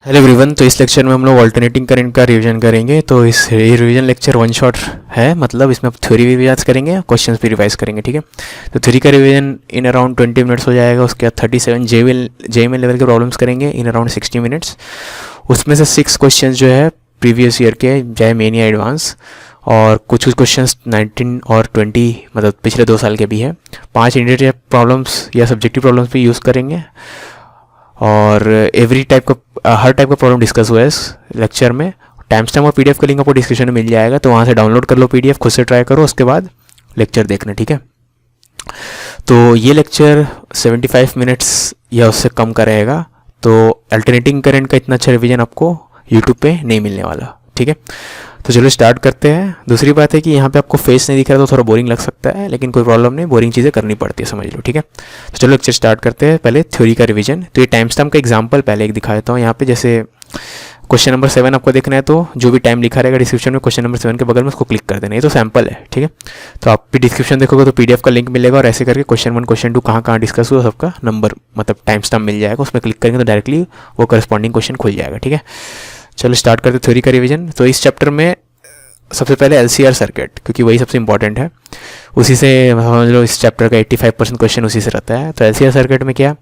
Hello everyone. तो इस lecture में हम लोग ऑल्टरनेटिंग करंट का रिवीजन करेंगे। तो इस रिवीजन लेक्चर वन शॉट है, मतलब इसमें थ्योरी भी रिवाइज करेंगे, क्वेश्चंस भी रिवाइज करेंगे। ठीक है, तो थ्योरी का रिवीजन इन अराउंड 20 मिनट्स हो जाएगा। उसके बाद 37 जेईएमएल लेवल के प्रॉब्लम्स करेंगे इन अराउंड 60 मिनट्स। उसमें से 6 क्वेश्चन जो है प्रीवियस ईयर के, चाहे मेन या एडवांस, और कुछ क्वेश्चन 19 और 20 मतलब पिछले 2 साल के भी है। 5 इंडिया प्रॉब्लम्स या सब्जेक्टिव प्रॉब्लम्स भी यूज़ करेंगे, और एवरी टाइप का हर टाइप का प्रॉब्लम डिस्कस हुआ है इस लेक्चर में। टाइम स्टैम्प और पीडीएफ का लिंक आपको डिस्क्रिप्शन में मिल जाएगा, तो वहाँ से डाउनलोड कर लो पीडीएफ, खुद से ट्राई करो, उसके बाद लेक्चर देखना। ठीक है, तो ये लेक्चर 75 मिनट्स या उससे कम का रहेगा। तो अल्टरनेटिंग करंट का इतना अच्छा रिवीजन आपको यूट्यूब पे नहीं मिलने वाला। ठीक है, तो चलो स्टार्ट करते हैं। दूसरी बात है कि यहाँ पे आपको फेस नहीं दिख रहा तो थोड़ा बोरिंग लग सकता है, लेकिन कोई प्रॉब्लम नहीं, बोरिंग चीज़ें करनी पड़ती है, समझ लो। ठीक है, तो चलो लेक्चर स्टार्ट करते हैं। पहले थ्योरी का रिवीजन। तो ये टाइम स्टैम्प का एग्जांपल पहले एक दिखा देता हूँ यहाँ पे। जैसे क्वेश्चन नंबर 7 आपको देखना है, तो जो भी टाइम लिखा रहेगा डिस्क्रिप्शन में क्वेश्चन नंबर 7 के बगल में उसको क्लिक कर देना। ये तो सैम्पल है। ठीक है, तो आप भी डिस्क्रिप्शन देखोगे तो पीडीएफ का लिंक मिलेगा, और ऐसे करके क्वेश्चन 1 क्वेश्चन 2 कहाँ कहाँ डिस्कस हुआ सबका नंबर मतलब टाइम स्टैम्प मिल जाएगा। उसमें क्लिक करेंगे तो डायरेक्टली वो करस्पॉन्डिंग क्वेश्चन खुल जाएगा। ठीक है, चलो स्टार्ट करते थ्योरी का रिवीजन। तो इस चैप्टर में सबसे पहले एलसीआर सर्किट, क्योंकि वही सबसे इंपॉर्टेंट है, उसी से समझ लो इस चैप्टर का 85% क्वेश्चन उसी से रहता है। तो एलसीआर सर्किट में क्या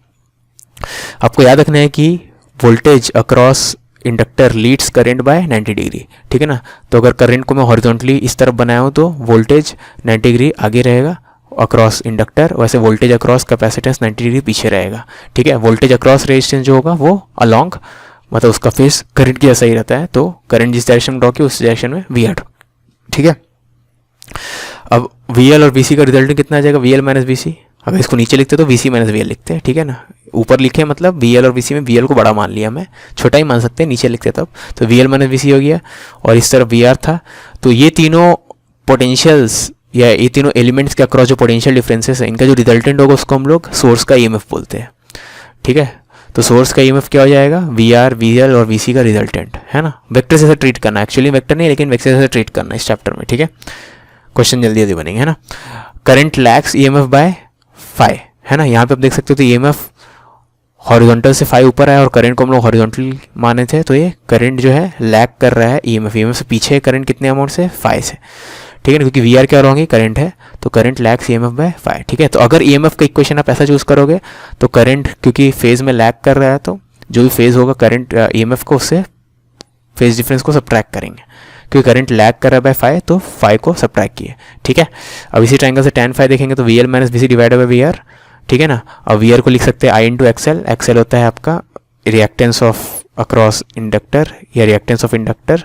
आपको याद रखना है कि voltage across inductor leads current by 90 degree. ठीक है ना, तो अगर करंट को मैं हॉरिजॉन्टली इस तरफ बनाया हूँ तो वोल्टेज 90 डिग्री आगे रहेगा अक्रॉस इंडक्टर, वैसे वोल्टेज अक्रॉस कैपेसिटेंस 90 डिग्री पीछे रहेगा। ठीक है, वोल्टेज अक्रॉस रेजिस्टेंस जो होगा वो अलॉन्ग मतलब उसका फेस करंट की ऐसा ही रहता है। तो करंट जिस डायरेक्शन में ड्रॉ की उस डायरेक्शन में वी आर। ठीक है, अब वी एल और वी सी का रिजल्ट कितना आ जाएगा, V L minus V C. अगर इसको नीचे लिखते तो V C minus V L लिखते हैं। ठीक है ना, ऊपर लिखे मतलब वी एल और वी सी में वी एल को बड़ा मान लिया, मैं छोटा ही मान सकते हैं, नीचे लिखते तब तो वी एल माइनस वी सी हो गया, और इस तरफ वी आर था। तो ये तीनों पोटेंशियल्स या ये तीनों एलिमेंट्स के अक्रॉस जो पोटेंशियल डिफरेंसेस है, इनका जो रिजल्टेंट होगा उसको हम लोग सोर्स का ईएमएफ बोलते हैं। ठीक है, तो सोर्स का ईएमएफ क्या हो जाएगा, वी आर, वी एल और वी सी का रिजल्टेंट है ना। वेक्टर से ट्रीट करना, एक्चुअली वेक्टर नहीं लेकिन वेक्टर से ट्रीट करना इस चैप्टर में। ठीक है, क्वेश्चन जल्दी जल्दी बनेंगे है ना। Current lags EMF by phi है ना। यहाँ पे आप देख सकते हो तो ईएमएफ हॉरिजॉन्टल से फाई ऊपर है और करंट को हम लोग हॉरिजॉन्टल माने थे, तो ये करंट जो है लैग कर रहा है ईएमएफ से पीछे करंट कितने अमाउंट से, फाई से। ठीक है ना, क्योंकि वी आर क्या होंगे, करंट है, तो current lags EMF by phi. ठीक है, तो अगर ईएमएफ का इक्वेशन आप ऐसा चूज करोगे तो करंट क्योंकि फेज में लैग कर रहा है, तो जो भी फेज होगा करंट ईएमएफ को उससे फेज डिफरेंस को सब्ट्रैक्ट करेंगे, क्योंकि करंट लैग कर रहा है बाय फाई, तो फाई को सब्ट्रैक्ट किए। ठीक है, अब इसी ट्रायंगल से tan फाई देखेंगे तो V L minus V C divided by V R. ठीक है ना, अब वी आर को लिख सकते हैं आई इंटू एक्सएल। एक्सएल होता है आपका रिएक्टेंस ऑफ अक्रॉस इंडक्टर या रिएक्टेंस ऑफ इंडक्टर।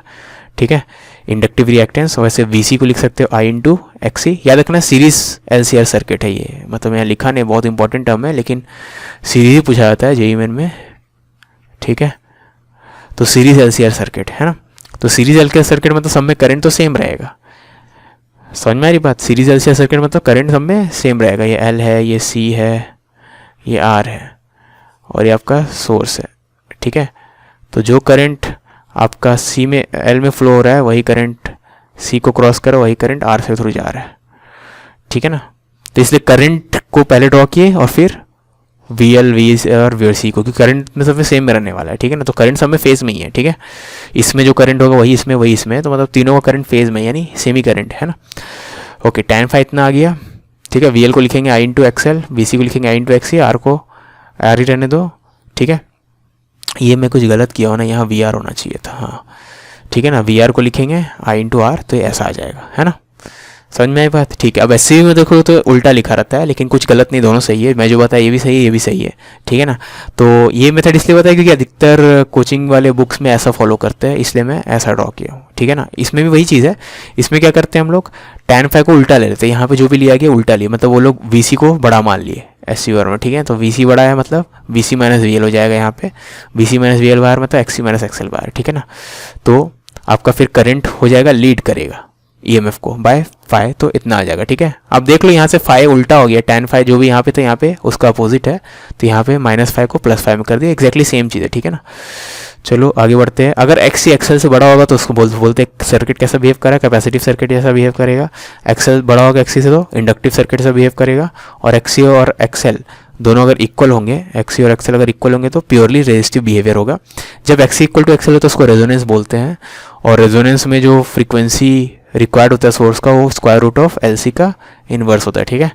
ठीक है, इंडक्टिव रिएक्टेंस। वैसे वी सी को लिख सकते हो आई इंटू एक्सी। याद रखना सीरीज एलसीआर सर्किट है ये, मतलब यहाँ लिखा नहीं, बहुत इंपॉर्टेंट टर्म है, लेकिन सीरीज ही पूछा जाता है जेईई मेन में। ठीक है, तो सीरीज एलसीआर सर्किट है ना। तो सीरीज एलसीआर सर्किट में तो सब में करंट तो सेम रहेगा, समझ में आ रही बात। सीरीज एलसीआर सर्किट में तो करंट सब में सेम रहेगा, ये एल है, ये सी है, ये आर है, और ये आपका सोर्स है। ठीक है, तो जो करंट आपका सी में एल में फ्लो हो रहा है वही करंट सी को क्रॉस कर वही करंट आर से थ्रू जा रहा है। ठीक है ना, तो इसलिए करंट को पहले ड्रॉ किए और फिर वी एल, वी और वी सी को, क्योंकि करंट में सब में सेम में रहने वाला है। ठीक है ना, तो करंट सब में फेज में ही है। ठीक है, इसमें जो करंट होगा वही इसमें है, तो मतलब तीनों का करंट फेज में यानी सेमी करंट है ना। ओके, tan फाई इतना आ गया। ठीक है, वी एल को लिखेंगे आई इंटू एक्सएल, वी सी को लिखेंगे आई इंटू एक्सी, आर को आर ही रहने दो। ठीक है, ये मैं कुछ गलत किया हो ना, यहाँ वी आर होना चाहिए था। हाँ ठीक है ना, वी आर को लिखेंगे आई इंटू आर, तो ये ऐसा आ जाएगा है ना। समझ में आई बात। ठीक है, अब ऐसे भी में देखो तो उल्टा लिखा रहता है, लेकिन कुछ गलत नहीं, दोनों सही है। मैं जो बताया ये भी सही है, ये भी सही है। ठीक है ना, तो ये मेथड इसलिए बताया क्योंकि अधिकतर कोचिंग वाले बुक्स में ऐसा फॉलो करते हैं, इसलिए मैं ऐसा ड्रॉ किया हूँ। ठीक है ना, इसमें भी वही चीज़ है। इसमें क्या करते हैं हम लोग, tan फाई को उल्टा ले लेते हैं। यहाँ पे जो भी लिया गया उल्टा लिया, मतलब वो लोग वी सी को बड़ा मान लिए एस सी बार में। ठीक है, तो वी सी बड़ा है मतलब V C minus V L हो जाएगा यहाँ पे, V C minus V L bar मतलब X C minus XL bar. ठीक है ना, तो आपका फिर करंट हो जाएगा लीड करेगा ईएमएफ को बाय फाई, तो इतना आ जाएगा। ठीक है, अब देख लो यहाँ से फाई उल्टा हो गया, tan फाई जो भी यहाँ पे तो यहाँ पे उसका अपोजिट है, तो यहाँ पे माइनस फाई को प्लस फाई में कर दिया, एक्जैक्टली सेम चीज़ है। ठीक है ना, चलो आगे बढ़ते हैं। अगर एक्स सी एक्सएल से बड़ा होगा तो उसको बोलते हैं सर्किट कैसा बिहेव करा, कैपेसिटिव सर्किट जैसा बिहेव करेगा। एक्सएल बड़ा होगा एक्सी से तो इंडक्टिव सर्किट से बिहेव करेगा, और एक्सी और एक्सएल दोनों अगर इक्वल होंगे, एक्सी और एक्सएल अगर इक्वल होंगे तो प्योरली रेजिस्टिव बिहेवियर होगा। जब एक्सी इक्वल टू एक्सएल हो तो उसको रेजोनेंस बोलते हैं, और रेजोनेंस में जो फ्रीक्वेंसी रिक्वायर्ड होता है सोर्स का वो square root of L C का इन्वर्स होता है, ठीक है।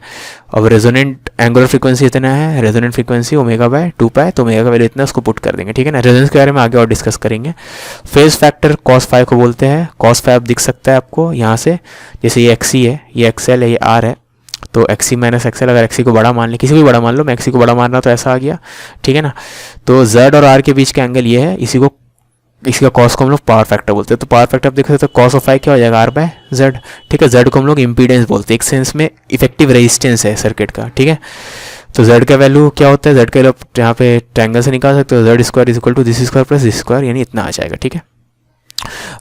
अब रेजोनेंट एंगुलर फ्रीक्वेंसी इतना है, रेजोनेंट फ्रीक्वेंसी ओमेगा बाय 2 पाई, तो ओमेगा का वैल्यू इतना, उसको पुट कर देंगे, ठीक है ना। रेजोनेंस के बारे में आगे और डिस्कस करेंगे। फेज फैक्टर कॉस फाई को बोलते हैं। कॉस फाई दिख सकता है आपको यहाँ से, जैसे ये एक्सी है, ये एक्सएल है, ये आर है, तो एक्सी माइनस एक्सएल, अगर एक्सी को बड़ा मान लें, किसी को भी बड़ा मान लो, मैं एक्सी को बड़ा मान रहा तो ऐसा आ गया, ठीक है ना। तो जेड और आर के बीच का एंगल ये है, इसी को, इसका कॉस को हम लोग पावर फैक्टर बोलते हैं। तो पावर फैक्टर आप देख सकते हो, कॉस ऑफ फाई क्या हो जाएगा, आर बाय जेड, ठीक है। जेड को हम लोग इम्पीडेंस बोलते हैं, एक सेंस में इफेक्टिव रेजिस्टेंस है सर्किट का, ठीक है। तो जेड का वैल्यू क्या होता है, जेड का वैल्यू यहाँ पे ट्रायंगल से निकाल सकते हो, Z square is equal to this square plus this square, यानी इतना आ जाएगा, ठीक है।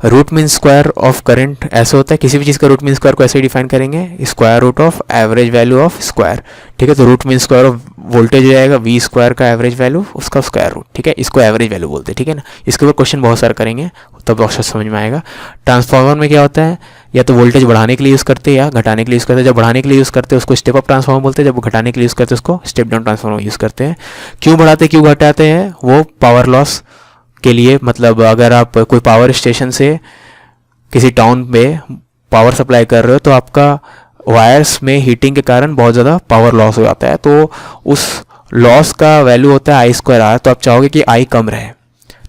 Root mean square of current ऐसे होता है, किसी भी चीज़ का रूट मीन स्क्वायर को ऐसे डिफाइन करेंगे, square root of average value of square, ठीक है। तो root mean square of voltage हो जाएगा वी स्क्वायर का एवरेज वैल्यू, उसका स्क्वायर रूट, ठीक है। इसको एवरेज वैल्यू बोलते हैं, ठीक है ना। इसके ऊपर क्वेश्चन बहुत सारे करेंगे तब बहुत समझ में आएगा। ट्रांसफार्मर में क्या होता है, या तो वोल्टेज बढ़ाने के लिए यूज़ करते हैं या घटाने के लिए यूज़ करते हैं। जब बढ़ाने के लिए यूज़ करते हैं उसको स्टेप अप ट्रांसफार्मर बोलते हैं, जब घटाने के लिए यूज़ करते हैं उसको स्टेप डाउन ट्रांसफार्मर यूज़ करते हैं। क्यों बढ़ाते क्यों घटाते हैं, वो पावर लॉस के लिए, मतलब अगर आप कोई पावर स्टेशन से किसी टाउन में पावर सप्लाई कर रहे हो तो आपका वायर्स में हीटिंग के कारण बहुत ज़्यादा पावर लॉस हो जाता है, तो उस लॉस का वैल्यू होता है आई स्क्वायर आर। तो आप चाहोगे कि आई कम रहे,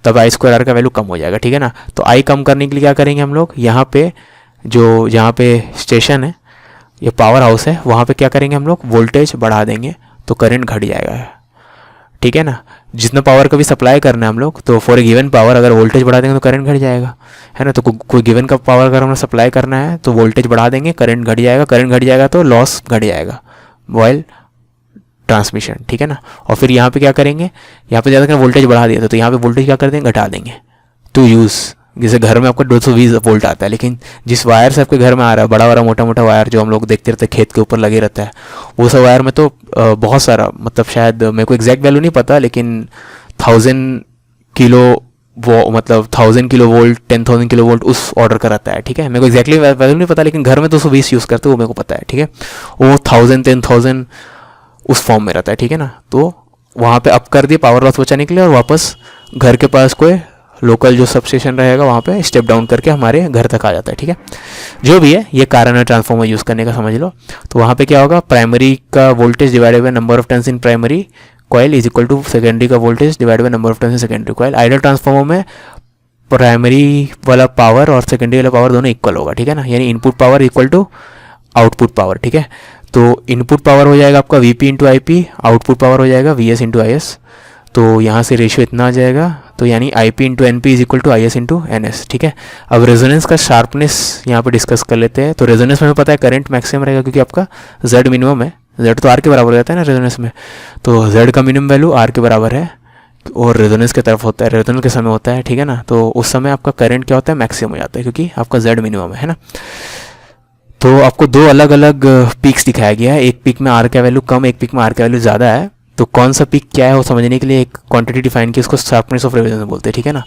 तब आई स्क्वायर आर का वैल्यू कम हो जाएगा, ठीक है ना। तो आई कम करने के लिए क्या करेंगे हम लोग, यहाँ पे जो जहाँ पे स्टेशन है, ये पावर हाउस है, वहाँ पे क्या करेंगे हम लोग, वोल्टेज बढ़ा देंगे तो करंट घट जाएगा, ठीक है ना। जितना पावर का भी सप्लाई करना है हम लोग, तो फॉर ए गिवन पावर अगर वोल्टेज बढ़ा देंगे तो करंट घट जाएगा, है ना। तो कोई गिवन का पावर अगर हमें सप्लाई करना है तो वोल्टेज बढ़ा देंगे, करंट घट जाएगा, करंट घट जाएगा तो लॉस घट जाएगा वाइल ट्रांसमिशन, ठीक है ना। और फिर यहाँ पे क्या करेंगे, यहाँ पे ज़्यादा वोल्टेज बढ़ा दिया तो यहाँ पे वोल्टेज क्या कर देंगे, घटा देंगे टू यूज़। जैसे घर में आपका 220 वोल्ट आता है, लेकिन जिस वायर से आपके घर में आ रहा है, बड़ा बड़ा मोटा मोटा वायर जो हम लोग देखते रहते हैं खेत के ऊपर लगे रहता है, वो सब वायर में तो बहुत सारा, मतलब शायद मेरे को एग्जैक्ट वैल्यू नहीं पता, लेकिन 1000 किलो वो, मतलब 1000 किलो वोल्ट, 10,000 किलो वोल्ट उस ऑर्डर का रहता है, ठीक है। मेरे को एग्जैक्टली वैल्यू नहीं पता, लेकिन घर में 220 यूज़ करते हैं वो मेरे को पता है, ठीक है। वो 1000 10,000 उस फॉर्म में रहता है, ठीक है ना। तो वहाँ पे अप कर दिए पावर लॉस बचाने के लिए, और वापस घर के पास कोई लोकल जो सब स्टेशन रहेगा वहाँ पे स्टेप डाउन करके हमारे घर तक आ जाता है, ठीक है। जो भी है ये कारण है ट्रांसफार्मर यूज़ करने का, समझ लो। तो वहाँ पे क्या होगा, प्राइमरी का voltage divided by number of turns in primary coil is equal to secondary का voltage divided by number of turns in secondary coil. Ideal transformer में प्राइमरी वाला पावर और सेकेंडरी वाला पावर दोनों इक्वल होगा, ठीक है ना। यानी input power equal to output power, ठीक है। तो इनपुट पावर हो जाएगा आपका V P into I P, output power हो जाएगा वी एस इंटू आई एस। तो यहाँ से रेशियो इतना आ जाएगा, तो यानी I P into N P is equal to I S into N S, ठीक है। अब रेजोनेंस का शार्पनेस यहाँ पे डिस्कस कर लेते हैं। तो रेजोनेंस में हमें पता है करंट मैक्सिमम रहेगा, क्योंकि आपका जेड मिनिमम है, जेड तो आर के बराबर हो जाता है ना रेजोनेंस में, तो जेड का मिनिमम वैल्यू आर के बराबर है, और रेजोनेंस की तरफ होता है, रेजोनेंस के समय होता है, ठीक है ना। तो उस समय आपका करंट क्या होता है, मैक्सिमम हो जाता है, क्योंकि आपका जेड मिनिमम है ना। तो आपको दो अलग अलग पीक्स दिखाया गया है, एक पीक में आर का वैल्यू कम, एक पीक में आर का वैल्यू ज़्यादा है। तो कौन सा पीक क्या है वो समझने के लिए एक क्वांटिटी डिफाइन की, उसको शार्पनेस ऑफ रेजोनेंस बोलते हैं, ठीक है ना।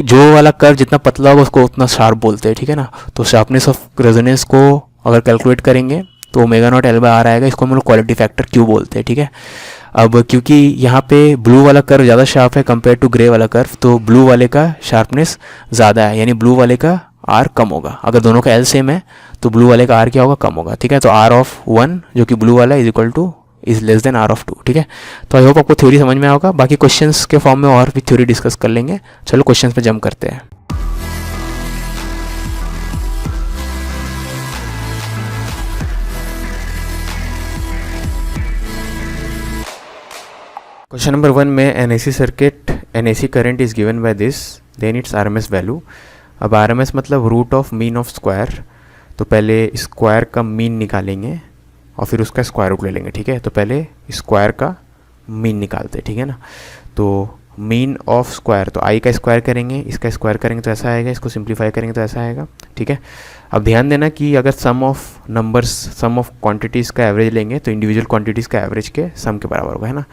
जो वाला कर्व जितना पतला होगा उसको उतना शार्प बोलते हैं, ठीक है ना। तो शार्पनेस ऑफ रेजोनेंस को अगर कैलकुलेट करेंगे तो omega naught L by R आएगा, इसको हम लोग क्वालिटी फैक्टर क्यू बोलते हैं, ठीक है। अब क्योंकि यहाँ पे ब्लू वाला कर्व ज़्यादा शार्प है कंपेयर टू ग्रे वाला कर्व, तो ब्लू वाले का शार्पनेस ज़्यादा है, यानी ब्लू वाले का आर कम होगा। अगर दोनों का एल सेम है तो ब्लू वाले का आर क्या होगा, कम होगा, ठीक है। तो आर ऑफ 1 जो कि ब्लू वाला is equal to is less than R of 2, ठीक है। तो आई होप आपको थ्योरी समझ में आया होगा। बाकी क्वेश्चंस के फॉर्म में और भी थ्योरी डिस्कस कर लेंगे। चलो क्वेश्चंस पे जंप करते हैं। क्वेश्चन नंबर 1 में an A C circuit, an A C current is given by this, then it's R M S value. अब आर एम एस मतलब root of mean of square, तो पहले स्क्वायर का mean निकालेंगे और फिर उसका स्क्वायर रूट ले लेंगे, ठीक है। तो पहले स्क्वायर का मीन निकालते हैं, ठीक है ना। तो मीन ऑफ स्क्वायर, तो आई का स्क्वायर करेंगे, इसका स्क्वायर करेंगे तो ऐसा आएगा, इसको सिंप्लीफाई करेंगे तो ऐसा आएगा, ठीक है। अब ध्यान देना कि अगर sum of numbers, sum of quantities का एवरेज लेंगे तो इंडिविजुअल क्वांटिटीज़ का एवरेज के सम के बराबर होगा, है ना।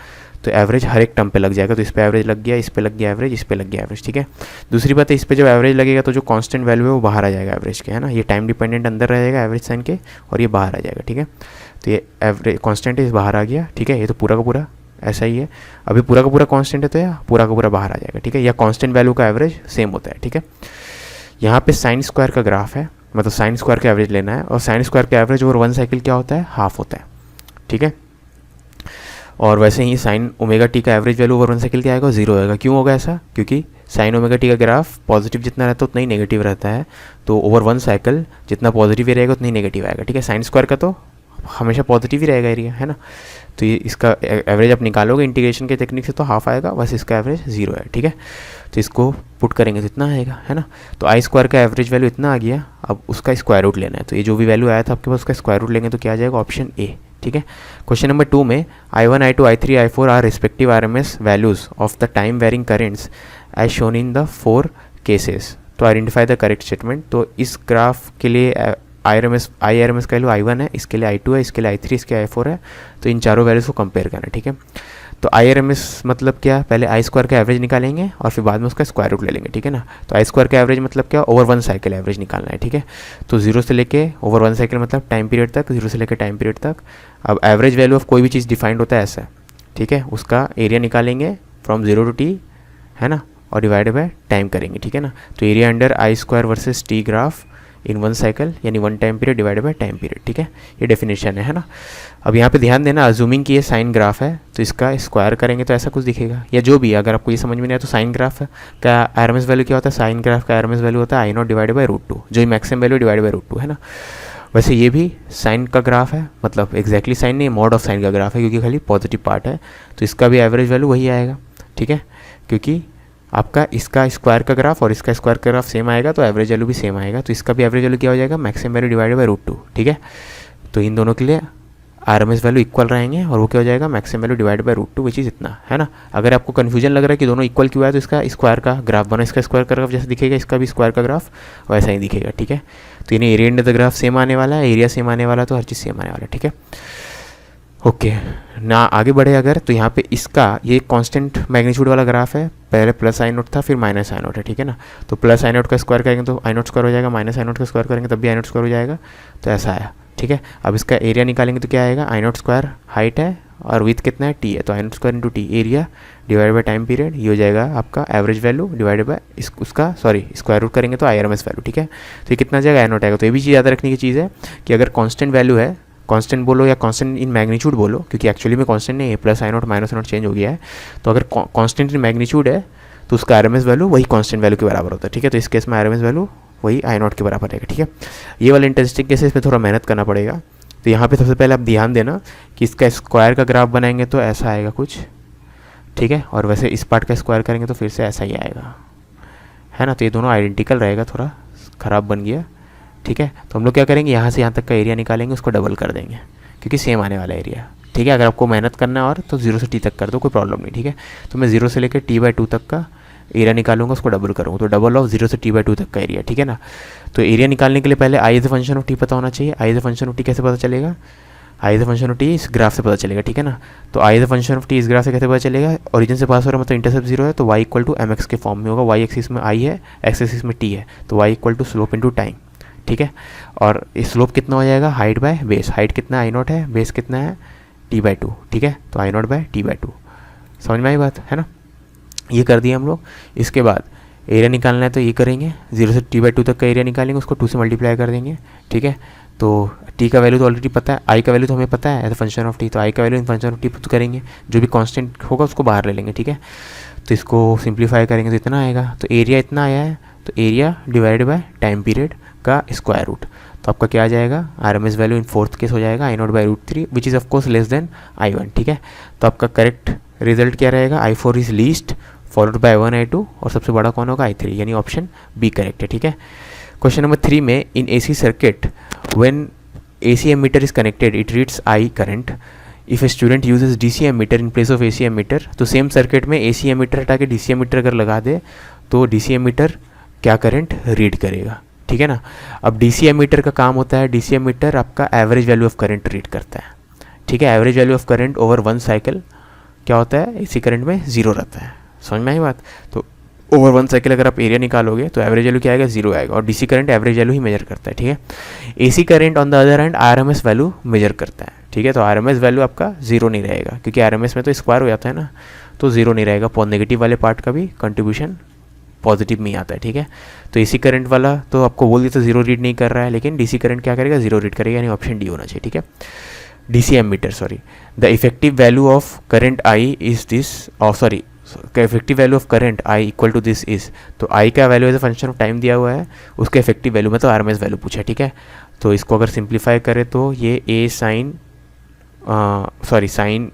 तो एवरेज हर एक टर्म पे लग जाएगा, तो इस पे एवरेज लग गया, इस पे लग गया एवरेज, इस पे लग गया एवरेज, ठीक है। दूसरी बात है, इस पे जब एवरेज लगेगा तो जो कांस्टेंट वैल्यू है वो बाहर आ जाएगा एवरेज के, है ना। ये टाइम डिपेंडेंट अंदर रहेगा एवरेज साइन के, और ये बाहर आ जाएगा, ठीक है। तो ये एवरेज कांस्टेंट है, बाहर आ गया, ठीक है। ये तो पूरा का पूरा ऐसा ही है। अभी पूरा का पूरा कांस्टेंट है तो या पूरा का पूरा बाहर आ जाएगा, ठीक है, या कांस्टेंट वैल्यू का एवरेज सेम होता है, ठीक है। यहाँ पे साइन स्क्वायर का ग्राफ है, मतलब साइन स्क्वायर का एवरेज लेना है, और साइन स्क्वायर का एवरेज ओवर 1 साइकिल क्या होता है, हाफ होता है, ठीक है। और वैसे ही साइन ओमेगा टी का एवरेज वैल्यू ओवर 1 साइकिल क्या आएगा, 0 आएगा। क्यों होगा ऐसा, क्योंकि साइन ओमेगा टी का ग्राफ पॉजिटिव जितना रहता है उतना ही नेगेटिव रहता है, तो ओवर 1 साइकिल जितना पॉजिटिव ही रहेगा उतना ही नेगेटिव आएगा, ठीक है। साइन स्क्वायर का तो हमेशा पॉजिटिव ही रहेगा एरिया, है ना। तो ये इसका एवरेज आप निकालोगे इंटीग्रेशन के टेक्निक से तो हाफ आएगा, बस इसका एवरेज 0 है, ठीक है। तो इसको पुट करेंगे तो इतना आएगा, है ना। तो आई स्क्वायर का एवरेज वैल्यू इतना आ गया, अब उसका स्क्वायर रूट लेना है, तो ये जो भी वैल्यू आया था आपके पास उसका स्क्वायर रूट लेंगे तो क्या आ जाएगा, ऑप्शन ए, ठीक है। क्वेश्चन नंबर 2 में I1, I2, I3, I4 are respective RMS values of the time varying currents as shown in the 4 cases, तो आइडेंटिफाई द करेक्ट स्टेटमेंट। तो इस ग्राफ के लिए IRMS का वैल्यू I1 है, इसके लिए I2 है, इसके लिए I3, इसके I4 है, तो इन चारों वैल्यूज़ को कंपेयर करना है, ठीक है। तो IRMS मतलब क्या, पहले आई स्क्वायर का एवरेज निकालेंगे और फिर बाद में उसका स्क्वायर रूट ले लेंगे, ठीक है ना। तो आई स्क्वायर का एवरेज मतलब क्या, ओवर 1 साइकिल एवरेज निकालना है, ठीक है। तो 0 से लेके ओवर 1 साइकिल मतलब टाइम पीरियड तक, 0 से लेके टाइम पीरियड तक। अब एवरेज वैल्यू ऑफ कोई भी चीज़ डिफाइंड होता है ऐसा, ठीक है, उसका एरिया निकालेंगे फ्रॉम 0 टू t, है ना, और डिवाइड बाय टाइम करेंगे, ठीक है ना। तो एरिया अंडर आई स्क्वायर वर्सेस टी ग्राफ इन 1 साइकिल यानी 1 time period divide by time period, ठीक है, ये डेफिनेशन है ना। अब यहाँ पे ध्यान देना, अज्यूमिंग कि ये साइन ग्राफ है तो इसका स्क्वायर करेंगे तो ऐसा कुछ दिखेगा, या जो भी, अगर आपको ये समझ में नहीं आया तो साइन ग्राफ है का आरएमएस वैल्यू क्या होता है, साइन ग्राफ का आरएमएस वैल्यू होता है आई नॉट डिवाइड बाय √2, जो मैक्सिमम वैल्यू डिवाइड बाय √2 है ना। वैसे ये भी साइन का ग्राफ है, मतलब एग्जैक्टली साइन नहीं, मॉड ऑफ साइन का ग्राफ है, क्योंकि खाली पॉजिटिव पार्ट है, तो इसका भी एवरेज वैल्यू वही आएगा, ठीक है, क्योंकि आपका इसका स्क्वायर का ग्राफ और इसका स्क्वायर का ग्राफ सेम आएगा तो एवरेज वैल्यू भी सेम आएगा, तो इसका भी एवरेज वैल्यू क्या हो जाएगा, मैक्सिमम वैल्यू डिवाइडेड बाय √2, ठीक है। तो इन दोनों के लिए आरएमएस वैल्यू इक्वल रहेंगे और वो क्या हो जाएगा, maximum value divided bye √2, which is इतना, है ना। अगर आपको कन्फ्यूजन लग रहा है कि दोनों इक्वल क्यों है, तो इसका स्क्वायर का ग्राफ बना, इसका स्क्वायर का ग्राफ जैसे दिखेगा इसका भी स्क्वायर का ग्राफ वैसा ही दिखेगा, ठीक है। तो यानी एरिया इंडर द ग्राफ सेम आने वाला है, एरिया सेम आने वाला है, तो हर चीज़ सेम आने वाला है, ठीक है। ओके ना, आगे बढ़े अगर, तो यहाँ पे इसका ये कांस्टेंट मैग्नीट्यूड वाला ग्राफ है, पहले प्लस आई नोट था फिर माइनस आई नोट है, ठीक है ना। तो प्लस आई नोट का स्क्वायर करेंगे तो आई नोट स्क्वायर हो जाएगा, माइनस आई नोट का स्क्वायर करेंगे तब भी आई नोट स्क्वायर हो जाएगा, तो ऐसा आया, ठीक है। अब इसका एरिया निकालेंगे तो क्या आएगा, आई नोट स्क्वायर हाइट है और विथ कितना है, टी है, तो I naught square into T, area divide by time period, ये हो जाएगा आपका एवरेज वैल्यू डिवाइडेड बाय उसका स्क्वायर रूट करेंगे तो IRMS वैल्यू, ठीक है। तो ये कितना जाएगा, आई नोट आएगा। तो ये भी चीज़ याद रखने की चीज़ है कि अगर कॉन्स्टेंट वैल्यू है, कांस्टेंट बोलो या कांस्टेंट इन मैग्नीट्यूड बोलो, क्योंकि एक्चुअली में कांस्टेंट नहीं है, प्लस आई नोट माइनस आई नोट चेंज हो गया है, तो अगर कांस्टेंट इन मैग्नीट्यूड है तो उसका आरएमएस वैल्यू वही कांस्टेंट वैल्यू के बराबर होता है, ठीक है। तो इस केस में आरएमएस वैल्यू वही आई नोट के बराबर रहेगा, ठीक है। ये वाला इंटरेस्टिंग केस है, इसमें थोड़ा मेहनत करना पड़ेगा। तो यहाँ पे सबसे पहले आप ध्यान देना कि इसका स्क्वायर का ग्राफ बनाएंगे तो ऐसा आएगा कुछ, ठीक है, और वैसे इस पार्ट का स्क्वायर करेंगे तो फिर से ऐसा ही आएगा, है ना। तो ये दोनों आइडेंटिकल रहेगा, थोड़ा ख़राब बन गया, ठीक है। तो हम लोग क्या करेंगे, यहाँ से यहाँ तक का एरिया निकालेंगे, उसको डबल कर देंगे क्योंकि सेम आने वाला एरिया, ठीक है। अगर आपको मेहनत करना है और तो 0 से t तक कर दो, कोई प्रॉब्लम नहीं, ठीक है। तो मैं 0 से लेकर t/2 तक का एरिया निकालूंगा, उसको डबल करूँगा, तो डबल ऑफ 0 से t/2 तक का एरिया, ठीक है ना। तो एरिया निकालने के लिए पहले I as a function of t पता होना चाहिए। I as a function of t कैसे पता चलेगा, I as a function of t इस ग्राफ से पता चलेगा, ठीक है ना। तो I as a function of t इस ग्राफ से कैसे पता चलेगा, ओरिजिन से पास हो रहा है मतलब इंटरसेप्ट 0 है, तो y = mx के फॉर्म में होगा, y एक्सिस में i है, x एक्सिस में t है, तो y = स्लोप इंटू टाइम, ठीक है। और इस स्लोप कितना हो जाएगा, हाइट बाय बेस, हाइट कितना आई नोट है, बेस कितना है t/2, ठीक है। तो आई नोट बाय t/2, समझ में आई बात, है ना। ये कर दिया हम लोग। इसके बाद एरिया निकालना है तो ये करेंगे, 0 से t/2 तक का एरिया निकालेंगे, उसको 2 से मल्टीप्लाई कर देंगे, ठीक है। तो t का वैल्यू तो ऑलरेडी पता है, i का वैल्यू तो हमें पता है as a function of t, तो i का value in function of t put करेंगे, जो भी कांस्टेंट होगा उसको बाहर ले लेंगे, ठीक है। तो इसको सिंप्लीफाई करेंगे तो इतना आएगा, तो एरिया इतना आया है, तो area divided by time period का स्क्वायर रूट, तो आपका क्या आ जाएगा, RMS value in fourth case हो जाएगा I naught by √3 which is of course less than i1, ठीक है। तो आपका करेक्ट रिजल्ट क्या रहेगा, i4 is least followed by i1 i2 और सबसे बड़ा कौन होगा, i3, यानी ऑप्शन बी करेक्ट है, ठीक है। क्वेश्चन नंबर 3 में in AC circuit when AC ammeter is connected it reads I current, if a student uses DC ammeter in place of AC ammeter, तो सेम सर्किट में AC ammeter हटा के DC ammeter अगर लगा दे तो DC ammeter क्या current read करेगा, ठीक है ना। अब DC एमीटर का काम होता है, DC एमीटर आपका average value of current read करता है, ठीक है। Average value of current over 1 cycle क्या होता है, AC करंट में 0 रहता है, समझ में आई बात। तो ओवर 1 साइकिल अगर आप एरिया निकालोगे तो एवरेज वैल्यू क्या आएगा, 0 आएगा। और डीसी करंट एवरेज वैल्यू ही मेजर करता है, ठीक है। AC current on the other hand RMS value major करता है, ठीक है। तो आरएमएस वैल्यू आपका 0 नहीं रहेगा, क्योंकि आरएमएस में तो स्क्वायर हो जाता है ना, तो 0 नहीं रहेगा। नेगेटिव वाले पार्ट का भी कंट्रीब्यूशन पॉजिटिव में ही आता है, ठीक है। तो एसी करंट वाला तो आपको बोल दिया तो 0 रीड नहीं कर रहा है, लेकिन डीसी करंट क्या करेगा, 0 रीड करेगा, यानी ऑप्शन डी होना चाहिए, ठीक है। DC ammeter, sorry, the effective value of current I is this, sorry, effective value of current I equal to this is, तो आई का value as a function of time दिया हुआ है, उसका इफेक्टिव वैल्यू में तो आरएमएस वैल्यू पूछा है, ठीक है। तो इसको अगर सिंप्लीफाई करें तो ये A sine, sorry, sine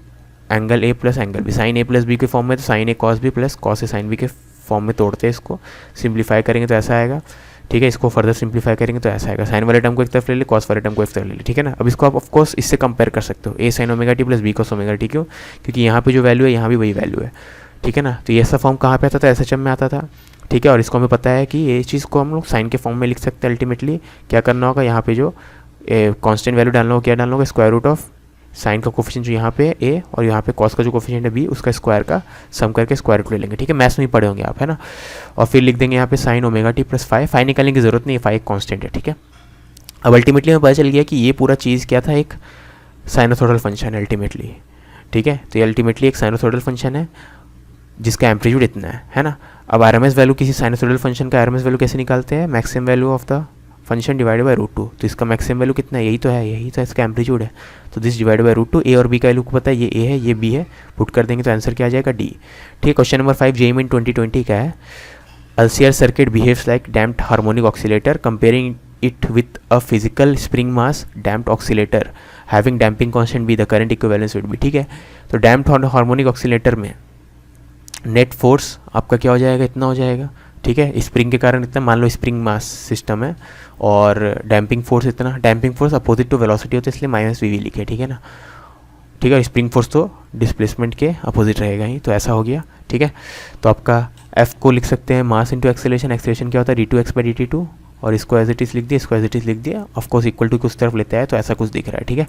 angle A plus angle B, sine A plus B के फॉर्म में, तो sine A cos B plus cos A sine B के फॉर्म में तोड़ते हैं इसको, सिंप्लीफाई करेंगे तो ऐसा आएगा, ठीक है। इसको फर्दर सिंप्लीफाई करेंगे तो ऐसा आएगा, साइन वाले टर्म को एक तरफ ले ली, कॉस वाले टर्म को एक तरफ ले ली, ठीक है ना। अब इसको आप ऑफकोर्स इससे कंपेयर कर सकते हो, A sine omega T plus B cos omega T, क्यों, क्योंकि यहाँ पे जो वैल्यू है यहाँ भी वही वैल्यू है, ठीक है ना। तो ये ऐसा फॉर्म कहाँ पे आता था, एसएचएम में आता था, ठीक है। और इसको हमें पता है कि ये चीज़ को हम लोग साइन के फॉर्म में लिख सकते हैं। अल्टीमेटली क्या करना होगा, यहाँ पे जो कांस्टेंट वैल्यू डालना होगा, क्या डालना होगा, स्क्वायर रूट ऑफ साइन का कोफिशिएंट जो यहाँ पे ए और यहाँ पे कॉस का जो कोफिशिएंट है बी, उसका स्क्वायर का सम करके स्क्वायर रूट ले लेंगे, ठीक है। मैथ्स में ही पढ़े होंगे आप, है ना। और फिर लिख देंगे यहाँ पे sine omega T plus phi निकालने की जरूरत नहीं है, फाई एक कॉन्स्टेंट है, ठीक है। अब अल्टीमेटली हमें पता चल गया कि ये पूरा चीज़ क्या था, एक साइनोसॉइडल फंक्शन है अल्टीमेटली, ठीक है। तो ये अल्टीमेटली एक साइनोसॉइडल फंक्शन है जिसका एम्पलीट्यूड इतना है ना। अब आरएमएस वैल्यू किसी साइनोसॉइडल फंक्शन का आरएमएस वैल्यू कैसे निकालते हैं, maximum value of the function divided by root 2, तो इसका मैक्सिमम वैल्यू कितना है, यही तो है, यही तो इसका एम्पलीट्यूड है, तो दिस डिवाइडेड बाय रूट 2। ए और बी का वैल्यू को पता है, ये ए है ये बी है, पुट कर देंगे तो आंसर क्या आ जाएगा, डी, ठीक है। क्वेश्चन नंबर 5 जेईई 2020 का है, LCR circuit behaves like damped harmonic oscillator, comparing it with a physical spring mass damped oscillator having damping constant b, the current equivalence would be, ठीक है। तो damped harmonic oscillator में net force आपका क्या हो जाएगा, इतना हो जाएगा, ठीक है। स्प्रिंग के कारण इतना, मान लो स्प्रिंग मास सिस्टम है, और डैम्पिंग फोर्स इतना, damping force opposite to velocity होता है इसलिए माइनस वी लिखे, ठीक है ना, ठीक है। स्प्रिंग फोर्स तो डिस्प्लेसमेंट के अपोजिट रहेगा ही, तो ऐसा हो गया, ठीक है। तो आपका एफ को लिख सकते हैं मास इंटू एक्सेलरेशन, एक्सेलरेशन क्या होता है, d2x बाई dt2, और इसको एज इट इज लिख दिया, इसको एज इट इज लिख दिया, ऑफकोर्स इक्वल टू कुछ तरफ लेता है, तो ऐसा कुछ दिख रहा है, ठीक है।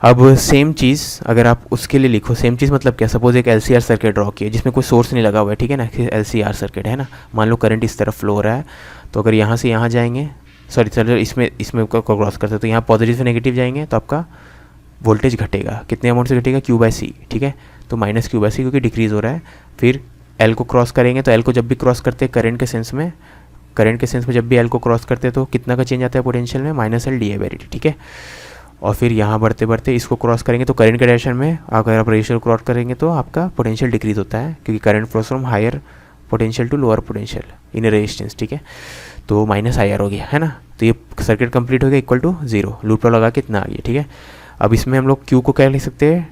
अब सेम चीज़ अगर आप उसके लिए लिखो, सेम चीज़ मतलब क्या, सपोज एक LCR सर्किट ड्रॉ किया जिसमें कोई सोर्स नहीं लगा हुआ है, ठीक है ना, LCR सर्किट है ना, मान लो करंट इस तरफ फ्लो हो रहा है, तो अगर यहाँ से यहाँ जाएंगे, सॉरी चलो इसमें क्रॉस करते, तो यहाँ पॉजिटिव से नेगेटिव जाएंगे तो आपका वोल्टेज घटेगा, कितने अमाउंट से घटेगा, Q/C, ठीक है। तो माइनस Q/C क्योंकि डिक्रीज़ हो रहा है। फिर L को क्रॉस करेंगे, तो L को जब भी क्रॉस करते हैं करंट के सेंस में जब भी L को क्रॉस करते हैं तो कितना का चेंज आता है पोटेंशियल में, -L dI/dt, ठीक है। और फिर यहाँ बढ़ते बढ़ते इसको क्रॉस करेंगे तो करंट के डायरेक्शन में अगर आप रेशियो क्रॉस करेंगे तो आपका पोटेंशियल डिक्रीज होता है, क्योंकि current flows from higher potential to lower potential in resistance, ठीक है। तो -IR हो गया, है ना। तो ये सर्किट कंप्लीट हो गया, इक्वल टू 0, लूप लगा के इतना आ गया, ठीक है। अब इसमें हम लोग Q को क्या लिख सकते हैं,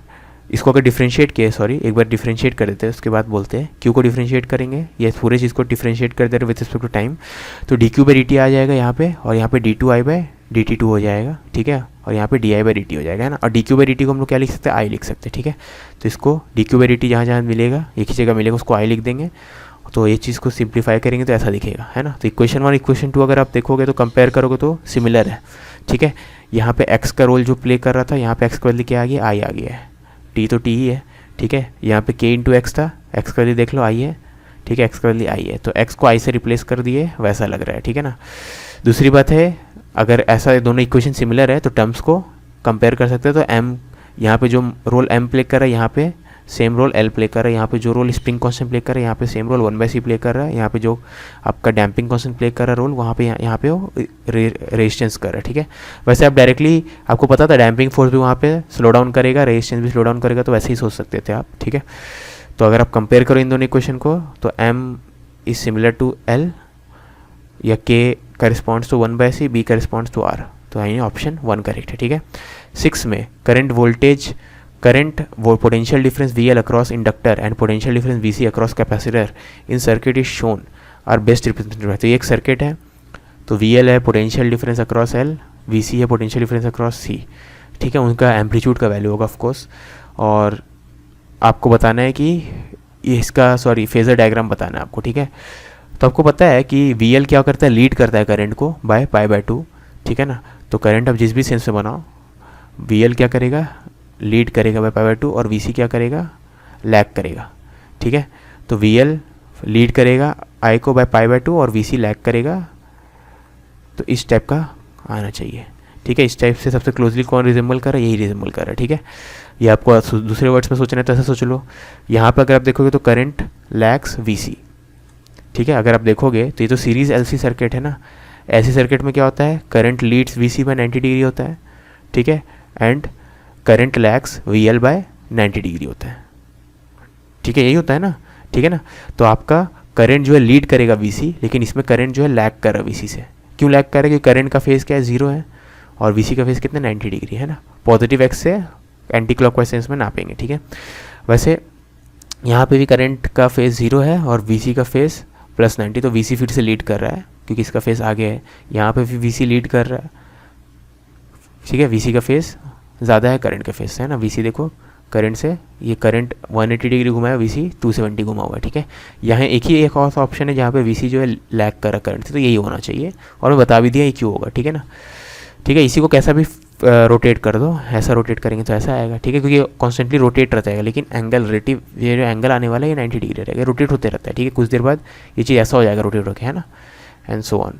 इसको अगर डिफ्रेंशिएट किया, सॉरी एक बार डिफ्रेंशिएट कर देते हैं उसके बाद बोलते हैं। Q को डिफ्रेंशिएट करेंगे, ये पूरे चीज़ को डिफ्रेंशिएट कर दे रहे विथ रिस्पेक्ट टू टाइम, तो dQ/dt आ जाएगा यहाँ पे, और यहाँ पे d2I/dt2 हो जाएगा, ठीक है। और यहाँ पे di/dt हो जाएगा, है ना। और dQ/dt को हम लोग क्या लिख सकते हैं, I लिख सकते हैं, ठीक है। तो इसको dQ/dt जहाँ जहाँ मिलेगा, एक ही जगह मिलेगा, उसको I लिख देंगे, तो ये चीज़ को सिंप्लीफाई करेंगे तो ऐसा दिखेगा, है ना। तो इक्वेशन 1 इक्वेशन 2 अगर आप देखोगे तो कंपेयर करोगे तो सिमिलर है, ठीक है। यहाँ पे x का रोल जो प्ले कर रहा था, यहाँ पे x का वैल्यू क्या आ गया, I आ गया है, t तो t ही है, ठीक है। यहाँ पे k इंटू एक्स था, x का वैल्यू देख लो I है, ठीक है, x का वैल्यू I है, तो x को I से रिप्लेस कर दिए, वैसा लग रहा है, ठीक है ना। दूसरी बात है, अगर ऐसा दोनों इक्वेशन सिमिलर है तो टर्म्स को कंपेयर कर सकते हैं, तो m यहाँ पे जो रोल m प्ले कर रहा है, यहाँ पे सेम रोल L प्ले कर रहा है, यहाँ पे जो रोल स्प्रिंग कांस्टेंट प्ले कर रहा है, यहाँ पे सेम रोल 1/c प्ले कर रहा है, यहाँ पे जो आपका डैम्पिंग कांस्टेंट प्ले कर रहा है रोल, वहाँ पे यहाँ पे वो रेजिस्टेंस कर रहा है, ठीक है। वैसे आप डायरेक्टली, आपको पता था डैम्पिंग फोर्स भी वहाँ पे स्लो डाउन करेगा, रेजिस्टेंस भी स्लो डाउन करेगा, तो वैसे ही सोच सकते थे आप, ठीक है। तो अगर आप कंपेयर करो इन दोनों इक्वेशन को, तो m is similar to L, या k corresponds to 1/c, b corresponds to r, तो यही ऑप्शन 1 करेक्ट है, ठीक है। 6 में current potential difference VL across inductor and potential difference VC across capacitor in circuit is shown are best representative. तो ये एक सर्किट है, तो VL है potential difference across L, VC है पोटेंशियल डिफरेंस अक्रॉस C, ठीक है। उनका एम्पलीट्यूड का वैल्यू होगा ऑफकोर्स, और आपको बताना है कि ये इसका फेजर डायग्राम बताना है आपको, ठीक है। तो आपको पता है कि VL क्या करता है, लीड करता है करंट को बाय π/2, ठीक है ना। तो करंट अब जिस भी सेंस में बनाओ, VL क्या करेगा, लीड करेगा बाय π/2, और VC क्या करेगा, लैग करेगा, ठीक है। तो VL लीड करेगा आई को बाय पाई बाय 2 और वी सी लैग करेगा, तो इस टाइप का आना चाहिए, ठीक है। इस टाइप से सबसे क्लोजली कौन रिजेंबल कर रहा है, यही रिजेंबल कर रहा है, ठीक है। ये आपको दूसरे वर्ड्स में सोचना है तो ऐसा सोच लो। यहाँ पर अगर आप देखोगे तो करंट लैग्स वी सी, ठीक है। अगर आप देखोगे तो ये तो सीरीज एलसी सर्किट है ना, ऐसी सर्किट में क्या होता है, current leads V C by 90 degree होता है, ठीक है, and current lags V L by 90 degree होता है, ठीक है, यही होता है ना, ठीक है ना। तो आपका करंट जो है लीड करेगा वी सी, लेकिन इसमें करंट जो है लैग कर रहा है वी सी से। क्यों लैग कर रहा है, क्योंकि करंट का फेज़ क्या है, 0 है, और वी सी का फेज़ कितना 90 डिग्री है ना। पॉजिटिव एक्स से एंटी क्लॉकवाइज सेंस में नापेंगे, ठीक है। वैसे यहाँ पे भी करंट का फेज़ 0 है और वी सी का फेज़ +90, तो वी सी फिर से लीड कर रहा है क्योंकि इसका फेज़ आगे है। यहाँ पे भी वी सी लीड कर रहा है, ठीक है, वी सी का फेज़ ज़्यादा है करंट के फेज़ से, है ना। वी सी देखो करंट से, ये करंट 180 डिग्री घुमा है, वी सी 270 घुमा हुआ है, ठीक है। यहाँ एक और ऑप्शन है जहाँ पे वी सी जो है लैग कर रहा है करंट से, तो यही होना चाहिए, और मैं बता भी दिया ये क्यों होगा, ठीक है ना। ठीक है, इसी को कैसा भी रोटेट कर दो, ऐसा रोटेट करेंगे तो ऐसा आएगा, ठीक है, क्योंकि कॉन्स्टेंटली रोटेट रहता है, लेकिन एंगल रिलेटिव ये जो एंगल आने वाला है ये 90 डिग्री रहेगा, रोटेट होते रहता है, ठीक है। कुछ देर बाद ये चीज़ ऐसा हो जाएगा रोटेट होकर, है ना, and so on.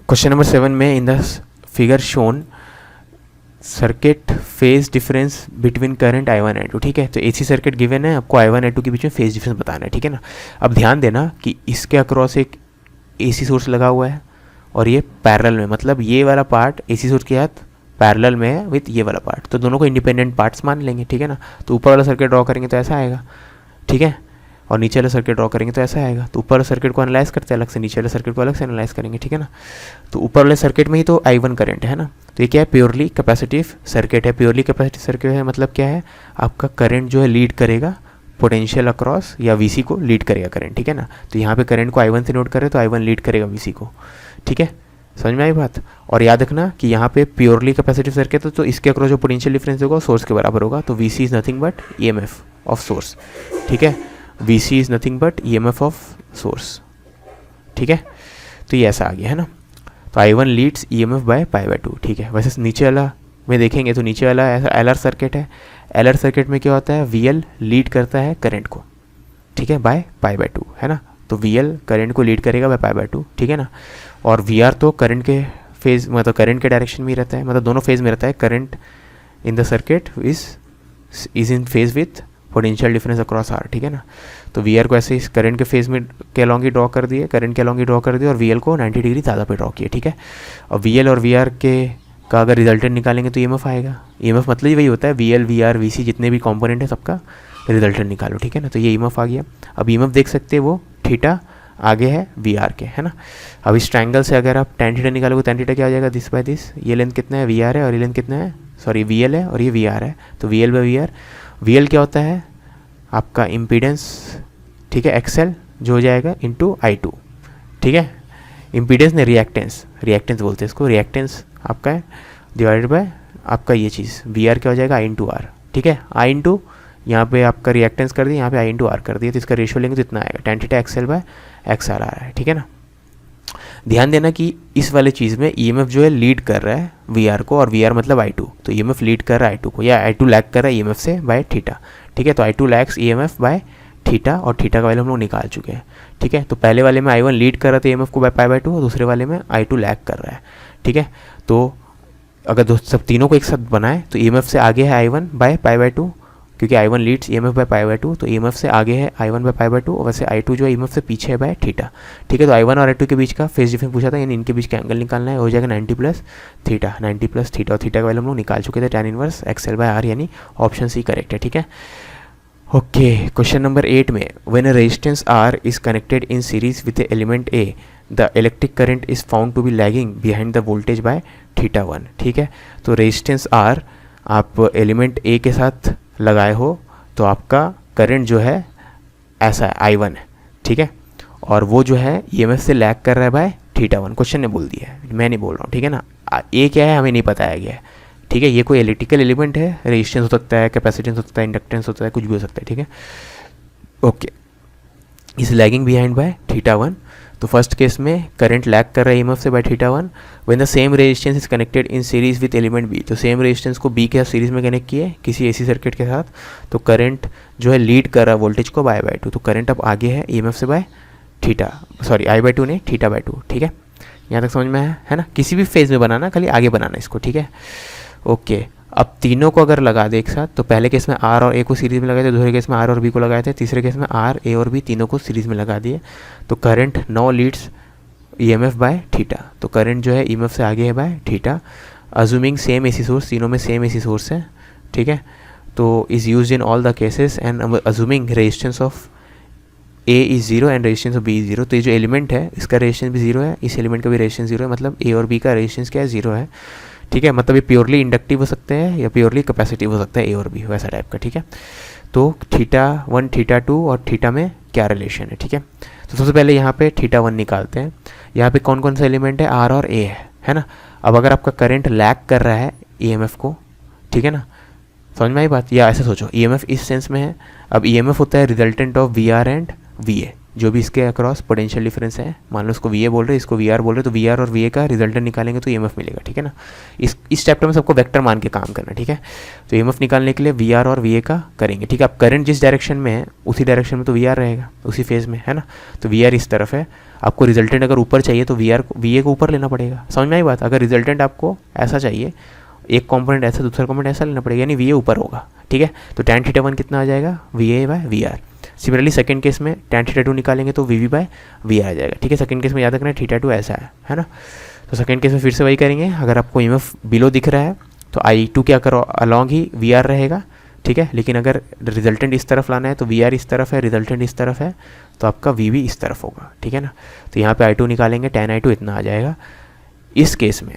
Question number 7 में in the figure shown circuit phase difference between current I1 I2, ठीक है। तो एसी सर्किट गिवन है, आपको I1 I2 के बीच में फेज डिफरेंस बताना है, ठीक है ना। अब ध्यान देना कि इसके अक्रॉस एक एसी सोर्स लगा हुआ है और ये पैरेलल में, मतलब ये वाला पार्ट एसी सोर्स के साथ पैरेलल में है विथ ये वाला पार्ट, तो दोनों को इंडिपेंडेंट पार्ट्स मान लेंगे, ठीक है ना। तो ऊपर वाला सर्किट ड्रॉ करेंगे तो ऐसा आएगा, ठीक है, और नीचे वाला सर्किट ड्रॉ करेंगे तो ऐसा आएगा। तो ऊपर वाले सर्किट को एनालाइज करते हैं अलग से, नीचे वाले सर्किट को अलग से एनालाइज करेंगे, ठीक है ना। तो ऊपर वाले सर्किट में ही तो I1 करंट है ना, तो ये क्या है, प्योरली कैपेसिटिव सर्किट है। प्योरली कैपेसिटिव सर्किट है मतलब क्या है, आपका करंट जो है लीड करेगा पोटेंशियल अक्रॉस या वीसी को लीड करेगा करंट, ठीक है ना। तो यहाँ पे करंट को I1 से नोट करें तो I1 लीड करेगा वीसी को, ठीक है, समझ में आई बात। और याद रखना कि यहाँ पे प्योरली कैपेसिटिव सर्किट है तो इसके अक्रॉस जो पोटेंशियल डिफरेंस होगा सोर्स के बराबर होगा, तो VC is nothing but EMF of source, ठीक है, VC is nothing but EMF of source, ठीक है। तो ये ऐसा आ गया है ना। तो I1 leads EMF by pi by 2, ठीक है। वैसे नीचे वाला में देखेंगे तो नीचे वाला ऐसा LR सर्किट है, LR सर्किट में क्या होता है, VL लीड करता है करंट को, ठीक है, बाय पाई बाय 2, है ना। तो VL करंट को लीड करेगा बाय पाई बाय 2, ठीक है ना। और VR तो करंट के फेज, मतलब करंट के डायरेक्शन में ही रहता है, मतलब दोनों फेज में रहता है। Current in the circuit is in phase with potential difference across R, ठीक है ना। तो VR को ऐसे इस करंट के फेज में के अलॉन्ग ही ड्रॉ कर दिए, करंट के अलॉन्ग ही ड्रॉ कर दिए, और VL को 90 डिग्री ज़्यादा पे ड्रॉ किया, ठीक है। और VL और VR के का अगर रिजल्टेंट निकालेंगे तो EMF आएगा। EMF मतलब ही वही होता है, VL VR VC जितने भी कॉम्पोनेंट है सबका रिजल्टेंट निकालो, ठीक है ना। तो ये EMF आ गया। अब EMF देख सकते हैं वो थीटा आगे है VR के, है ना। अब इस ट्रायंगल से अगर आप tan थीटा निकालोगे, tan थीटा क्या आ जाएगा, दिस बाय दिस, ये लेंथ कितना है VR है और ये लेंथ कितना है, सॉरी VL है और ये VR है, तो VL बाय VR। VL क्या होता है आपका इम्पीडेंस, ठीक है, XL जो हो जाएगा इंटू I2, ठीक है। इम्पीडेंस ने रिएक्टेंस बोलते हैं इसको, रिएक्टेंस आपका है डिवाइडेड बाय आपका ये चीज़ VR क्या हो जाएगा I इंटू R, ठीक है। I इंटू यहाँ पे आपका रिएक्टेंस कर दिया, यहाँ पे I इंटू R कर दिया, तो इसका रेशियो लेंगे तो इतना आएगा, tan theta XL by XR आ रहा है, ठीक है ना। ध्यान देना कि इस वाले चीज़ में EMF जो है लीड कर रहा है VR को, और VR मतलब I2, तो EMF लीड कर रहा है I2 को, या I2 लैग कर रहा है EMF से बाय थीटा, ठीक है। तो I2 lags EMF by theta, और थीटा का वैल्यू हम लोग निकाल चुके हैं, ठीक है। तो पहले वाले में I1 लीड कर रहा था EMF को बाय पाई बाय 2, और दूसरे वाले में I2 लैग कर रहा है, ठीक है। तो अगर सब तीनों को एक साथ बनाए तो EMF से आगे है I1 बाय पाई बाय 2, क्योंकि I1 leads EMF by pi by 2, तो EMF से आगे है I1 बाय पाई बाय 2, और वैसे I2 जो है EMF से पीछे है बाय थीटा, ठीक है। तो I1 और I2 के बीच का फेज डिफरेंस पूछा था, यानी इनके बीच का एंगल निकालना है, हो जाएगा 90 प्लस थीटा, 90 प्लस थीटा, और थीटा का वैल्यू हम लोग निकाल चुके थे, tan inverse XL by R, यानी ऑप्शन सी करेक्ट है, ठीक है। ओके, क्वेश्चन नंबर 8 में when a resistance R is connected in series with element A, the electric current is found to be lagging behind the voltage by theta 1, ठीक है। तो resistance R आप element A के साथ लगाए हो तो आपका करंट जो है ऐसा है I1 है, ठीक है, और वो जो है EMF से लैग कर रहा है बाय थीटा 1, क्वेश्चन ने बोल दिया है, मैं नहीं बोल रहा हूँ, ठीक है ना। A क्या है हमें नहीं बताया गया है, ठीक है। ये कोई इलेक्ट्रिकल एलिमेंट है, रेजिस्टेंस हो सकता है, कैपेसिटेंस हो सकता है, इंडक्टेंस होता है, कुछ भी हो सकता है, ठीक है। ओके, इस लैगिंग बिहाइंड बाय थीटा 1, तो फर्स्ट केस में करंट लैग कर रहा है ईएमएफ से by theta one when the same resistance is connected in series with element B. तो सेम रेजिस्टेंस को बी के साथ सीरीज में कनेक्ट किए किसी एसी सर्किट के साथ, तो करंट जो है लीड कर रहा है वोल्टेज को बाय बाय टू। तो करंट अब आगे है ईएमएफ से by theta, sorry I by two नहीं, थीटा बाय टू। ठीक है, यहाँ तक समझ में है ना। किसी भी फेज में बनाना, खाली आगे बनाना इसको। ठीक है, ओके। अब तीनों को अगर लगा दे एक साथ, तो पहले केस में आर और ए को सीरीज में लगाए थे, दूसरे केस में आर और बी को लगाए थे, तीसरे केस में आर ए और बी तीनों को सीरीज में लगा दिए। तो current now leads EMF by theta. तो करंट जो है ईएमएफ से आगे है by theta, assuming same AC source, तीनों में सेम एसी सोर्स है। ठीक है, तो is used in all the cases and assuming resistance of A is zero and resistance of B is zero. तो ये जो एलिमेंट है इसका रेजिस्टेंस भी जीरो है, इस एलिमेंट का भी रेजिस्टेंस जीरो है, मतलब ए और बी का रेजिस्टेंस क्या है, जीरो है। ठीक है, मतलब ये प्योरली इंडक्टिव हो सकते हैं या प्योरली कैपेसिटिव हो सकता है, ए और बी वैसा टाइप का। ठीक है, तो थीटा वन थीटा टू और थीटा में क्या रिलेशन है। ठीक है, तो सबसे पहले यहाँ पे थीटा वन निकालते हैं। यहाँ पे कौन कौन सा एलिमेंट है, आर और ए है ना। अब अगर आपका करंट लैग कर रहा है ईएमएफ को, ठीक है ना, समझ में आई बात। या ऐसे सोचो, ईएमएफ इस सेंस में है। अब ईएमएफ होता है resultant of V R and V A, जो भी इसके अक्रॉस पोटेंशियल डिफरेंस है। मान लो इसको वी ए बोल रहे हैं, इसको वी आर बोल रहे हैं, तो वी आर और वी ए का रिजल्टेंट निकालेंगे तो ईएमएफ मिलेगा। ठीक है ना, इस चैप्टर में सबको वेक्टर मान के काम करना। ठीक है, तो ईएमएफ निकालने के लिए वी आर और वी ए का करेंगे। ठीक है, अब करंट जिस डायरेक्शन में है उसी डायरेक्शन में तो वी आर रहेगा, उसी फेज में, है ना। तो वी आर इस तरफ है, आपको रिजल्टेंट अगर ऊपर चाहिए तो वी ए को ऊपर लेना पड़ेगा। समझ में आई बात। अगर रिजल्टेंट आपको ऐसा चाहिए, एक कॉम्पोनेंट ऐसा दूसरा कॉम्पोनेंट ऐसा लेना पड़ेगा, यानी वी ए ऊपर होगा। ठीक है, तो tan थीटा वन कितना आ जाएगा, V A by V R. Similarly second case में tan थीटा टू निकालेंगे तो V V by V R आ जाएगा। ठीक है, सेकंड केस में याद रखना थीटा टू ऐसा है ना। तो सेकंड केस में फिर से वही करेंगे। अगर आपको ईएमएफ बिलो दिख रहा है तो आई टू क्या करो, अलॉन्ग ही वी आर रहेगा। ठीक है, लेकिन अगर रिजल्टेंट इस तरफ लाना है तो वी आर इस तरफ है, रिजल्टेंट इस तरफ है, तो आपका वी वी इस तरफ होगा। ठीक है ना, तो यहाँ पे आई टू निकालेंगे, tan आई टू इतना आ जाएगा इस केस में।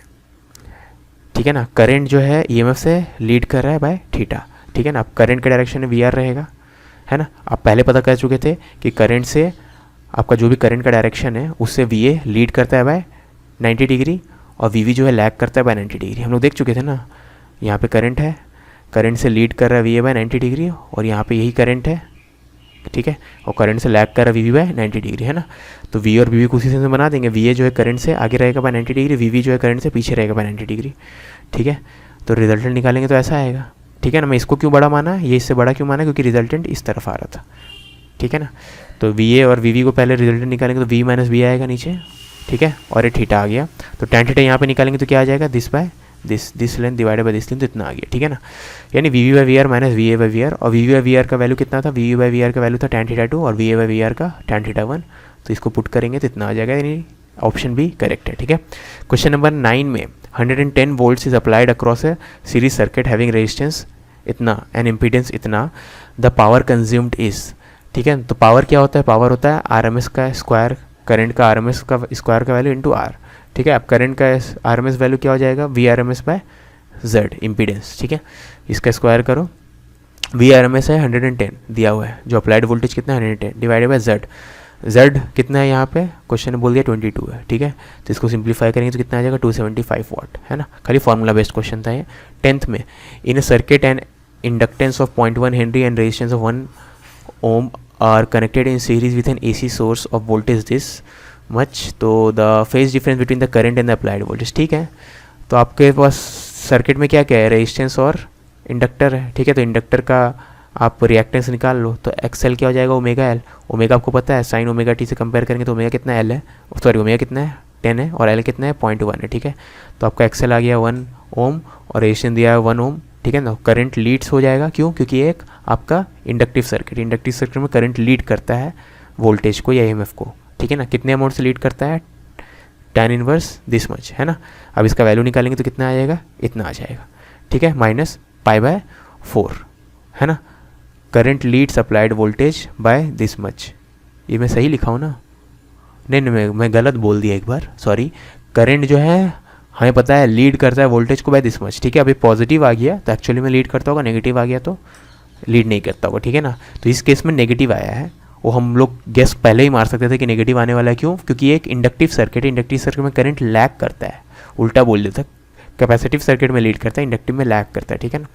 ठीक है ना, करंट जो है ईएमएफ से लीड कर रहा है बाय थीटा। ठीक है ना, अब करंट के डायरेक्शन में वी आर रहेगा, है ना। आप पहले पता कर चुके थे कि करंट से आपका जो भी करंट का डायरेक्शन है उससे वी ए लीड करता है बाय 90 डिग्री और वी वी जो है लैग करता है बाय 90 डिग्री। हम लोग देख चुके थे ना, यहाँ पे करंट है, करंट से लीड कर रहा है वी ए बाय 90 डिग्री, और यहाँ पे यही करंट है। ठीक है, और करंट से लैग कर रहा है वी वी बाय 90 डिग्री, है ना। तो वी और वी वी को उसी से बना देंगे। वी ए जो है करंट से आगे रहेगा बाय 90 डिग्री, वी वी जो है करंट से पीछे रहेगा बाय 90 डिग्री। ठीक है, तो रिजल्टेंट निकालेंगे तो ऐसा आएगा। ठीक है ना, मैं इसको क्यों बड़ा माना, ये इससे बड़ा क्यों माना, क्योंकि रिजल्टेंट इस तरफ आ रहा था। ठीक है ना, तो वी ए और वी वी को पहले रिजल्टेंट निकालेंगे तो वी माइनस वी आएगा नीचे। ठीक है, और ये थीटा आ गया, तो tan थीटा यहाँ पे निकालेंगे तो क्या आ जाएगा, this by this length divided by this length, तो इतना आ गया। ठीक है ना, यानी V V by V R minus V A by V R, और V V by V R का वैल्यू कितना था, V V by V R का वैल्यू था tan थीटा टू और V A by V R का tan theta one. तो इसको पुट करेंगे तो इतना आ जाएगा, यानी ऑप्शन भी करेक्ट है। ठीक है, क्वेश्चन नंबर 9 में 110 volts is applied across A series circuit having resistance इतना एंड इम्पीडेंस इतना, द पावर कंज्यूम्ड इज। ठीक है, तो पावर क्या होता है, पावर होता है आरएमएस का स्क्वायर, करंट का आरएमएस का स्क्वायर का वैल्यू इनटू आर। ठीक है, अब करंट का आरएमएस वैल्यू क्या हो जाएगा, V RMS by Z impedance. ठीक है, इसका स्क्वायर करो, वी आरएमएस है 110 दिया हुआ है, जो अप्लाइड वोल्टेज कितना है 110 डिवाइडेड बाय जेड। जेड कितना है यहाँ पे, क्वेश्चन ने बोल दिया 22 है। ठीक है, तो इसको सिंप्लीफाई करेंगे तो कितना आ जाएगा 275 वाट, है ना। खाली फॉर्मूला बेस्ड क्वेश्चन था ये। 10th में in a circuit and inductance of 0.1 henry and resistance of 1 ohm are connected in series with an AC source of voltage this much, तो the phase difference between the current and the applied voltage। ठीक है, तो आपके पास circuit में क्या क्या है, resistance और इंडक्टर है। ठीक है, तो इंडक्टर का आप रिएक्टेंस निकाल लो, तो एक्सएल क्या हो जाएगा, ओमेगा एल। ओमेगा आपको पता है, साइन ओमेगा टी से कंपेयर करेंगे तो ओमेगा कितना एल है, सॉरी ओमेगा कितना है 10 है, और एल कितना है 0.1 है। ठीक है, तो आपका एक्सएल आ गया 1 ओम और रेजिस्टेंस दिया है 1 ओम। ठीक है ना, करंट लीड्स हो जाएगा, क्यों, क्योंकि एक आपका इंडक्टिव सर्किट में करंट लीड करता है वोल्टेज को या ईएमएफ को। ठीक है ना, कितने अमाउंट से लीड करता है, tan इनवर्स दिस मच, है ना। अब इसका वैल्यू निकालेंगे तो कितना आ जाएगा, इतना आ जाएगा। ठीक है, माइनस π/4, है ना। Current Leeds applied voltage by this much, ये मैं सही लिखा हूँ ना, नहीं मैं गलत बोल दिया एक बार, सॉरी। करंट जो है हमें पता है लीड करता है वोल्टेज को बाय दिस मच। ठीक है, अभी पॉजिटिव आ गया तो एक्चुअली में लीड करता होगा, नेगेटिव आ गया तो लीड नहीं करता होगा। ठीक है ना, तो इस केस में नेगेटिव आया है, वो हम लोग गेस पहले ही मार सकते थे कि नेगेटिव आने वाला है, क्यों, क्योंकि ये एक इंडक्टिव सर्किट है, इंडक्टिव सर्किट में करंट लैग करता है, उल्टा बोल देता, कैपेसिटिव सर्किट में लीड करता है, इंडक्टिव में लैग करता है। ठीक है ना,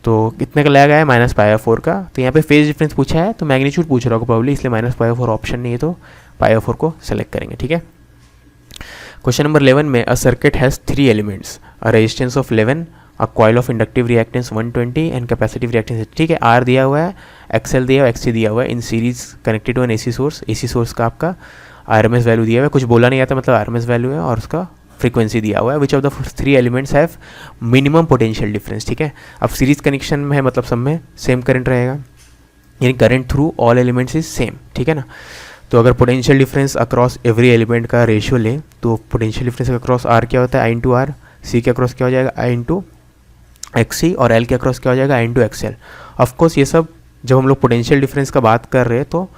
तो कितने का लैग आया, -π/4 का। तो यहाँ पे फेज डिफरेंस पूछा है तो मैग्नीट्यूड पूछ रहा होगा प्रॉब्ली, इसलिए -π/4 ऑप्शन नहीं है, तो π/4 को सेलेक्ट करेंगे, ठीक है। क्वेश्चन नंबर 11 में a circuit has 3 elements, a resistance of 11, a coil of inductive reactance 120 and capacitive reactance, ठीक है। आर दिया हुआ है, एक्सएल दिया हुआ है, एक्ससी दिया हुआ है, in series connected to an AC source का आपका आरएमएस वैल्यू दिया हुआ है, कुछ बोला नहीं आता मतलब आरएमएस वैल्यू है, और उसका फ्रीक्वेंसी दिया हुआ है। Which of the 3 elements have minimum potential difference, ठीक है। अब सीरीज कनेक्शन में है मतलब सब में सेम करंट रहेगा, यानी current through all elements is same, ठीक है ना। तो अगर potential difference across every element का रेशियो लें तो पोटेंशियल डिफरेंस अक्रॉस आर क्या होता है, आई इंटू आर, सी के अक्रॉस क्या हो जाएगा, आई इंटू एक्सी, और एल के अक्रॉस क्या हो जाएगा, आई इंटू एक्सएल। ऑफकोर्स ये सब जब हम लोग पोटेंशियल डिफरेंस का बात कर रहे हैं तो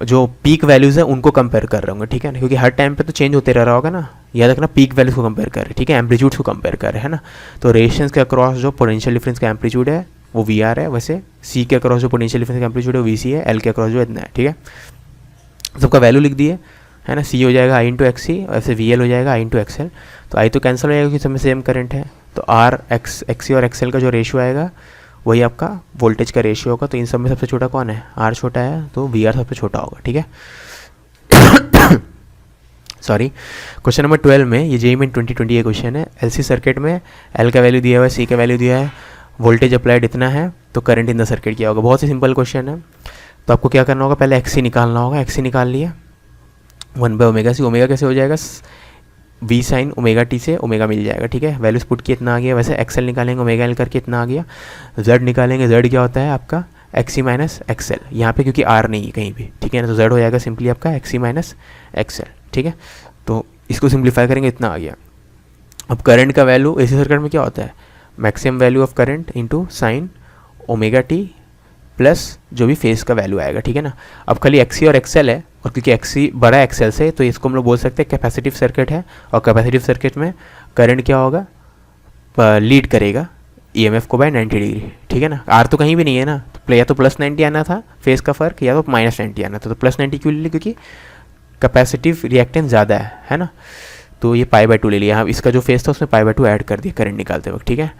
जो पीक वैल्यूज़ है उनको कंपेयर कर रहे होंगे, ठीक है ना, क्योंकि हर टाइम पे तो चेंज होते रह रहा होगा ना, याद रखना पीक वैल्यूज़ को कंपेयर कर रहे हैं, ठीक है, एम्पलीट्यूड्स को कंपेयर कर रहे हैं ना। तो रेजिस्टेंस के अक्रॉस जो पोटेंशियल डिफरेंस का एम्पलीट्यूड है वो वी आर है, वैसे सी के अक्रॉस जो पोटेंशियल डिफरेंस का एम्पलीट्यूड है वो वी सी है, एल के अक्रॉस जो इतना है, ठीक है। सबका वैल्यू लिख दिए है ना, सी हो जाएगा आई इंटू एक्स सी, ऐसे वी एल हो जाएगा आई इंटू एक्स एल। तो आई तो कैंसिल हो जाएगा क्योंकि सब में सेम करंट है, तो आर एक्स सी और एक्स एल का जो रेशियो आएगा वही आपका वोल्टेज का रेशियो होगा। तो इन सब में सबसे छोटा कौन है, आर छोटा है, तो वी आर सबसे छोटा होगा, ठीक है। सॉरी, क्वेश्चन नंबर 12 में, ये जेईई में 2020 का क्वेश्चन है। एलसी सर्किट में एल का वैल्यू दिया हुआ है, सी का वैल्यू दिया है, वोल्टेज अप्लाइड इतना है, तो करंट इन द सर्किट क्या होगा। बहुत ही सिंपल क्वेश्चन है। तो आपको क्या करना होगा, पहले एक्सी निकालना होगा, एक्सी निकाल लिया, 1/ओमेगा सी, ओमेगा कैसे हो जाएगा, वी साइन ओमेगा टी से ओमेगा मिल जाएगा, ठीक है। वैल्यूज पुट किया इतना आ गया, वैसे एक्सएल निकालेंगे ओमेगा एल करके इतना आ गया, जेड निकालेंगे, जेड क्या होता है आपका एक्सी माइनस एक्सएल, यहाँ पे क्योंकि आर नहीं है कहीं भी, ठीक है ना, तो जेड हो जाएगा सिंपली आपका एक्सी माइनस एक्सएल, ठीक है। तो इसको सिंप्लीफाई करेंगे, इतना आ गया। अब करंट का वैल्यू एसी सर्किट में क्या होता है, maximum value of current into sine omega T plus जो भी फेस का वैल्यू आएगा, ठीक है ना। अब खाली एक्सी और एक्सएल है, और क्योंकि एक्सी बड़ा एक्सएल से तो इसको हम लोग बोल सकते हैं कैपेसिटिव सर्किट है, और कैपेसिटिव सर्किट में करंट क्या होगा, लीड करेगा ईएमएफ को बाय 90 डिग्री, ठीक है ना। आर तो कहीं भी नहीं है ना, तो या तो प्लस 90 आना था फेस का फ़र्क, या तो माइनस 90 आना था, तो प्लस 90 क्यों ले लिया, क्योंकि कैपेसिटिव रिएक्टेंस ज़्यादा है ना। तो ये π/2 ले लिया, इसका जो फेस था उसमें π/2 ऐड कर दिया करंट निकालते वक्त, ठीक है।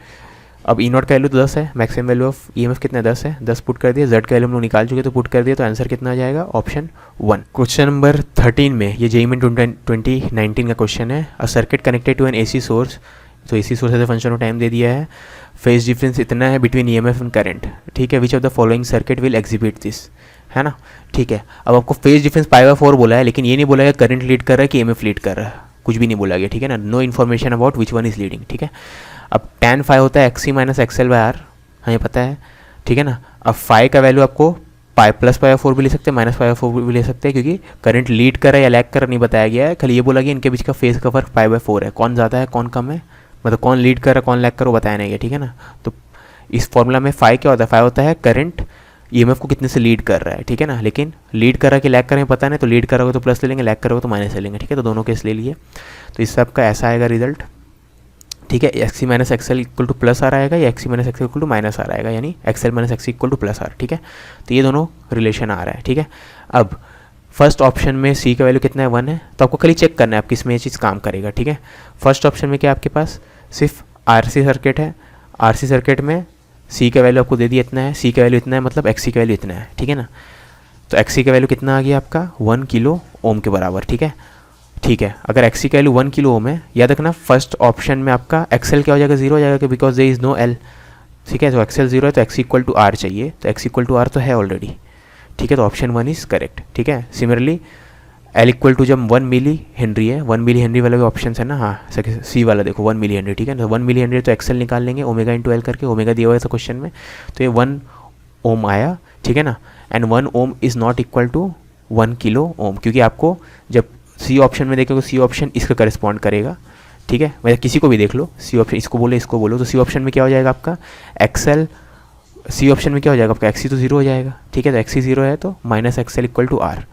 अब ई नॉट का वैल्यू तो 10 है, मैक्सिमम वैल्यू ऑफ ईएमएफ कितना 10 है, 10 पुट कर दिया, जेड का वैल्यू हम लोग निकाल चुके तो पुट कर दिया, तो आंसर कितना आ जाएगा, ऑप्शन 1। क्वेश्चन नंबर 13 में, ये जेईई में 2019 का क्वेश्चन है। A circuit connected to an AC source, तो AC source as a function of time दे दिया है, फेज डिफरेंस इतना है बिटवीन ईएमएफ एंड करंट, ठीक है। Which of the following circuit will exhibit this, है ना, ठीक है। अब आपको फेज डिफरेंस π/4 बोला है, लेकिन ये नहीं बोला है करंट लीड कर रहा है कि ईएमएफ लीड कर रहा है, कुछ भी नहीं बोला गया, ठीक है ना। No information about which one is leading, ठीक है। अब tan फाई होता है XC minus XL by R, हमें पता है, ठीक है ना। अब फाई का वैल्यू आपको प्लस π/4 भी ले सकते हैं, माइनस π/4 भी ले सकते हैं, क्योंकि करंट लीड कर रहा है या लैग कर रहा नहीं बताया गया है, खाली ये बोला गया इनके बीच का फेज का फर्क π/4 है, कौन ज़्यादा है कौन कम है, मतलब कौन लीड कर रहा है कौन लैग कर रहा है बताया नहीं गया, ठीक है ना। तो इस फॉर्मूला में फाई क्या होता है, फाई होता है करंट ईएमएफ को कितने से लीड कर रहा है, ठीक है ना। लेकिन लीड कर रहा है कि लैग कर रहे हैं पता नहीं, तो लीड कर रहा होगा तो प्लस ले लेंगे, लैग कर रहा होगा तो माइनस ले लेंगे, ठीक है। तो दोनों केस ले लिए, तो इस सब का ऐसा आएगा रिजल्ट, ठीक है। XC minus XL equal to plus R आएगा, या XC minus XL equal to minus R आएगा, यानी XL minus XC equal to plus R, ठीक है। तो ये दोनों रिलेशन आ रहा है, ठीक है। अब फर्स्ट ऑप्शन में सी का वैल्यू कितना है 1 है, तो आपको खाली चेक करना है आप किस में ये चीज़ काम करेगा, ठीक है। फर्स्ट ऑप्शन में क्या आपके पास सिर्फ आरसी सर्किट है, आरसी सर्किट में सी का वैल्यू आपको दे दिया इतना है, सी का वैल्यू इतना है, मतलब एक्सी का वैल्यू इतना है, ठीक है ना। तो एक्सी का वैल्यू कितना आ गया आपका 1 किलो ओम के बराबर, ठीक है, ठीक है। अगर एक्सी का वैल्यू 1 किलो ओम है, याद रखना फर्स्ट ऑप्शन में आपका एक्सएल क्या हो जाएगा 0 हो जाएगा, because there is no L, ठीक है। तो एक्सएल 0 है तो एक्स इक्वल टू आर चाहिए, तो एक्स इक्वल टू आर तो है ऑलरेडी, ठीक है। तो ऑप्शन 1 इज करेक्ट, ठीक है। सिमिलरली एल इक्वल टू जब 1 मिली हेनरी है, 1 मिली हेनरी वाला भी ऑप्शन है ना, हाँ सी वाला देखो 1 मिली हेनरी, ठीक है ना। 1 मिली हेनरी तो एक्सएल निकाल लेंगे ओमेगा इंटू एल करके, ओमेगा दिया हुआ है क्वेश्चन में, तो ये 1 ओम आया, ठीक है ना। And 1 ohm is not equal to 1 kilo ohm, क्योंकि आपको जब सी ऑप्शन में देखोगे सी ऑप्शन इसका करस्पॉन्ड करेगा, ठीक है। वैसे किसी को भी देख लो, सी ऑप्शन इसको बोलो, तो सी ऑप्शन में क्या हो जाएगा आपका एक्सएल, सी ऑप्शन में क्या हो जाएगा आपका एक्सी तो 0 हो जाएगा, ठीक है। तो एक्सी 0 है तो minus XL equal to R,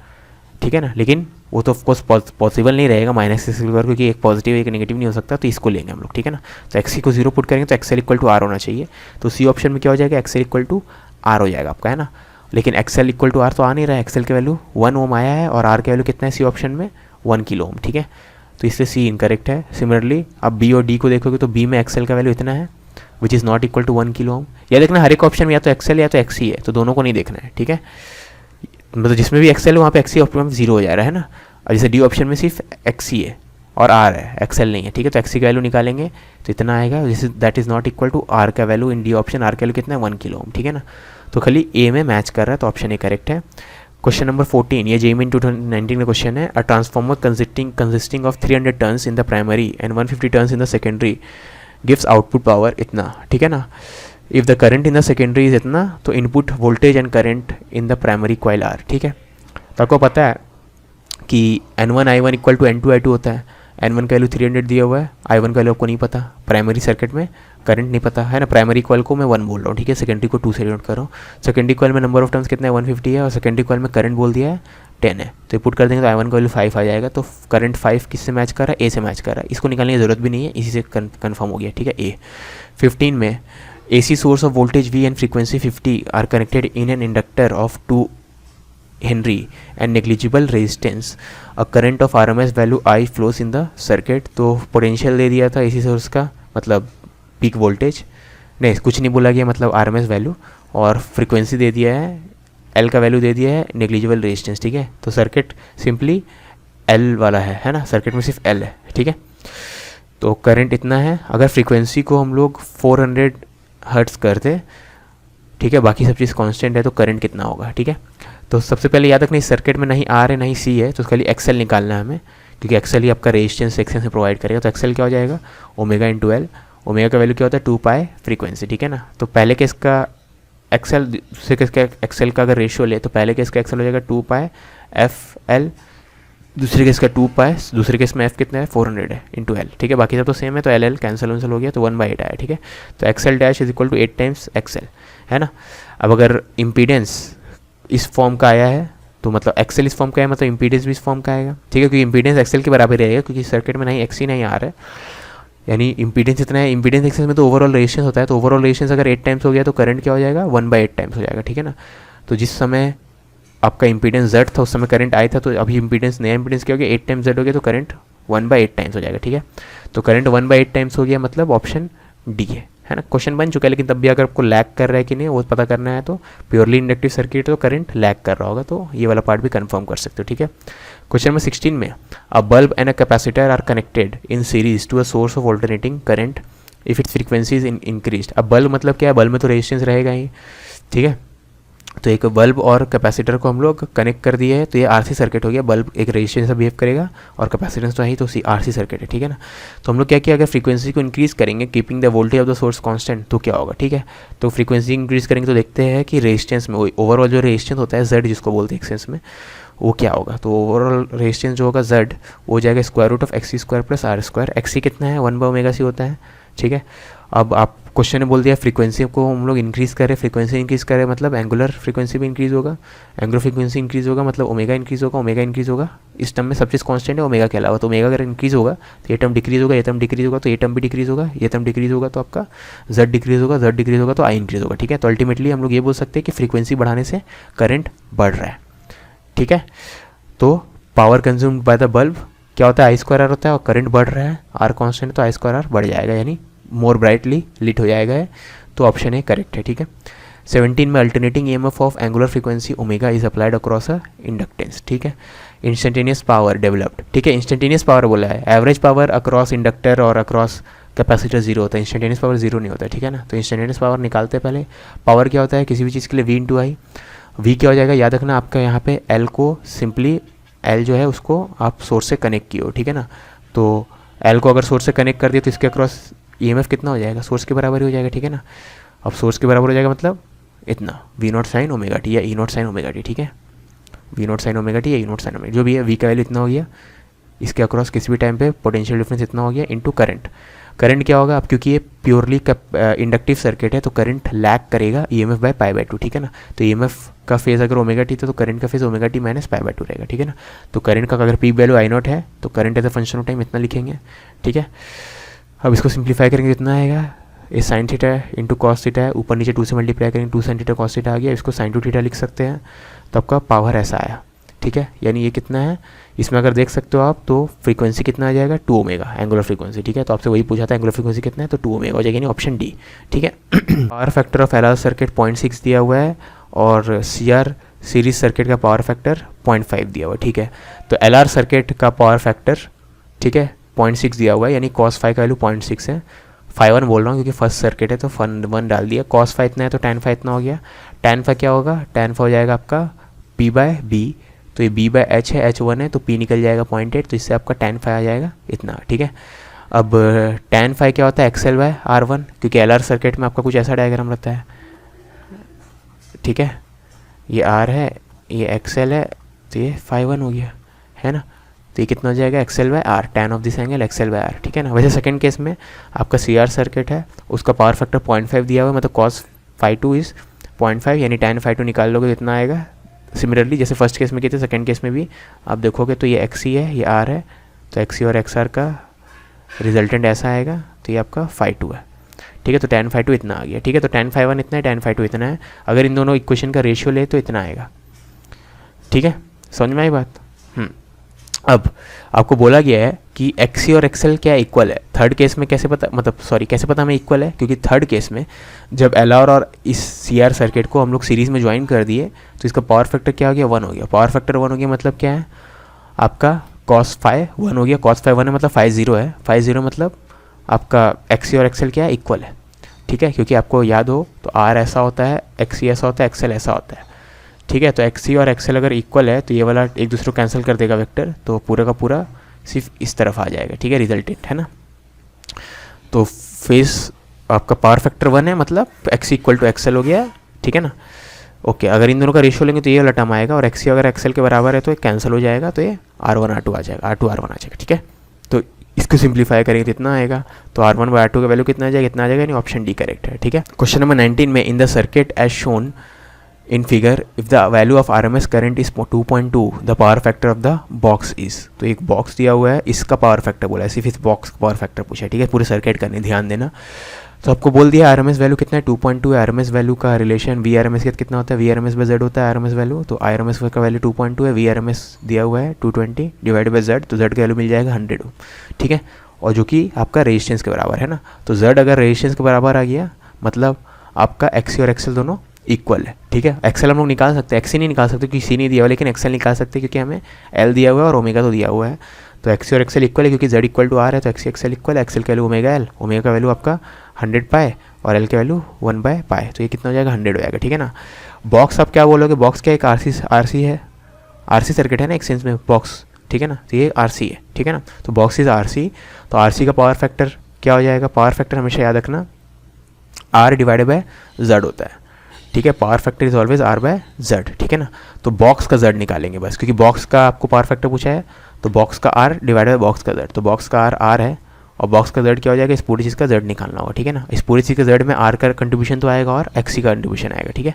ठीक है ना। लेकिन वो तो ऑफकोर्स पॉसिबल नहीं रहेगा माइनस एक्सएल पर, क्योंकि एक पॉजिटिव एक नेगेटिव नहीं हो सकता, तो इसको लेंगे हम लोग, ठीक है ना। तो एक्सी को 0 पुट करेंगे तो एक्सएल इक्वल टू आर होना चाहिए, तो सी ऑप्शन में क्या हो जाएगा एक्सएल इक्वल टू आर हो जाएगा आपका, है ना। लेकिन एक्सएल इक्वल टू आर तो आ नहीं रहा है, एक्सएल के वैल्यू 1 ओम आया है और आर के वैल्यू कितना है सी ऑप्शन में 1 किलो ओम, ठीक है। तो इससे सी इनकरेक्ट है। सिमिलरली अब बी और डी को देखोगे तो बी में एक्सएल का वैल्यू इतना है which is not equal to 1 kilo ohm. या देखना हर एक ऑप्शन में या तो एक्सएल या तो एक्सी है, तो दोनों को नहीं देखना है, ठीक है। मतलब जिसमें भी एक्सएल है वहाँ पे एक्सी ऑप्शन में 0 हो जा रहा है ना। अब जैसे डी ऑप्शन में सिर्फ एक्सी है और आर है, एक्सएल नहीं है, ठीक है। तो एक्सी का वैल्यू निकालेंगे तो इतना आएगा, this is that is not equal to R का value in D option. R का वैल्यू कितना है 1 किलो ओम, ठीक है ना। तो खाली ए में मैच कर रहा है, तो ऑप्शन ए करेक्ट है। क्वेश्चन नंबर 14, ये जेईई 2019 का क्वेश्चन है। A transformer consisting of 300 turns in the primary and 150 turns in the secondary gives output power इतना, ठीक है ना। If the current in the secondary is इतना, तो input voltage and current in the primary coil are, ठीक है। तो आपको पता है कि N1 I1 equal to N2 I2 होता है। N1 का वैल्यू 300 दिया हुआ है, I1 का वैल्यू आपको नहीं पता, प्राइमरी सर्किट में करंट नहीं पता है ना। प्राइमरी कॉइल को मैं 1 बोल रहा हूँ, ठीक है, सेकेंडरी को 2 से डिनोट कर रहा हूँ। सेकेंडरी कॉइल में नंबर ऑफ टर्न्स कितना है 150 है, और सेकेंडरी कॉइल में करंट बोल दिया है 10 है। तो पुट कर देंगे तो I1 का वैल्यू 5 आ जाएगा। तो करंट 5 किससे मैच कर रहा है, ए से मैच कर रहा है। इसको निकालने की ज़रूरत भी नहीं है, इसी से कन्फर्म हो गया, ठीक है। ए 15 में AC source of voltage V and frequency 50 are connected in an inductor of 2 Henry and negligible resistance. A current of RMS value I flows in the circuit. तो पोटेंशियल दे दिया था AC सोर्स का, मतलब पीक वोल्टेज नहीं, कुछ नहीं बोला गया, मतलब RMS वैल्यू, और फ्रीक्वेंसी दे दिया है, L का वैल्यू दे दिया है, नेग्लिजिबल रेजिस्टेंस, ठीक है। तो सर्किट सिंपली L वाला है ना, सर्किट में सिर्फ L है, ठीक है। तो करंट इतना है। अगर फ्रीक्वेंसी को हम लोग 400 हर्ट्स कर दे, ठीक है, बाकी सब चीज़ कांस्टेंट है, तो करंट कितना होगा, ठीक है। तो सबसे पहले याद रखना, इस सर्किट में नहीं आर है नहीं सी है, तो खाली एक्सएल निकालना है हमें, क्योंकि एक्सएल ही आपका रेजिस्टेंस सेक्शन से प्रोवाइड करेगा। तो एक्सएल क्या हो जाएगा, ओमेगा इंटू एल। ओमेगा का वैल्यू क्या होता है 2 पाई फ्रीक्वेंसी, ठीक है ना। तो पहले केस का एक्सएल, दूसरे केस का एक्सएल का अगर रेशियो ले, तो पहले केस का एक्सएल हो जाएगा 2 पाई एफ एल, दूसरे केस का 2 पाई, दूसरे केस में एफ कितना है 400 है इंटू एल, ठीक है। बाकी सब तो सेम है, तो एल एल कैंसिल हो गया, तो 1/8 आया, ठीक है। तो XL dash is equal to 8 times XL, है ना। अब अगर इम्पीडेंस इस फॉर्म का आया है, तो मतलब एक्सएल इस फॉर्म का है, मतलब इम्पीडेंस भी इस फॉर्म का आएगा, ठीक है, क्योंकि इम्पीडेंस एक्सएल के बराबर रहेगा, क्योंकि सर्किट में नहीं एक्सी नहीं आ रहा है, यानी इम्पीडेंस इतना है। इम्पीडेंस एक्सएल में तो ओवरऑल रेजिस्टेंस होता है, तो ओवरऑल रेजिस्टेंस अगर 8 टाइम्स हो गया, तो करंट क्या हो जाएगा 1/8 टाइम्स हो जाएगा, ठीक है ना। तो जिस समय आपका इम्पीडेंस जेड था, उस समय करंट आई था, तो अभी इम्पीडेंस नया इम्पीडेंस क्या हो गया 8 टाइम्स जेड हो गया, तो करंट 1/8 टाइम्स हो जाएगा, ठीक है। तो करंट 1/8 टाइम्स हो गया, मतलब ऑप्शन डी है ना। क्वेश्चन बन चुका है, लेकिन तब भी अगर आपको लैग कर रहा है कि नहीं वो पता करना है, तो प्योरली इंडक्टिव सर्किट तो करंट लैग कर रहा होगा, तो ये वाला पार्ट भी कंफर्म कर सकते हो, ठीक है। क्वेश्चन नंबर 16 में, a bulb and a capacitor are connected in series to a source of alternating current if its frequency is increased. अब बल्ब मतलब क्या है, बल्ब में तो रेजिस्टेंस रहेगा ही, ठीक है। तो एक बल्ब और कैपेसिटर को हम लोग कनेक्ट कर दिए है, तो ये आरसी सर्किट हो गया। बल्ब एक रेजिस्टेंस से बिहेव करेगा और कैपेसिटेंस तो है ही, तो आरसी सर्किट है, ठीक है ना। तो हम लोग क्या किया, अगर फ्रीक्वेंसी को इंक्रीज़ करेंगे keeping the voltage of the source constant, तो क्या होगा, ठीक है। तो फ्रीक्वेंसी इंक्रीज़ करेंगे तो देखते हैं कि रेजिस्टेंस में ओवरऑल जो रेजिस्टेंस होता है जेड, जिसको बोलते हैं एक सेंस में, वो क्या होगा। तो ओवरऑल रेजिस्टेंस जो होगा जेड वो जाएगा square root of XC square plus R square. XC कितना है 1/ओमेगा सी होता है, ठीक है। अब आप क्वेश्चन ने बोल दिया फ्रीक्वेंसी को हम लोग इंक्रीज़ करें, फ्रीक्वेंसी इंक्रीज़ करें मतलब एंगुलर फ्रीक्वेंसी भी इंक्रीज़ होगा, एंगुलर फ्रीक्वेंसी इंक्रीज़ होगा मतलब ओमेगा इंक्रीज़ होगा, ओमेगा इंक्रीज़ होगा। इस टर्म में सब चीज़ कांस्टेंट है ओमेगा के अलावा, तो ओमेगा अगर इंक्रीज़ होगा तो ये टर्म डिक्रीज़ होगा, ये टर्म डिक्रीज़ होगा तो ये टर्म भी डिक्रीज़ होगा, ये टर्म डिक्रीज़ होगा तो आपका जेड डिक्रीज़ होगा, जेड डिक्रीज़ होगा तो आई इंक्रीज़ होगा, ठीक है। तो अल्टीमेटली हम लोग ये बोल सकते हैं कि फ्रीक्वेंसी बढ़ाने से करंट बढ़ रहा है, ठीक है। तो power consumed by the bulb क्या होता है, आई स्क्वायर आर होता है, और करंट बढ़ रहा है, आर कांस्टेंट है तो आई स्क्वायर आर बढ़ जाएगा, यानी मोर ब्राइटली लिट हो जाएगा है। तो ऑप्शन ए करेक्ट है, ठीक है। 17 में alternating EMF of angular frequency omega is applied across a inductance, ठीक है। इंस्टेंटेनियस पावर डेवलप्ड, ठीक है। इंस्टेंटेनियस पावर बोला है, एवरेज पावर अक्रॉस इंडक्टर और अक्रॉस कैपेसिटर 0 होता है, इंस्टेंटेनियस पावर 0 नहीं होता, ठीक है ना। तो इंस्टेंटेनियस पावर निकालते हैं पहले। पावर क्या होता है किसी भी चीज़ के लिए V इंटू आई। वी क्या हो जाएगा याद रखना आपका, यहाँ पे एल को सिंपली एल जो है उसको आप सोर्स से कनेक्ट किए हो, ठीक है ना। तो एल को अगर सोर्स से कनेक्ट कर दिया तो इसके अक्रॉस ईएमएफ कितना हो जाएगा, सोर्स के बराबर ही हो जाएगा, ठीक है ना। अब सोर्स के बराबर हो जाएगा मतलब इतना V0 साइन ओमेगा टी या E0 साइन ओमेगा टी, ठीक है। V0 साइन ओमेगा टी या E0 साइन ओमेगा जो भी है, V का वैल्यू इतना हो गया, इसके अक्रॉस किसी भी टाइम पे पोटेंशियल डिफरेंस इतना हो गया इनटू करंट। करंट क्या होगा अब, क्योंकि ये प्योरली इंडक्टिव सर्किट है तो करंट लैग करेगा ईएमएफ बाय π/2, ठीक है ना। तो ईएमएफ का फेज अगर ओमेगा टी तो करंट का फेज ओमेगा टी माइनस π/2 रहेगा, ठीक है ना। तो करंट का अगर पीक वैल्यू I0 है तो current as a function of time इतना लिखेंगे, ठीक है। अब इसको सिंप्लीफाई करेंगे इतना आएगा, ये साइन थीटा है इंटू कॉस थीटा है, ऊपर नीचे 2 से मल्टीप्लाई करेंगे 2 sin थीटा कॉस थीटा आ गया, इसको sin 2 थीटा लिख सकते हैं। तो आपका पावर ऐसा आया, ठीक है। यानी ये कितना है, इसमें अगर देख सकते हो आप तो फ्रीक्वेंसी कितना आ जाएगा 2 ओमेगा एंगुलर फ्रीक्वेंसी, ठीक है। तो आपसे वही पूछा था एंगुलर फ्रीक्वेंसी कितना है, तो 2 ओमेगा हो जाएगा, यानी ऑप्शन डी, ठीक है। Power factor of LR circuit 0.6 दिया हुआ है और CR सीरीज सर्किट का पावर फैक्टर 0.5 दिया हुआ है, ठीक है। तो LR सर्किट का पावर फैक्टर, ठीक है, 0.6 दिया हुआ है, यानी cos फाई का वैल्यू 0.6 है। फाई 1 बोल रहा हूँ क्योंकि फर्स्ट सर्किट है तो फन 1 डाल दिया। cos फाई इतना है तो tan फाई इतना हो गया। tan फाई क्या होगा, tan फाई हो जाएगा आपका P/B, तो ये B/H है, H 1 है तो P निकल जाएगा 0.8, तो इससे आपका tan फाई आ जाएगा इतना, ठीक है। अब tan फाई क्या होता है, XL/R1, क्योंकि LR सर्किट में आपका कुछ ऐसा डायग्राम रहता है, ठीक है। ये R है, ये XL है, तो ये फाई 1 हो गया, है ना। तो ये कितना हो जाएगा, XL/R, tan of this angle XL/R, ठीक है ना। वैसे सेकंड केस में आपका CR सर्किट है, उसका पावर फैक्टर 0.5 दिया हुआ है, मतलब cos फाई 2 इज़ 0.5, यानी tan फाई 2 निकाल लोगे तो इतना आएगा। सिमिलरली जैसे फर्स्ट केस में किए थे, सेकंड केस में भी आप देखोगे तो ये XC है, ये R है, तो XC और XR का रिजल्टेंट ऐसा आएगा, तो ये आपका फाई 2 है, ठीक है। तो tan फाई 2 इतना आ गया, ठीक है। तो tan फाई 1 इतना है, tan फाई 2 इतना है। अगर इन दोनों इक्वेशन का रेशियो ले तो इतना आएगा, ठीक है। समझ में आई बात। अब आपको बोला गया है कि XC और XL क्या इक्वल है। थर्ड केस में कैसे पता, मतलब सॉरी कैसे पता हमें इक्वल है, क्योंकि थर्ड केस में जब LR और इस CR सर्किट को हम लोग सीरीज़ में ज्वाइन कर दिए तो इसका पावर फैक्टर क्या हो गया, 1 हो गया। पावर फैक्टर 1 हो गया मतलब क्या है, आपका cos फाई 1 हो गया। cos फाई 1 है मतलब फाई 0 है, फाई 0 मतलब आपका XC और XL क्या है, इक्वल है, ठीक है। क्योंकि आपको याद हो तो R ऐसा होता है, XC ऐसा होता है, XL ऐसा होता है, ठीक है। तो XC और XL अगर इक्वल है तो ये वाला एक दूसरे को कैंसिल कर देगा वेक्टर, तो पूरा का पूरा सिर्फ इस तरफ आ जाएगा, ठीक है, रिजल्टेंट, है ना। तो फेस आपका पावर फैक्टर 1 है, मतलब XC इक्वल टू XL हो गया, ठीक है ना। ओके, अगर इन दोनों का रेशियो लेंगे तो ये वाला टर्म आएगा, और XC अगर XL के बराबर है तो ये कैंसिल हो जाएगा, तो ये R1 R2 आ जाएगा, R2 R1 आ जाएगा, ठीक है। तो इसको सिंप्लीफाई करेंगे तो इतना आएगा, तो R1/R2 का वैल्यू कितना आ जाएगा, इतना आ जाएगा, यानी ऑप्शन डी करेक्ट है, ठीक है। क्वेश्चन नंबर 19 में in the circuit as shown in figure if the value of RMS current is 2.2 the power factor of the box is. तो एक बॉक्स दिया हुआ है, इसका पावर फैक्टर बोला है, सिर्फ इस बॉक्स का पावर फैक्टर पूछा है, ठीक है। पूरे सर्किट करने ध्यान देना। तो आपको बोल दिया RMS वैल्यू कितना है, 2.2 है। RMS वैल्यू का रिलेशन VRMS के साथ कितना होता है, VRMS/Z होता है RMS वैल्यू, तो RMS का वैल्यू 2.2 है, VRMS दिया हुआ है 220 डिवाइडेड बाई Z, तो Z का वैल्यू मिल जाएगा 100, ठीक है। और जो कि आपका रेजिस्टेंस के बराबर है ना, तो Z अगर रेजिस्टेंस के बराबर आ गया मतलब आपका XC और XL दोनों इक्वल है, ठीक है। XL हम लोग निकाल सकते हैं, XC नहीं निकाल सकते क्योंकि C नहीं दिया हुआ, लेकिन XL निकाल सकते हैं क्योंकि हमें L दिया हुआ है और ओमेगा तो दिया हुआ है। तो XC और XL इक्वल है क्योंकि Z इक्वल टू R है, तो XC XL इक्वल है, XL का वैल्यू ओमेगा L, ओमेगा का वैल्यू आपका 100 पाए और L का वैल्यू 1/पाए, तो ये कितना हो जाएगा, 100 हो जाएगा, ठीक है ना। बॉक्स आप क्या बोलोगे, बॉक्स क्या एक RC है, RC सर्किट है ना एक सेंस में बॉक्स, ठीक है ना। तो ये RC है, ठीक है ना। तो बॉक्स इज RC, तो RC का पावर फैक्टर क्या हो जाएगा, पावर फैक्टर हमेशा याद रखना R डिवाइडेड बाय Z होता है, ठीक है। Power factor is always R/Z, ठीक है ना। तो बॉक्स का Z निकालेंगे बस, क्योंकि बॉक्स का आपको पावर फैक्टर पूछा है, तो बॉक्स का R डिवाइडेड बाय बॉक्स का Z, तो बॉक्स का R है और बॉक्स का Z क्या हो जाएगा, इस पूरी चीज़ का Z निकालना होगा, ठीक है ना। इस पूरी चीज़ का Z में R का कंट्रीब्यूशन तो आएगा और XC का कंट्रीब्यूशन आएगा, ठीक है।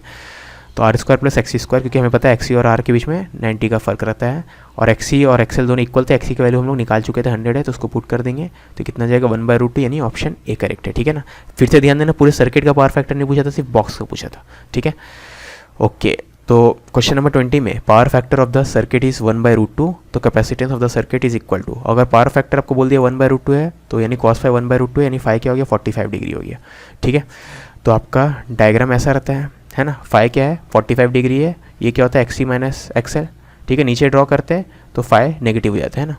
तो R² प्लस XC², क्योंकि हमें पता है XC और R के बीच में 90 का फर्क रहता है, और XC और XL दोनों इक्वल थे। XC का वैल्यू हम लोग निकाल चुके थे 100 है, तो उसको पुट कर देंगे तो कितना जाएगा 1/√2, यानी ऑप्शन ए करेक्ट है, ठीक है ना। फिर से ध्यान देना, पूरे सर्किट का पावर फैक्टर नहीं पूछा था, सिर्फ बॉक्स का पूछा था, ठीक है। ओके, तो क्वेश्चन नंबर 20 में power factor of the circuit is 1/√2, तो capacitance of the circuit is equal to, अगर पावर फैक्टर आपको बोल दिया 1/√2 है तो यानी cos फाई 1/√2 यानी फाई क्या हो गया, 45 डिग्री हो गया, ठीक है। तो आपका डायग्राम ऐसा रहता है ना। फाई क्या है, 45 डिग्री है, ये क्या होता है XC माइनस XL, ठीक है। नीचे ड्रॉ करते हैं तो फाई नेगेटिव हो जाता है ना,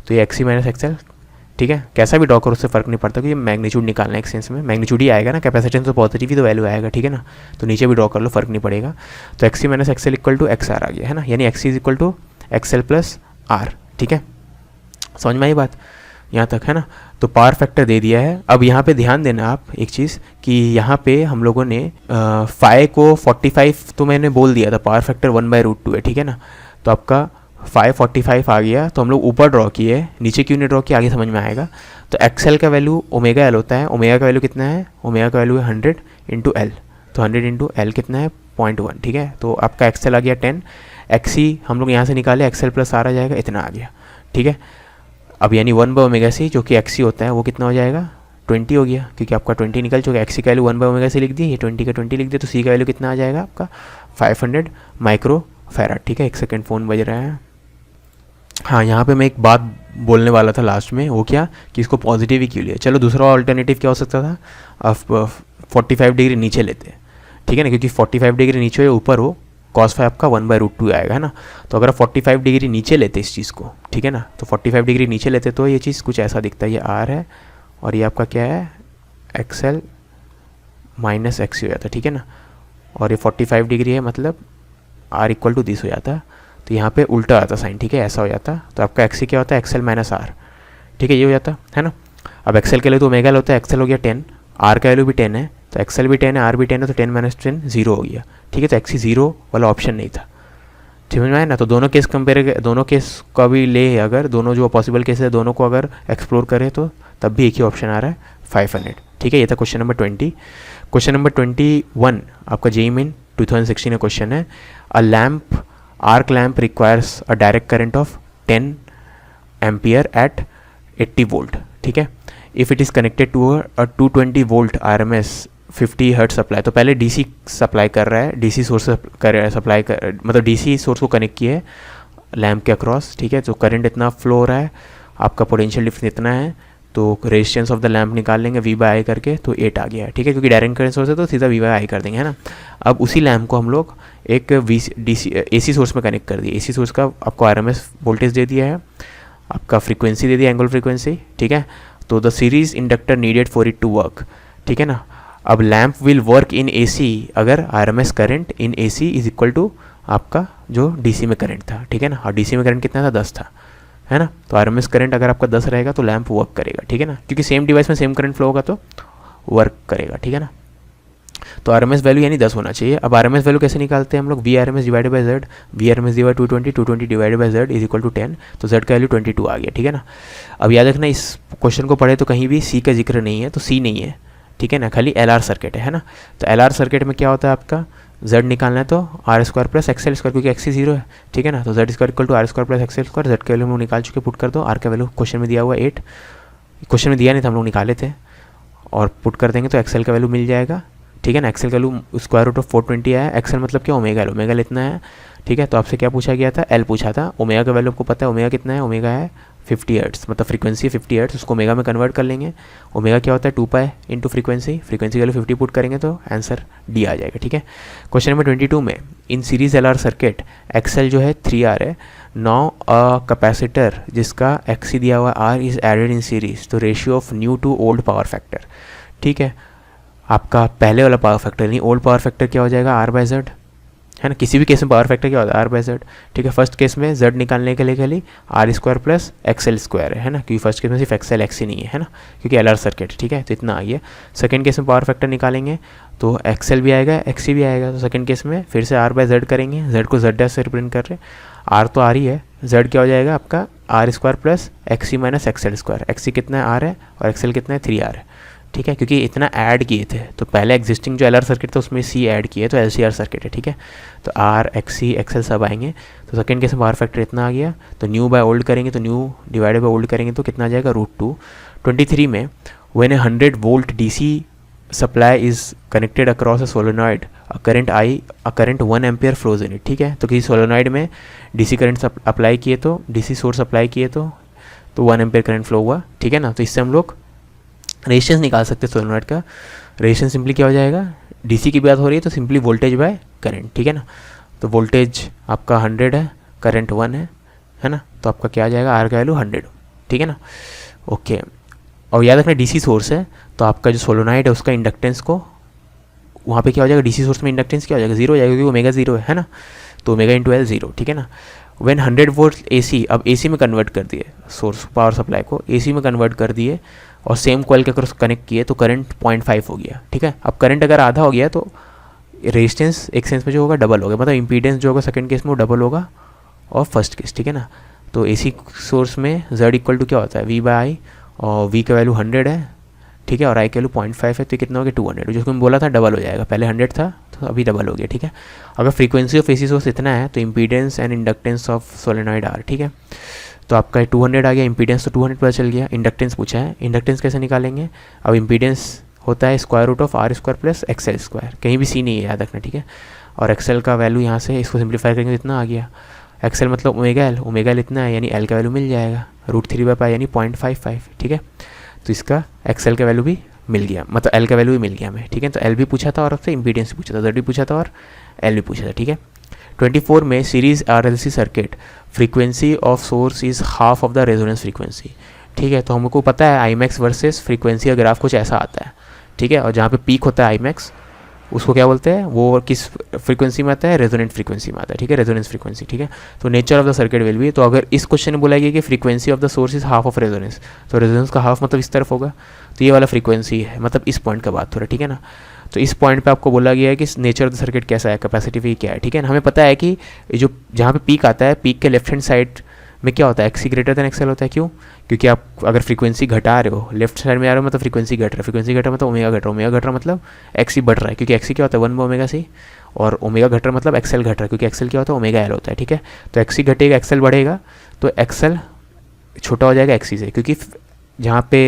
तो ये XC माइनस XL, ठीक है। कैसा भी ड्रॉ करो उससे फर्क नहीं पड़ता, क्योंकि मैग्नीट्यूड निकालना है एक सेंस में, मैग्नीट्यूड ही आएगा ना, कैपेसिटेंस तो पॉजिटिव ही तो वैल्यू आएगा, ठीक है ना। तो नीचे भी ड्रॉ कर लो, फर्क नहीं पड़ेगा। तो XC minus XL equal to XR आ गया, है ना, यानी XC is equal to XL plus R, ठीक है। समझ में आई बात यहाँ तक, है ना। तो पावर फैक्टर दे दिया है। अब यहाँ पे ध्यान देना आप एक चीज़ कि यहाँ पे हम लोगों ने फाई को 45 तो मैंने बोल दिया था, पावर फैक्टर 1/√2 है, ठीक है ना। तो आपका फाई 45 आ गया, तो हम लोग ऊपर ड्रॉ किए, नीचे क्यों नहीं ड्रॉ किया आगे समझ में आएगा। तो XL का वैल्यू ओमेगा L होता है, ओमेगा का वैल्यू कितना है, ओमेगा का वैल्यू है 100 × L, तो 100 × L कितना है 0.1, ठीक है। तो आपका XL आ गया 10, XC हम लोग यहाँ से निकाले, XL प्लस R आ जाएगा, इतना आ गया, ठीक है। अब यानी 1/ωc जो कि XC होता है वो कितना हो जाएगा, 20 हो गया, क्योंकि आपका 20 निकल चुका है। XC का वैल्यू 1/ωc लिख दिया, ये 20 का 20 लिख दिया, तो C का वैल्यू कितना आ जाएगा आपका 500 माइक्रोफैराड, ठीक है। एक सेकेंड फ़ोन बज रहा है। हाँ, यहाँ पे मैं एक बात बोलने वाला था लास्ट में, वो क्या कि इसको पॉजिटिव ही क्यों लिया। चलो दूसरा ऑल्टरनेटिव क्या हो सकता था, आप 45 डिग्री नीचे लेते, ठीक है ना, क्योंकि 45 डिग्री नीचे हो ऊपर हो कॉस फाई आपका 1/√2 आएगा, है ना। तो अगर आप 45 डिग्री नीचे लेते इस चीज़ को, ठीक है ना, तो 45 डिग्री नीचे लेते तो ये चीज़ कुछ ऐसा दिखता है, ये आर है और ये आपका क्या है एक्सएल माइनस एक्स हो जाता है, ठीक है ना। और ये 45 डिग्री है, मतलब आर इक्वल टू दिस हो जाता, तो यहाँ पे उल्टा आता साइन, ठीक है, ऐसा हो जाता। तो आपका एक्स क्या होता है एक्सएल माइनस आर, ठीक है, ये हो जाता है ना। अब एक्सएल के लिए तो ओमेगा होता है, एक्सएल हो गया 10, आर का वैल्यू भी 10 है, तो एक्सएल भी 10 है, आर भी 10 है, तो 10 माइनस 10 0 हो गया, ठीक है। तो एक्स 0 वाला ऑप्शन नहीं था, समझ में आया ना। तो दोनों केस कंपेयर, दोनों केस का भी ले, अगर दोनों जो पॉसिबल केस है दोनों को अगर एक्सप्लोर करें तो तब भी एक ही ऑप्शन आ रहा है 500, ठीक है। ये था क्वेश्चन नंबर 20। क्वेश्चन नंबर 21 आपका जेईई मेन 2016 का क्वेश्चन है। A lamp, arc lamp requires a direct current of 10 ampere at 80 volt, ठीक है। If it is connected to a 220 volt RMS 50 hertz supply, तो पहले DC सप्लाई कर रहा है, DC सोर्स कर सप्लाई कर, मतलब DC सोर्स को कनेक्ट किया है लैम्प के अक्रॉस, ठीक है। तो करंट इतना फ्लो हो रहा है, आपका पोटेंशियल डिफरेंस इतना है, तो रेजिस्टेंस ऑफ द लैम्प निकाल लेंगे V/I करके, तो 8 आ गया है, ठीक है, क्योंकि डायरेक्ट करंट सोर्स है तो सीधा V/I कर देंगे, है ना। अब उसी लैम्प को हम लोग एक AC सोर्स में कनेक्ट कर दिए। AC सोर्स का आपको RMS वोल्टेज दे दिया है, आपका फ्रीक्वेंसी दे दिया, एंगल फ्रीक्वेंसी, ठीक है। तो the series inductor needed for it to work, ठीक है ना। अब lamp will work in AC अगर RMS current in AC is equal to आपका जो DC में करंट था, ठीक है ना। और DC में करंट कितना था 10 था, है ना। तो RMS करंट अगर आपका 10 रहेगा तो लैम्प वर्क करेगा, ठीक है ना, क्योंकि सेम डिवाइस में सेम करंट फ्लो होगा तो वर्क करेगा, ठीक है ना। तो RMS वैल्यू यानी 10 होना चाहिए। अब RMS वैल्यू कैसे निकालते हैं हम लोग, VRMS divided by Z, VRMS दिया 220, 220 divided by Z is equal to 10, तो Z का वैल्यू 22 आ गया, ठीक है ना। अब याद रखना इस क्वेश्चन को पढ़े तो कहीं भी C का जिक्र नहीं है, तो C नहीं है, ठीक है ना, खाली LR सर्किट है ना। तो LR सर्किट में क्या होता है आपका Z निकालना है तो R² प्लस XL स्क्वायर, क्योंकि XC 0 है, ठीक है ना। तो Z square equal to R² plus XL square, Z का वैल्यू हम लोग निकाल चुके, पुट कर दो। R का वैल्यू क्वेश्चन में दिया हुआ 8, क्वेश्चन में दिया नहीं था, हम लोग निकाले थे, और पुट कर देंगे तो XL का वैल्यू मिल जाएगा, ठीक है ना। XL का वैल्यू स्क्वायर रूट ऑफ 420 आया। XL मतलब क्या, ओमेगा L, ओमेगा L इतना है, ठीक है। तो आपसे क्या पूछा गया था, L पूछा था। ओमेगा का वैल्यू आपको पता है, ओमेगा कितना है, ओमेगा है 50 हर्ट्ज, मतलब फ्रीक्वेंसी 50 हर्ट्ज, उसको ओमेगा में कन्वर्ट कर लेंगे। ओमेगा क्या होता है 2π into frequency, frequency value 50 put करेंगे तो आंसर D आ जाएगा, ठीक है। क्वेश्चन नंबर 22 में in series LR circuit XL जो है 3R है, नाउ अ कैपेसिटर जिसका XC दिया हुआ R is added in series, तो ratio of new to old power factor, ठीक है। आपका पहले वाला पावर फैक्टर यानी ओल्ड पावर फैक्टर क्या हो जाएगा R/Z, है ना। किसी भी केस में पावर फैक्टर क्या होता है R/Z, ठीक है। फर्स्ट केस में Z निकालने के लिए खाली R² प्लस XL स्क्वायर है ना, क्योंकि फर्स्ट केस में सिर्फ XL XC नहीं है ना, क्योंकि LR सर्किट, ठीक है। तो इतना आ गया। सेकंड केस में पावर फैक्टर निकालेंगे तो XL भी आएगा XC भी आएगा, तो सेकंड केस में फिर से R/Z करेंगे, Z को Z' से रिप्रेजेंट कर रहे हैं, R तो R ही है, Z क्या हो जाएगा आपका R² plus XC minus XL square, XC कितना है R है और XL कितना है 3R है, ठीक है। क्योंकि इतना ऐड किए थे तो पहले एग्जिस्टिंग जो LR सर्किट था उसमें C ऐड किए, तो LCR सर्किट है, ठीक है। तो R XC XL सब आएंगे, तो सेकंड केस में पावर फैक्टर इतना आ गया, तो न्यू बाय ओल्ड करेंगे, तो न्यू डिवाइडेड बाय ओल्ड करेंगे तो कितना आ जाएगा √2। 23 में when A 100 volt DC supply is connected across a solenoid, a current 1 ampere flows in it, ठीक है। तो किसी सोलेनॉइड में DC करंट अप्लाई किए तो DC सोर्स अप्लाई किए तो 1 एम्पियर करंट फ्लो हुआ, ठीक है ना। तो इससे हम लोग रेजिस्टेंस निकाल सकते हैं सोलेनॉइड का। रेजिस्टेंस सिंपली क्या हो जाएगा, DC की बात हो रही है तो सिंपली वोल्टेज बाय करंट, ठीक है ना। तो वोल्टेज आपका 100 है, करंट 1 है ना, तो आपका क्या आ जाएगा R का वैल्यू 100, ठीक है ना। ओके, और याद रखना DC सोर्स है तो आपका जो सोलेनॉइड है उसका इंडक्टेंस को वहाँ पे क्या हो जाएगा, DC सोर्स में इंडक्टेंस क्या हो जाएगा 0 हो जाएगा, क्योंकि ओमेगा 0 है ना, तो ओमेगा इंटू L 0, ठीक है ना। व्हेन 100 वोल्ट AC, अब AC में कन्वर्ट कर दिए सोर्स पावर सप्लाई को, AC में कन्वर्ट कर दिए और सेम कॉइल के क्रॉस कनेक्ट किए तो करंट 0.5 हो गया, ठीक है। अब करंट अगर आधा हो गया तो रेजिस्टेंस एक सेंस में जो होगा डबल होगा, मतलब इंपीडेंस जो होगा सेकंड केस में वो डबल होगा और फर्स्ट केस, ठीक है ना। तो AC सोर्स में Z इक्वल टू क्या होता है V/I, और V का वैल्यू 100 है, ठीक है, और I का वैल्यू 0.5 है, तो कितना हो गया 200, जो मैंने बोला था डबल हो जाएगा, पहले 100 था तो अभी डबल हो गया, ठीक है। अगर फ्रीक्वेंसी ऑफ AC सोर्स इतना है तो impedance and inductance of solenoid R, ठीक है। तो आपका 200 आ गया, इंपीडेंस तो 200 पता चल गया, इंडक्टेंस पूछा है, इंडक्टेंस कैसे निकालेंगे। अब इंपीडेंस होता है square root of R² plus XL square, कहीं भी C नहीं है याद रखना, ठीक है। और XL का वैल्यू यहाँ से इसको सिंप्लीफाई करेंगे तो इतना आ गया, XL मतलब ओमेगा L इतना है, यानी L का वैल्यू मिल जाएगा √3/π यानी 0.55, ठीक है। तो इसका XL का वैल्यू भी मिल गया, मतलब L का वैल्यू भी मिल गया हमें, ठीक है। तो L भी पूछा था और आपसे इंपीडेंस भी पूछा था, Z भी पूछा था और L भी पूछा था, ठीक है। 24 में series RLC circuit frequency of source is half of the resonance frequency. ठीक है, तो हमको पता है आई मैक्स वर्सेस फ्रीक्वेंसी का ग्राफ कुछ ऐसा आता है। ठीक है, और जहाँ पे पीक होता है आई मैक्स उसको क्या बोलते हैं, वो किस फ्रीक्वेंसी में आता है, रेजोनेंट फ्रीक्वेंसी में आता है। ठीक है, रेजोनेंस फ्रीक्वेंसी। ठीक है, तो nature of the circuit will be, तो अगर इस क्वेश्चन में बोला गया कि frequency of the source is half of resonance, तो रेजोनेंस का हाफ मतलब इस तरफ होगा, तो ये वाला फ्रीक्वेंसी है, मतलब इस पॉइंट का बात हो रहा है। ठीक है ना, तो इस पॉइंट पे आपको बोला गया है कि नेचर ऑफ द सर्किट कैसा है, कैपेसिटी क्या है। ठीक है ना, हमें पता है कि जो जहाँ पे पीक आता है, पीक के लेफ्ट हैंड साइड में क्या होता है, एक्सी ग्रेटर देन एक्सएल होता है। क्यों? क्योंकि आप अगर फ्रीक्वेंसी घटा रहे हो, लेफ्ट साइड में आ रहे हो मतलब फ्रीक्वेंसी घट रहा है, फ्रीक्वेंसी घट रहा मतलब ओमेगा घट रहा है, ओमेगा घट रहा मतलब एक्सी बढ़ रहा है, क्योंकि एक्सी क्या होता है 1/ओमेगा सी, और ओमेगा घट रहा मतलब एक्सएल घट रहा है, क्योंकि एक्सएल क्या होता है ओमेगा एल होता है। ठीक है, तो एक्सी घटेगा एक्सएल बढ़ेगा, तो एक्सएल छोटा हो जाएगा एक्सी से, क्योंकि जहाँ पे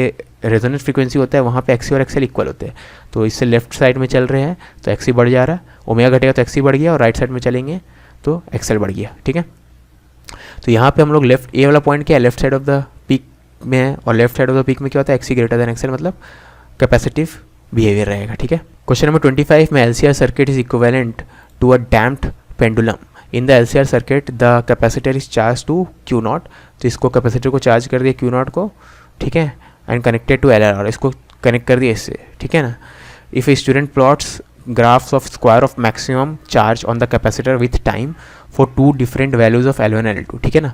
रेजोनेंस फ्रीक्वेंसी होता है वहाँ पे एक्सी और एक्सएल इक्वल होते हैं। तो इससे लेफ्ट साइड में चल रहे हैं तो एक्सी बढ़ जा रहा है, ओमेगा घटेगा तो एक्सी बढ़ गया, और राइट साइड में चलेंगे तो एक्सएल बढ़ गया। ठीक है, तो यहाँ पे हम लोग लेफ्ट, ये वाला पॉइंट क्या है, left side of the peak में है, और left side of the peak में क्या होता है, एक्सी ग्रेटर देन एक्सएल मतलब कैपेसिटिव बिहेवियर रहेगा। ठीक है, क्वेश्चन नंबर 25 में LCR circuit is equivalent to a damped pendulum. In the LCR circuit the capacitor is charge to Q0, तो इसको कैपेसिटर को चार्ज कर दिया Q0 को। ठीक है, एंड कनेक्टेड टू LR, इसको कनेक्ट कर दिया इससे। ठीक है ना, if a student plots graphs of square of maximum charge on the capacitor with time for two different values of L1 and L2। ठीक है ना,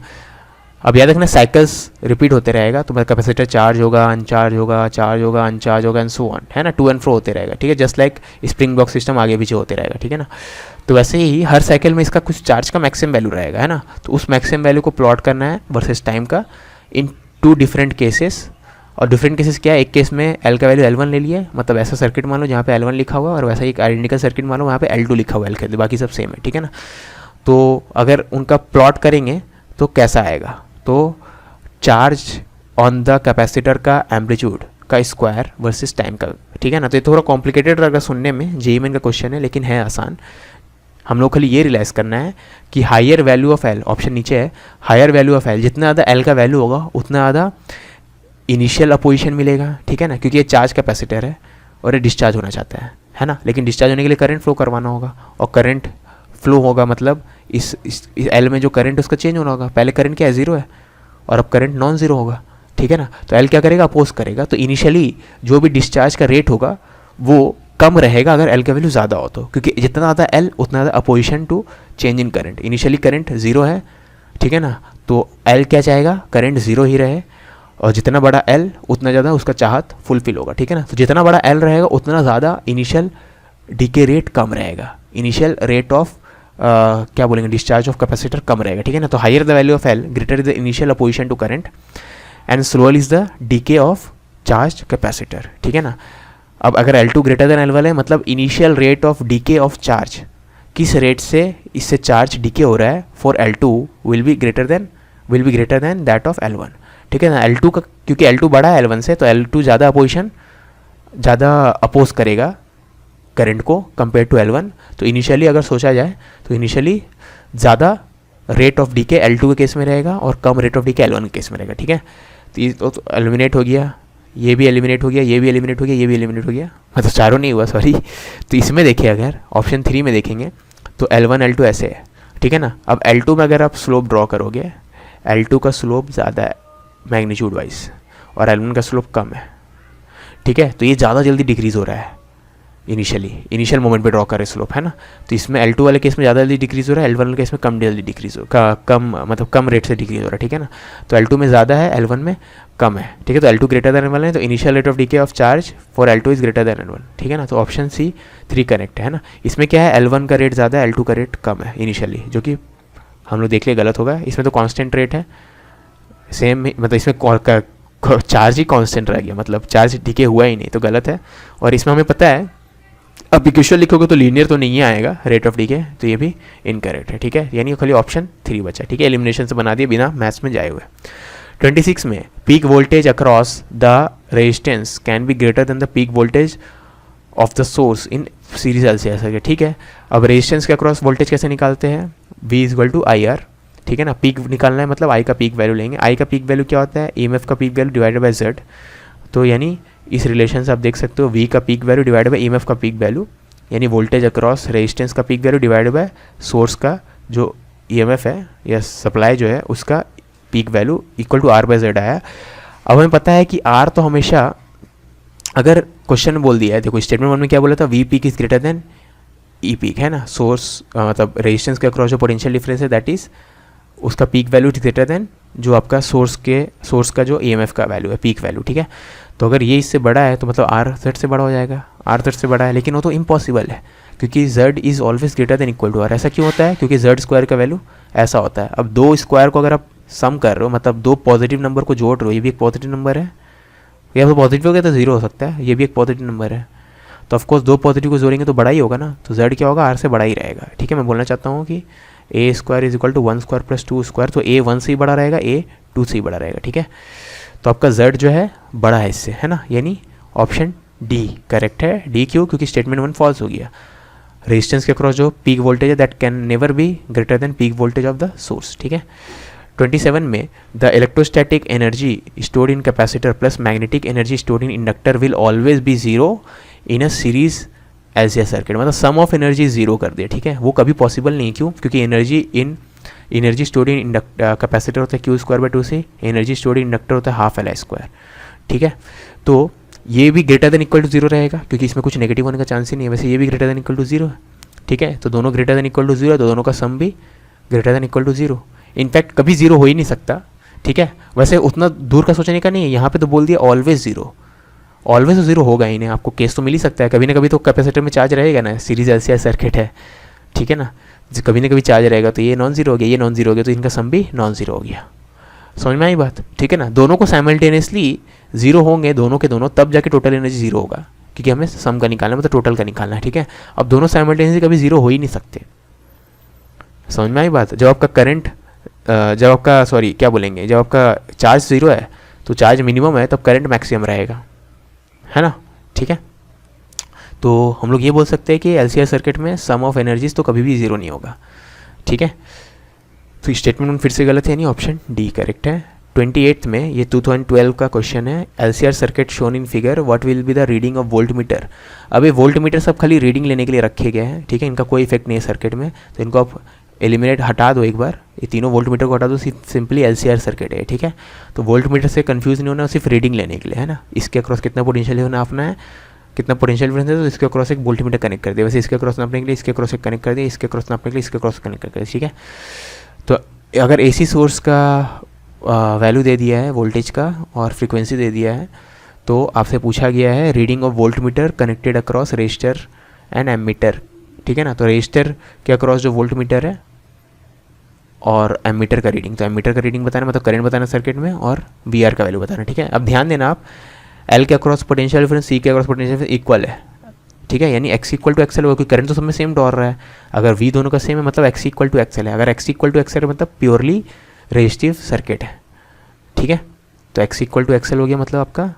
अब याद रखना साइकिल्स रिपीट होते रहेगा, तो मतलब कैपेसिटर चार्ज होगा, अनचार्ज होगा, चार्ज होगा, अनचार्ज होगा, एंड सो ऑन, है ना, टू एंड फ्रो होते रहेगा। ठीक है, just like spring box system आगे पीछे होते रहेगा। ठीक है ना, तो वैसे ही हर साइकिल में इसका कुछ चार्ज का मैक्सिमम वैल्यू रहेगा, है ना, तो उस मैक्सिमम वैल्यू को प्लॉट करना है वर्सेस टाइम का इन टू डिफरेंट केसेस। और डिफरेंट केसेस क्या है, एक केस में L का वैल्यू L1 ले लिया, मतलब ऐसा सर्किट मान लो जहाँ पे L1 लिखा हुआ है, और वैसा ही एक आइडेंटिकल सर्किट मान लो वहाँ पे L2 लिखा हुआ है, L के बाकी सब सेम है। ठीक है ना, तो अगर उनका प्लॉट करेंगे तो कैसा आएगा, तो चार्ज ऑन द कैपेसिटर का एम्पलीट्यूड का स्क्वायर वर्सेस टाइम का। ठीक है ना, तो ये थोड़ा कॉम्प्लिकेटेड लगा सुनने में, जेईई का क्वेश्चन है, लेकिन है आसान। हम लोग खाली ये रियलाइज़ करना है कि higher value of L, option नीचे है, हायर वैल्यू ऑफ L, जितना ज़्यादा L का वैल्यू होगा उतना ज़्यादा इनिशियल अपोजिशन मिलेगा। ठीक है ना, क्योंकि ये चार्ज कैपेसिटर है और ये डिस्चार्ज होना चाहता है ना, लेकिन डिस्चार्ज होने के लिए करंट फ्लो करवाना होगा, और करंट फ्लो होगा मतलब इस L में जो करंट उसका चेंज होना होगा। पहले करंट क्या है, जीरो है, और अब करंट नॉन जीरो होगा। ठीक है ना, तो L क्या करेगा, अपोज करेगा, तो इनिशियली जो भी डिस्चार्ज का रेट होगा वो कम रहेगा अगर L का वैल्यू ज़्यादा हो तो, क्योंकि जितना ज़्यादा L उतना ज़्यादा opposition to change in current. Initially current zero है, ठीक है ना, तो L क्या चाहेगा, करंट जीरो ही रहे, और जितना बड़ा L उतना ज़्यादा उसका चाहत फुलफिल होगा। ठीक है ना, तो जितना बड़ा L रहेगा उतना ज़्यादा इनिशियल डीके रेट कम रहेगा, इनिशियल रेट ऑफ क्या बोलेंगे, डिस्चार्ज ऑफ कैपेसिटर कम रहेगा। ठीक है ना, तो higher the value of L greater is the initial opposition to current and slower is the decay of charge capacitor. ठीक है ना, अब अगर L2 ग्रेटर देन L1 है, मतलब initial rate of DK of charge, किस रेट से इससे चार्ज डीके हो रहा है, for L2 will be greater than that of L1। ठीक है ना, L2 का, क्योंकि L2 बड़ा है L1 से, तो L2 ज़्यादा अपोजिशन, ज़्यादा अपोज करेगा करंट को कंपेयर टू L1। तो इनिशियली अगर सोचा जाए तो इनिशियली ज़्यादा रेट ऑफ डीके L2 के केस में रहेगा और कम रेट ऑफ डीके L1 के केस में रहेगा। ठीक है, तो ये तो एलिमिनेट हो गया, ये भी एलिमिनेट हो गया, ये भी एलिमिनेट हो गया, ये भी एलिमिनेट हो गया, मतलब चारों नहीं हुआ, सॉरी। तो इसमें देखिए, अगर ऑप्शन 3 में देखेंगे तो L1 L2 ऐसे है। ठीक है ना, अब L2 में अगर आप स्लोप ड्रॉ करोगे, L2 का स्लोप ज़्यादा है मैग्नीट्यूड वाइज, और L1 का स्लोप कम है। ठीक है, तो ये ज़्यादा जल्दी डिक्रीज़ हो रहा है इनिशियल मोमेंट पे ड्रॉ करे स्लोप, है ना, तो इसमें L2 वाले केस में ज़्यादा जल्दी डिक्रीज़ हो रहा है, L1 वाले केस में कम जल्दी डिक्रीज़ हो, कम रेट से डिक्रीज़ हो रहा है। ठीक है ना, तो L2 में ज़्यादा है, L1 में कम है। ठीक है, तो L2 ग्रेटर देन L1 है, तो initial rate of DK of charge for L2 is greater than L1। ठीक है ना, तो ऑप्शन सी 3 करेक्ट है ना। इसमें क्या है, L1 का रेट ज़्यादा है, L2 का रेट कम है इनिशियली, जो कि हम लोग देख लिए गलत होगा। इसमें तो कांस्टेंट रेट है सेम, मतलब इसमें चार्ज ही कांस्टेंट रह गया, मतलब चार्ज डीके हुआ ही नहीं, तो गलत है। और इसमें हमें पता है, अब इक्वेशन लिखोगे तो लीनियर तो नहीं आएगा रेट ऑफ डीके, तो ये भी इनकरेक्ट है। ठीक है, यानी खाली ऑप्शन 3 बचा। ठीक है, एलिमिनेशन से बना दिए बिना मैथ्स में जाए हुए। 26 में peak voltage across the resistance can be greater than the peak voltage of the source in series LCR circuit. ठीक है, अब रेजिस्टेंस के अक्रॉस वोल्टेज कैसे निकालते हैं, V = IR। ठीक है ना, पीक निकालना है मतलब I का पीक वैल्यू लेंगे। I का पीक वैल्यू क्या होता है, EMF का peak value divided by Z। तो यानी इस रिलेशन से आप देख सकते हो V का peak value divided by EMF का पीक वैल्यू, यानी वोल्टेज अक्रॉस रेजिस्टेंस का peak value divided by source का जो EMF है या सप्लाई जो है उसका peak value equal to R by Z आया। अब हमें पता है कि R तो हमेशा, अगर क्वेश्चन में बोल दिया है, देखो स्टेटमेंट 1 में क्या बोला था, V peak is greater than E peak, है ना, सोर्स मतलब रेजिस्टेंस के अक्रॉस जो पोटेंशियल डिफरेंस है दैट इज उसका peak value is greater than जो आपका सोर्स का जो EMF का वैल्यू है, पीक वैल्यू, ठीक है। तो अगर ये इससे बड़ा है तो मतलब R Z से बड़ा हो जाएगा, R Z से बड़ा है, लेकिन वो तो इम्पॉसिबल है क्योंकि Z is always greater than equal to R। ऐसा क्यों होता है? क्योंकि Z स्क्वायर का वैल्यू ऐसा होता है। अब दो स्क्वायर को अगर आप सम कर रहे हो, मतलब दो पॉजिटिव नंबर को जोड़ रहे हो, ये भी एक पॉजिटिव नंबर है, या तो पॉजिटिव हो गया तो जीरो हो सकता है, ये भी एक पॉजिटिव नंबर है, तो ऑफकोर्स दो पॉजिटिव को जोड़ेंगे तो बड़ा ही होगा ना, तो Z क्या होगा, R से बड़ा ही रहेगा, ठीक है। मैं बोलना चाहता हूँ कि A square is equal to 1 square plus 2 square, तो A 1 से ही बड़ा रहेगा, A 2 से ही बड़ा रहेगा, ठीक है। तो आपका Z जो है बड़ा है इससे, है ना, यानी ऑप्शन D करेक्ट है। D क्यों? क्योंकि स्टेटमेंट 1 फॉल्स हो गया। रेजिस्टेंस के अक्रॉस जो पीक वोल्टेज है that can never be greater than peak voltage of the source, ठीक है। 27 में the electrostatic energy stored in capacitor plus magnetic energy stored in inductor will always be zero in a series LCR circuit, मतलब सम of energy zero कर दिया, ठीक है। वो कभी पॉसिबल नहीं, क्यों? क्योंकि एनर्जी स्टोर्ड इन कैपेसिटर होता है Q स्क्वायर बाय 2 से, एनर्जी स्टोर्ड इन इंडक्टर होता है हाफ LI स्क्वायर, ठीक है। तो ये भी greater than equal to zero रहेगा क्योंकि इसमें कुछ नेगेटिव होने का चांस ही नहीं है, वैसे ये भी greater than equal to zero है, ठीक है। तो दोनों greater than equal to zero है, तो दोनों का सम भी greater than equal to zero. In fact कभी जीरो हो ही नहीं सकता, ठीक है। वैसे उतना दूर का सोचने का नहीं है, यहाँ पे तो बोल दिया ऑलवेज जीरो, ऑलवेज तो जीरो होगा ही नहीं, आपको केस तो मिल ही सकता है, कभी ना कभी तो कैपेसिटर में चार्ज रहेगा ना, सीरीज LCR सर्किट है, ठीक है ना, कभी ना कभी चार्ज रहेगा, तो ये नॉन जीरो हो गया, ये नॉन जीरो हो गया, तो इनका सम भी नॉन जीरो हो गया। समझ में आई बात, ठीक है ना। दोनों को साइमल्टेनियसली जीरो होंगे, दोनों के दोनों, तब जाके टोटल एनर्जी जीरो होगा, क्योंकि हमें सम का निकालना है, मतलब टोटल का निकालना है, ठीक है। अब दोनों साइमल्टेनियसली कभी जीरो हो ही नहीं सकते। समझ में आई बात। जब आपका करंट जब आपका चार्ज जीरो है तो चार्ज मिनिमम है, तब करंट मैक्सिमम रहेगा, है ना, ठीक है। तो हम लोग ये बोल सकते हैं कि LCR सर्किट में सम ऑफ एनर्जीज तो कभी भी जीरो नहीं होगा, ठीक है। तो स्टेटमेंट फिर से गलत है, यानी ऑप्शन D करेक्ट है। 28 में ये 2012 का क्वेश्चन है, LCR circuit shown in figure what will be the reading of volt meter. अब ये वोल्ट मीटर सब खाली रीडिंग लेने के लिए रखे गए हैं, ठीक है, इनका कोई इफेक्ट नहीं है सर्किट में, तो इनको आप एलिमिनेट हटा दो एक बार, ये तीनों वोल्ट मीटर को हटा दो, सिंपली LCR सर्किट है, ठीक है। तो वोल्ट मीटर से कंफ्यूज नहीं होना, सिर्फ रीडिंग लेने के लिए, है ना। इसके अक्रॉस कितना पोटेंशियल होना आपना है, कितना पोटेंशियल डिफरेंस है, तो इसके अक्रॉस एक वोल्ट मीटर कनेक्ट कर दिया, वैसे इसके अक्रॉस नापने के लिए इसके अक्रॉस एक कनेक्ट कर दिया, इसके अक्रॉस नापने के लिए इसके अक्रॉस कनेक्ट कर दिया, ठीक है। तो अगर AC सोर्स का वैल्यू दे दिया है वोल्टेज का और फ्रीक्वेंसी दे दिया है, तो आपसे पूछा गया है reading of voltmeter connected across resistor and ammeter, ठीक है ना। तो रेजिस्टर के अक्रॉस जो वोल्ट मीटर है और एमीटर का रीडिंग, तो एमीटर का रीडिंग बताना मतलब करंट बताना सर्किट में, और VR का वैल्यू बताना, ठीक है। अब ध्यान देना आप, L के अक्रॉस पोटेंशियल डिफरेंस C के अक्रॉस पोटेंशियल डिफरेंस इक्वल है, ठीक है, यानी X इक्वल टू XL होगा, क्योंकि करंट तो सब में सेम दौड़ रहा है। अगर V दोनों का सेम है मतलब X इक्वल टू XL है, अगर X इक्वल टू XL है मतलब प्योरली रेजिस्टिव सर्किट है, ठीक है। तो X इक्वल टू XL हो गया मतलब आपका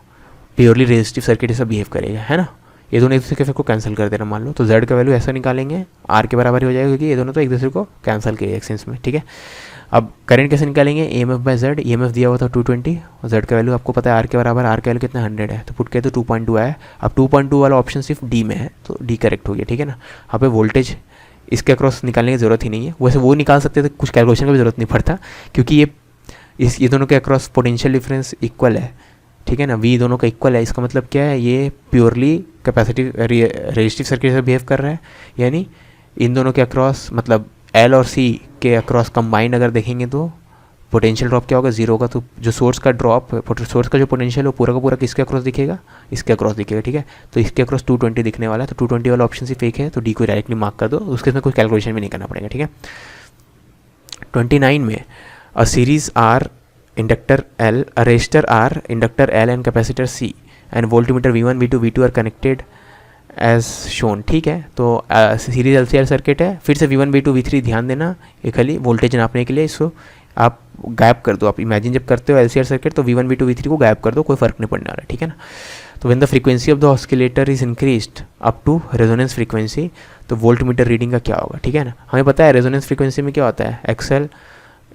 प्योरली रेजिस्टिव सर्किट ऐसा बिहेव करेगा, है ना। ये दोनों एक दूसरे के को कैंसिल कर देना, मान लो, तो Z का वैल्यू ऐसा निकालेंगे, R के बराबर ही हो जाएगा, क्योंकि ये दोनों तो एक दूसरे को कैंसिल किए एक सेंस में, ठीक है। अब करंट कैसे निकालेंगे, EMF बाय Z, EMF दिया हुआ था 220 और Z का वैल्यू आपको पता है R के बराबर, R का वैल्यू कितना 100 है, तो पुट किया तो 2.2 आया। अब 2.2 वाला ऑप्शन सिर्फ D में है, तो D करेक्ट हो गया, ठीक है ना। यहाँ पे वोल्टेज इसके अक्रॉस निकालने की ज़रूरत ही नहीं है, वैसे वो निकाल सकते थे, कुछ कैलकुलेशन का भी ज़रूरत नहीं पड़ता, क्योंकि ये दोनों के अक्रॉस पोटेंशियल डिफरेंस इक्वल है, ठीक है ना। V दोनों का इक्वल है, इसका मतलब क्या है, ये प्योरली कैपेसिटिव रेजिस्टिव सर्किट से बिहेव कर रहा है, यानी इन दोनों के अक्रॉस मतलब L और C के अक्रॉस कंबाइंड अगर देखेंगे तो पोटेंशियल ड्रॉप क्या होगा, जीरो होगा। तो जो सोर्स का ड्रॉप, सोर्स का जो पोटेंशियल है वो पूरा का पूरा किसके अक्रॉस दिखेगा, इसके अक्रॉस दिखेगा, ठीक है। तो इसके अक्रॉस 220 दिखने वाला है, तो 220 वाला ऑप्शन सिर्फ एक है, तो D को डायरेक्टली मार्क कर दो, उसके इसमें कोई कैलकुलेशन भी नहीं करना पड़ेगा, ठीक है। 29 में a series R inductor L, a resistor R, inductor L and capacitor C and voltmeter V1 V2 V2 are connected as shown, ठीक है। तो सीरीज LCR सर्किट है, फिर से V1 V2 V3 ध्यान देना, ये खाली वोल्टेज नापने के लिए, इसको आप गायब कर दो। आप इमेजिन जब करते हो LCR सर्किट तो V1 V2 V3 को गायब कर दो, कोई फर्क नहीं पड़ने वाला, ठीक है ना। तो when the frequency of the oscillator is increased up to resonance frequency, तो वोल्टमीटर रीडिंग का क्या होगा, ठीक है ना। हमें पता है रेजोनेंस फ्रीक्वेंसी में क्या होता है, XL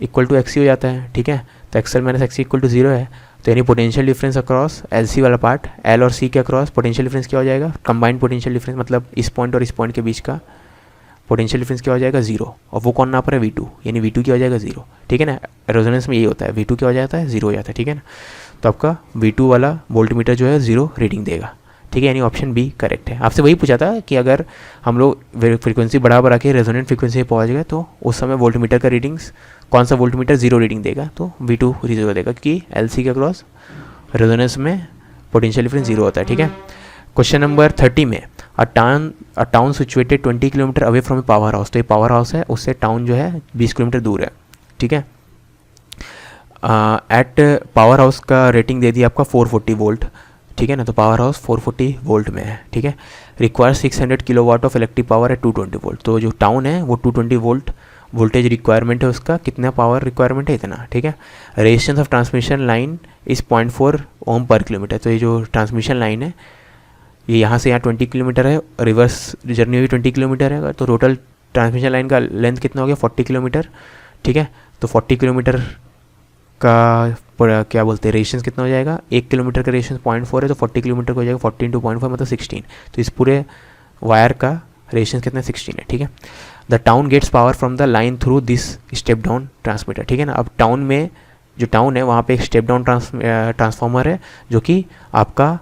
इक्वल टू XC हो जाता है, ठीक है। तो XL minus XC equal to 0 है, तो यानी पोटेंशियल डिफरेंस अक्रॉस LC वाला पार्ट, L और C के अक्रॉस पोटेंशियल डिफरेंस क्या हो जाएगा, कंबाइंड पोटेंशियल डिफरेंस, मतलब इस पॉइंट और इस पॉइंट के बीच का पोटेंशियल डिफरेंस क्या हो जाएगा 0, और वो कौन नाप रहा है V2, यानी V2 क्या हो जाएगा 0, ठीक है ना। रेजोनेंस में यही होता है, V2 क्या हो जाता है 0 हो जाता है, ठीक है ना। तो आपका V2 वाला वोल्टमीटर जो है 0 रीडिंग देगा, ठीक है, यानी ऑप्शन बी करेक्ट है। आपसे वही पूछा था कि अगर हम लोग फ्रीक्वेंसी बढ़ा के रेजोनेंट फ्रीक्वेंसी पे पहुँच गए तो उस समय वोल्टमीटर का रीडिंग्स कौन सा वोल्टमीटर 0 रीडिंग देगा, तो V2 0 देगा, क्योंकि LC के अक्रॉस रेजोनेंस में पोटेंशियल डिफरेंस 0 होता है, ठीक है। क्वेश्चन नंबर 30 में अ town situated 20 kilometre away from A power house, तो ये पावर हाउस है, उससे टाउन जो है 20 किलोमीटर दूर है, ठीक है। एट पावर हाउस का रेटिंग दे दिया आपका 440 वोल्ट, ठीक है ना, तो पावर हाउस 440 वोल्ट में है, ठीक है। Require 600 kilowatt of electric power है 220 वोल्ट, तो जो टाउन है वो 220 वोल्ट वोल्टेज रिक्वायरमेंट है, उसका कितना पावर रिक्वायरमेंट है इतना, ठीक है। Resistance of transmission line is 0.4 ओम पर किलोमीटर, तो ये जो ट्रांसमिशन लाइन है ये यहाँ से यहाँ 20 किलोमीटर है, रिवर्स जर्नी भी 20 किलोमीटर है, तो टोटल ट्रांसमिशन लाइन का लेंथ कितना हो गया 40 किलोमीटर, ठीक है। तो 40 किलोमीटर का क्या बोलते हैं रेजिस्टेंस कितना हो जाएगा, 1 किलोमीटर का रेजिस्टेंस 0.4 है, तो 40 किलोमीटर का हो जाएगा 40 × 0.4 मतलब 16, तो इस पूरे वायर का रेजिस्टेंस कितना 16 है, ठीक है। The town gets power from the line through this step down transmitter, ठीक है ना। अब टाउन में जो टाउन है वहाँ पे एक स्टेप डाउन ट्रांसफार्मर है जो कि आपका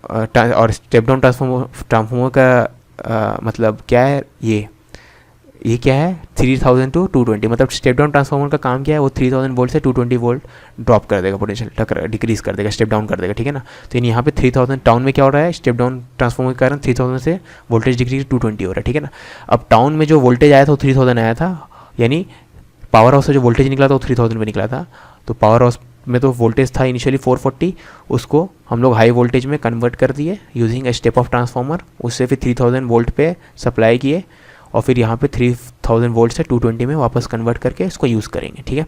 और स्टेप डाउन ट्रांसफार्मर का मतलब क्या है, ये क्या है 3000 to 220, मतलब स्टेप डाउन ट्रांसफार्मर का काम क्या है, वो 3000 वोल्ट से 220 वोल्ट ड्रॉप कर देगा, पोटेंशियल डिक्रीज कर देगा, स्टेप डाउन कर देगा, ठीक है ना। तो यहाँ पे 3000 टाउन में क्या हो रहा है, स्टेप डाउन ट्रांसफार्मर के कारण 3000 से वोल्टेज डिक्रीज 220 हो रहा है, ठीक है ना। अब टाउन में जो वोल्टेज आया था वो 3000 आया था, यानी पावर हाउस से जो वोल्टेज निकला था वो 3000 में निकला था, तो पावर हाउस में तो वोल्टेज था इनिशियली 440, उसको हम लोग हाई वोल्टेज में कन्वर्ट कर दिए using a step of transformer, उससे फिर 3000 वोल्ट पे सप्लाई किए और फिर यहाँ पे 3000 वोल्ट से 220 में वापस कन्वर्ट करके इसको यूज़ करेंगे, ठीक है।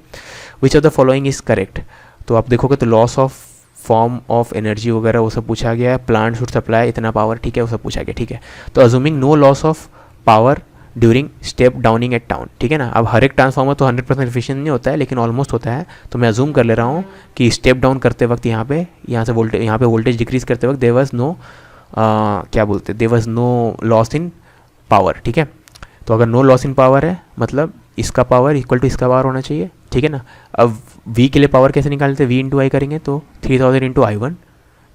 Which of the following is correct, तो आप देखोगे तो loss of form of energy वगैरह वो सब पूछा गया है, प्लांट शुड सप्लाई इतना पावर, ठीक है, वो सब पूछा गया, ठीक है। तो assuming no loss of power during step downing at town, ठीक है ना। अब हर एक ट्रांसफार्मर तो 100% एफिशिएंट नहीं होता है, लेकिन ऑलमोस्ट होता है, तो मैं अज्यूम कर ले रहा हूँ कि स्टेप डाउन करते वक्त यहाँ पे वोल्टेज डिक्रीज करते वक्त there was no there was no loss in power, ठीक है। तो अगर नो लॉस इन पावर है मतलब इसका पावर इक्वल टू इसका पावर होना चाहिए, ठीक है ना। अब V के लिए पावर कैसे निकालते हैं, V × I करेंगे तो 3000 × I1,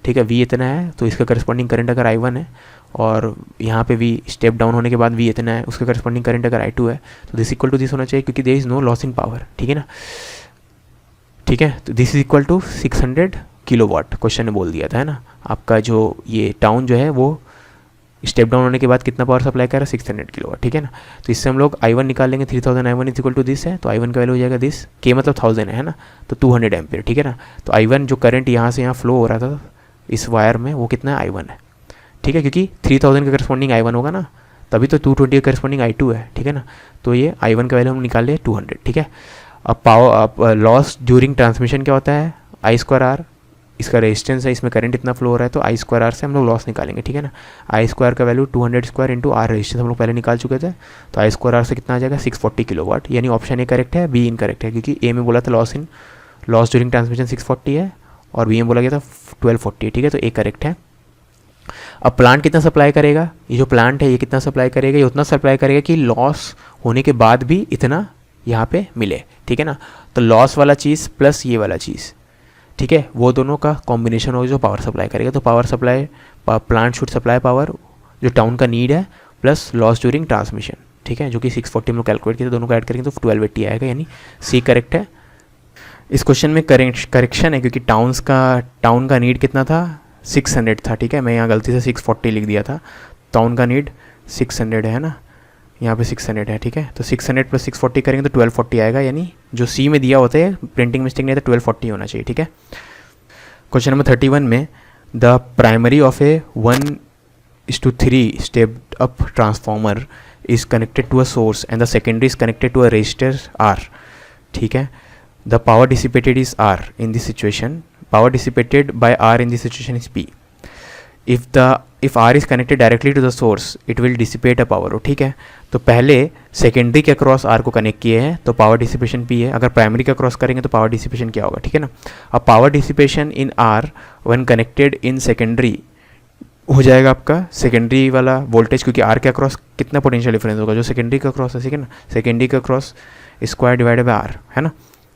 ठीक है। V इतना है तो इसका करस्पॉन्डिंग करंट अगर I1 है और यहाँ पे V स्टेप डाउन होने के बाद V इतना है, उसका करस्पॉन्डिंग करंट अगर I2 है, तो दिस इक्वल टू दिस होना चाहिए, क्योंकि there is no loss in power, ठीक है ना, ठीक है। तो this is equal to 600 kilowatt question ने बोल दिया था, है ना। आपका जो ये टाउन जो है वो स्टेप डाउन होने के बाद कितना पावर सप्लाई कर रहा है 600 किलोवाट, ठीक है ना। तो इससे हम लोग I1 निकाल लेंगे, 3000 I1 is equal to this है, तो I1 का वैल्यू हो जाएगा दिस, K मतलब 1000 है ना, तो 200 एम्पियर, ठीक है ना। तो I1 जो करंट यहाँ से यहाँ फ्लो हो रहा था इस वायर में वो कितना है I1 है, ठीक है, क्योंकि 3000 का करस्पॉन्डिंग I1 होगा ना, तभी तो 220 का करस्पॉन्डिंग I2 है, ठीक है ना। तो ये I1 का वैल्यू हम निकाल ले 200, ठीक है। अब पावर लॉस ड्यूरिंग ट्रांसमिशन क्या होता है, I²R, इसका रेजिस्टेंस है, इसमें करंट इतना फ्लो हो रहा है, तो I²R से हम लोग लॉस निकालेंगे, ठीक है ना। I² का वैल्यू 200² × R रेजिस्टेंस हम लोग पहले निकाल चुके थे, तो I²R से कितना आ जाएगा 640 किलोवाट, यानी ऑप्शन ए करेक्ट है, बी इनकरेक्ट है, क्योंकि ए में बोला था लॉस ड्यूरिंग ट्रांसमिशन 640 है और बी में बोला गया था 1240, ठीक है, तो ए करेक्ट है। अब प्लांट कितना सप्लाई करेगा, ये जो प्लांट है ये कितना सप्लाई करेगा, ये उतना सप्लाई करेगा कि लॉस होने के बाद भी इतना यहाँ पे मिले, ठीक है ना। तो लॉस वाला चीज़ प्लस ये वाला चीज़, ठीक है, वो दोनों का कॉम्बिनेशन होगा जो पावर सप्लाई करेगा। तो power supply plant should supply power जो टाउन का नीड है प्लस लॉस ड्यूरिंग ट्रांसमिशन, ठीक है, जो कि 640 में कैलकुलेट किया, तो दोनों को ऐड करेंगे तो 1280 आएगा, यानी सी करेक्ट है। इस क्वेश्चन में करेक्शन है क्योंकि टाउन का नीड कितना था 600 था, ठीक है, मैं यहाँ गलती से 640 लिख दिया था, टाउन का नीड 600 है ना, यहाँ पे 600 है, ठीक है। तो 600 + 640 करेंगे तो 1240 आएगा, यानी जो सी में दिया होता है प्रिंटिंग मिस्टेक नहीं है तो 1240 होना चाहिए, ठीक है। क्वेश्चन नंबर 31 में the primary of a 1:3 step up transformer is connected to a source and the secondary is connected to a resistor R, ठीक है। The power dissipated is R in this situation, power dissipated by R in this situation is P. If R is connected directly to the source, it will dissipate a power, ठीक है। तो पहले secondary के across R को connect किए हैं तो power dissipation P है, अगर प्राइमरी के अक्रॉस करेंगे तो पावर डिसिपेशन क्या होगा, ठीक है ना। अब power dissipation in R when connected in secondary हो जाएगा आपका सेकेंडरी वाला वोल्टेज, क्योंकि आर के अक्रॉस कितना पोटेंशियल डिफरेंस होगा, जो सेकेंडरी का क्रॉस है, ठीक है ना, सेकेंडरी का cross square divided by R, है ना।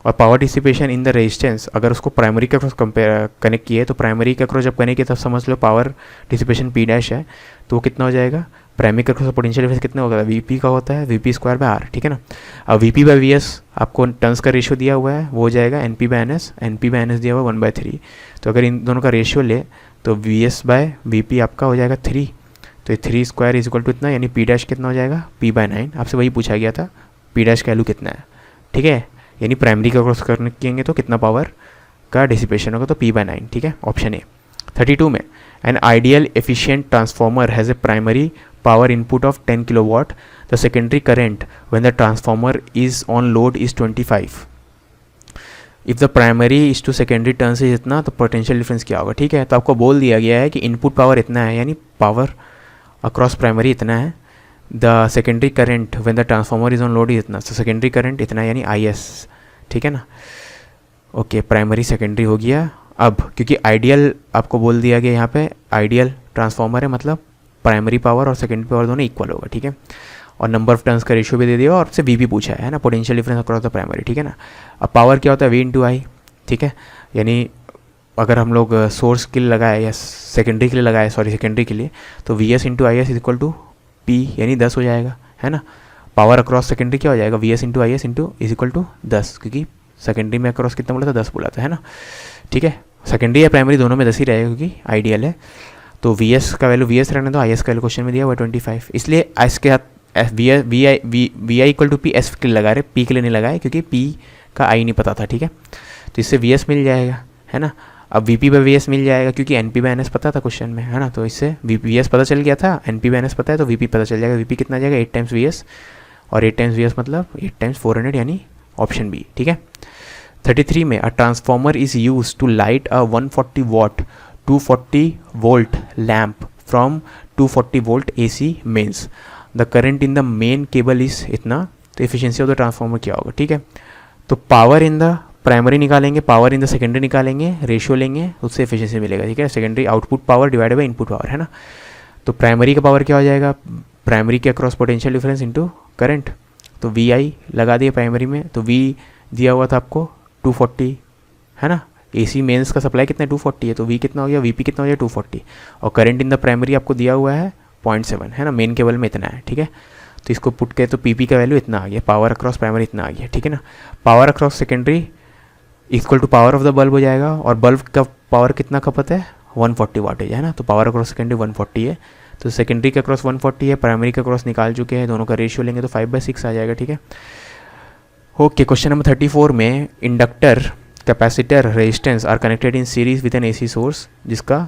और power dissipation in the resistance, अगर उसको प्राइमरी के क्रॉस कनेक्ट किए तो प्राइमरी के क्रॉस जब कनेक्ट किए तब समझ low power dissipation P dash है, तो वो कितना हो जाएगा, प्राइमरी के क्रॉस पोटेंशियल डिफरेंस कितना होगा, वीपी का होता है वीपी स्क्वायर बाय आर, ठीक है ना। अब वीपी बाय वीएस आपको टर्न्स का रेशियो दिया हुआ है, वो हो जाएगा NP by NS, NP by NS दिया हुआ 1/3, तो अगर इन दोनों का रेशियो ले तो V S by V P आपका हो जाएगा 3, तो 3 स्क्वायर इज इक्वल टू इतना, यानी पी डैश कितना हो जाएगा, p/9, आपसे वही पूछा गया था पी डैश का वैल्यू कितना है, ठीक है, यानी प्राइमरी का क्रॉस कनेक्ट किएंगे तो कितना पावर का डिसिपेशन होगा, तो p/9, ठीक है, ऑप्शन ए। 32 में an ideal efficient transformer has a primary power input of 10 kilowatt, the secondary current when the transformer is on load is 25, if the primary is to secondary turn से इतना, तो potential difference क्या होगा, ठीक है। तो आपको बोल दिया गया है कि इनपुट पावर इतना है, यानी पावर अक्रॉस प्राइमरी इतना है, the secondary current when the transformer is on load is इतना, तो सेकेंडरी करंट इतना है, यानी IS, ठीक है ना। ओके, प्राइमरी सेकेंडरी हो गया। अब क्योंकि आइडियल आपको बोल दिया गया यहाँ पे आइडियल ट्रांसफॉर्मर है, मतलब प्राइमरी पावर और सेकेंडरी पावर दोनों इक्वल होगा, ठीक है, और नंबर ऑफ टर्न्स का रेशियो भी दे दिया और आपसे वी भी पूछा है ना, potential difference across the primary, ठीक है ना। अब पावर क्या होता है, V/I, ठीक है, यानी अगर हम लोग सोर्स के लिए लगाए या सेकेंडरी के लिए लगाए, सेकेंडरी के लिए, तो VS/IS is equal to P, यानी 10 हो जाएगा, है ना। पावर अक्रॉस सेकेंडरी क्या हो जाएगा, VS/IS इज इक्वल टू 10, क्योंकि सेकेंडरी में अक्रॉस कितना बोला था, 10 बोला था, है ना, ठीक है। सेकेंडरी या प्राइमरी दोनों में 10 ही रहेगा क्योंकि आइडियल है, तो VS का वैल्यू VS रहने दो, IS का वैल्यू क्वेश्चन में दिया हुआ 25, इसलिए एस के साथ VI equal to P, S के लिए लगा रहे, P के लिए नहीं लगाए क्योंकि P का I नहीं पता था, ठीक है, तो इससे VS मिल जाएगा, है ना। अब VP/VS मिल जाएगा क्योंकि NP/NS पता था क्वेश्चन में, है ना, तो इससे VS पता चल गया था, NP/NS पता है तो VP पता चल जाएगा, VP कितना आ जाएगा 8 टाइम्स VS, और 8 टाइम्स VS मतलब 8 टाइम्स 400, यानी ऑप्शन बी, ठीक है। 33 में a transformer is use to light a 140 watt 240 volt lamp from 240 volt AC mains, the current in the main cable is इतना, तो एफिशिएंसी ऑफ द ट्रांसफॉर्मर क्या होगा, ठीक है। तो पावर इन द प्राइमरी निकालेंगे, पावर इन द सेकेंडरी निकालेंगे, ratio लेंगे, उससे एफिशिएंसी मिलेगा, ठीक है, secondary output power divided by input power, है ना। तो प्राइमरी का पावर क्या हो जाएगा, प्राइमरी के across potential difference into current, तो VI लगा दिए प्राइमरी में, तो V दिया हुआ था आपको 240, है ना, AC मेंस का सप्लाई कितना है 240 है, तो V कितना हो गया, VP कितना हो गया 240, और करंट इन द प्राइमरी आपको दिया हुआ है 0.7, है ना, मेन केबल में इतना है, ठीक है, तो इसको पुट करें तो PP का वैल्यू इतना आ गया, पावर अक्रॉस प्राइमरी इतना आ गया, ठीक है ना। Power across secondary equal to power of the bulb हो जाएगा, और बल्ब का पावर कितना खपत है 140 वाटेज, है ना, तो पावर अक्रॉस सेकेंडरी 140 है, तो सेकेंडरी का क्रॉस 140 है, प्राइमरी का क्रॉस निकाल चुके हैं, दोनों का रेशियो लेंगे तो 5/6 आ जाएगा, ठीक है। ओके, क्वेश्चन नंबर 34 में inductor, capacitor, resistance are connected in series with an AC source, जिसका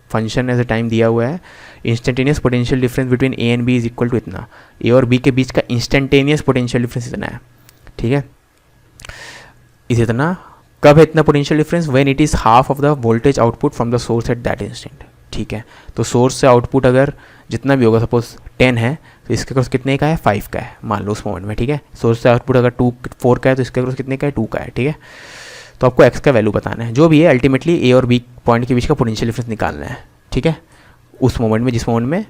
फंक्शन एज ए टाइम दिया हुआ है, instantaneous potential difference between A and B is equal to इतना, A और B के बीच का इंस्टेंटेनियस पोटेंशियल डिफरेंस इतना है, ठीक है, इस इतना कब है इतना potential difference, when it is half of the voltage output from the source at that instant, ठीक है। तो सोर्स से आउटपुट अगर जितना भी होगा, सपोज 10 है तो इसके क्रॉस कितने का है 5 का है, मान लो उस मोमेंट में, ठीक है। सोर्स से आउटपुट अगर 4 का है तो इसके क्रॉस कितने का है 2 का है, ठीक है। तो आपको x का वैल्यू बताना है, जो भी है अल्टीमेटली A और B पॉइंट के बीच का पोटेंशियल डिफरेंस निकालना है, ठीक है, उस मोमेंट में जिस मोमेंट में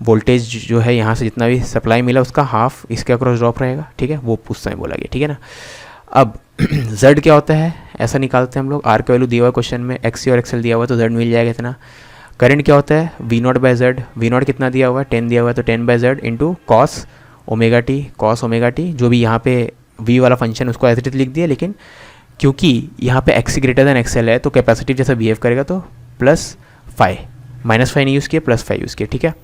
वोल्टेज जो है यहाँ से जितना भी सप्लाई मिला उसका हाफ इसके अक्रॉस ड्रॉप रहेगा, ठीक है, वो उस समय बोला गया, ठीक है ना। अब Z क्या होता है ऐसा निकालते हैं हम लोग, R का वैल्यू दिया हुआ क्वेश्चन में, XC और XL दिया हुआ तो Z मिल जाएगा इतना। करंट क्या होता है V0/Z, V0 कितना दिया हुआ है 10 दिया हुआ है, तो 10/Z into cos omega T, जो भी यहाँ पे V वाला फंक्शन उसको एज इट इज लिख दिया, लेकिन क्योंकि यहाँ पे XC ग्रेटर देन XL है तो कैपेसिटिव जैसा बिहेव करेगा, तो +5 -5 नहीं यूज़ किया, +5 यूज़ किया, ठीक है,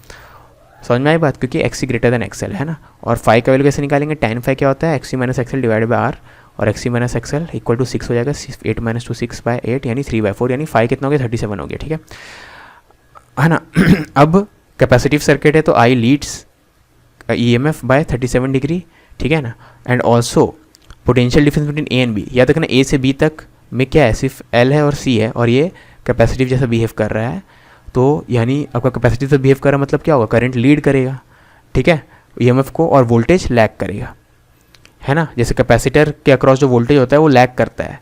समझ में आई बात, क्योंकि XC ग्रेटर देन XL है ना। और फाई का वैल्यू कैसे निकालेंगे, tan फाई क्या होता है XC - XL divided by R, और XC - XL इक्वल टू 6 हो जाएगा, 8 - 2 6/8 यानी 3/4, यानी फाई कितना हो गया 37 हो गया, ठीक है ना। अब कैपेसिटिव सर्किट है तो I लीड्स EMF बाय 37 डिग्री, ठीक है ना, and also potential difference between A and B, याद रखना A से B तक में क्या है, सिर्फ L है और C है, और ये कैपेसिटिव जैसा बिहेव कर रहा है, तो यानी आपका कैपेसिटिव से बिहेव कर रहा है मतलब क्या होगा, करंट लीड करेगा, ठीक है, EMF को, और वोल्टेज लैग करेगा, है ना। जैसे कैपेसिटर के अक्रॉस जो वोल्टेज होता है वो लैग करता है,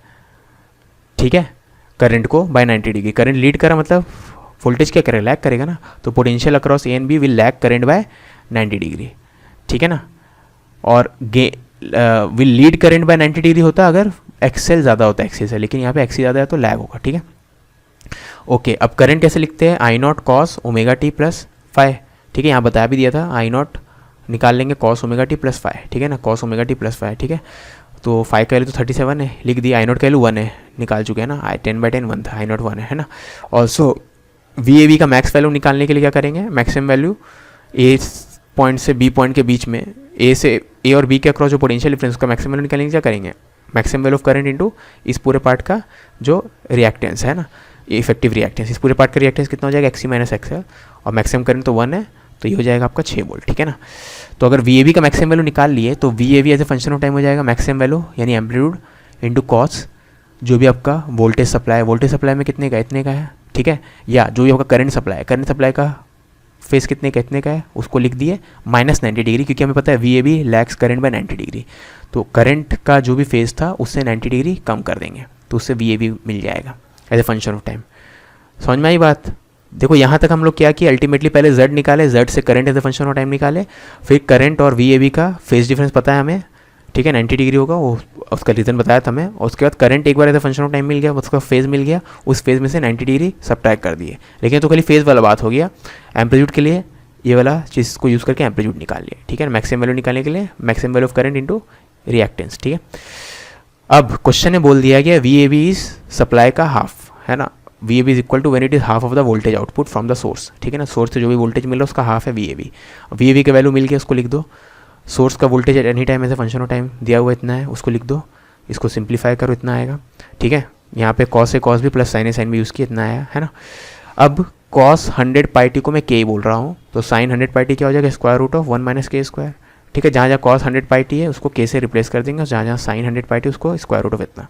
ठीक है, करंट को बाय 90 डिग्री, करंट लीड करा मतलब वोल्टेज क्या करेगा, लैग करेगा ना, तो potential across A and B will lag current by 90 degree, ठीक है ना। और will lead current by 90 degree होता अगर एक्सेल ज़्यादा होता है एक्सी से, लेकिन यहाँ पे एक्सी ज़्यादा है तो लैग होगा, ठीक है। ओके, अब करंट कैसे लिखते हैं, I naught cos omega T plus five, ठीक है, यहाँ बता भी दिया था, आई नॉट निकाल लेंगे cos omega T plus five, ठीक है ना, cos omega T plus five, ठीक है। तो 5 का वैल्यू तो 37 है, लिख दिया, आई नॉट का वैल्यू 1 है, निकाल चुके हैं ना, आई 10/10 1 था, आई नॉट 1 है ना। ऑल्सो वी ए बी का मैक्स वैल्यू निकालने के लिए क्या करेंगे, मैक्सिमम वैल्यू ए पॉइंट से बी पॉइंट के बीच में, ए और बी के अक्रॉस जो पोटेंशियल डिफरेंस का मैक्सिमम वैल्यू निकालेंगे, क्या करेंगे, maximum value of current into इस पूरे पार्ट का जो रिएक्टेंस है ना, इफेक्टिव रिएक्टेंस, इस पूरे पार्ट का रिएक्टेंस कितना हो जाएगा, एक्सी माइनस एक्सएल, और मैक्सिमम करंट तो 1 है, तो ये हो जाएगा आपका 6 वोल्ट, ठीक है ना। तो अगर वी ए बी का मैक्सिमम वैल्यू निकाल लिए तो V A B as a function of time हो जाएगा मैक्सिमम वैल्यू यानी एम्पलीट्यूड इनटू कॉस जो भी आपका वोल्टेज सप्लाई है, वोल्टेज सप्लाई में कितने का, इतने का है, ठीक है, या जो भी आपका करंट सप्लाई है, करंट सप्लाई का फेस कितने का, इतने का है, उसको लिख दिए -90 डिग्री, क्योंकि हमें पता है V A B lags current by 90 degree, तो करंट का जो भी फेस था उससे 90 डिग्री कम कर देंगे, तो उससे वी ए बी मिल जाएगा as a function of time. समझ में आई बात। देखो यहाँ तक हम लोग क्या किया, अल्टीमेटली पहले z निकाले, z से current as a function of time निकाले, फिर करंट और वी ए बी का फेस डिफरेंस पता है हमें, ठीक है, 90 डिग्री होगा, वो उसका रीज़न बताया था हमें, और उसके बाद करंट एक बार as a function of time मिल गया, उसका फेज मिल गया, उस फेज में से 90 डिग्री सब्ट्रैक्ट कर दिए, लेकिन तो खाली फेज वाला बात हो गया। एम्पलीट्यूड के लिए ये वाला चीज़ को यूज़ करके एम्पलीट्यूड निकाल लिया, ठीक है, मैक्सिमम वैल्यू निकालने के लिए maximum value of current into reactance, ठीक है। अब क्वेश्चन में बोल दिया गया V A B is supply का हाफ, है ना, V A B is equal to when it is half of the voltage output from the source, ठीक है ना, सोर्स से जो भी वोल्टेज मिल रहा है उसका हाफ है V A B, V A B का वैल्यू मिल गया, उसको लिख दो, सोर्स का voltage at any time as a function of time दिया हुआ इतना है, उसको लिख दो, इसको सिंप्लीफाई करो, इतना आएगा, ठीक है, यहाँ पे कॉस है कॉस भी प्लस साइन है साइन भी यूज़ किया, इतना आया, है ना। अब कॉस 100 पाई टी को मैं के बोल रहा हूँ, तो साइन 100 पाई टी क्या हो जाएगा, स्क्वायर रूट ऑफ 1 माइनस के स्क्वायर, ठीक है, जहाँ जहाँ कॉस 100 पाई टी है उसको के से रिप्लेस कर देंगे, और जहाँ जहाँ साइन 100 पाई टी उसको स्क्वायर रूट ऑफ इतना,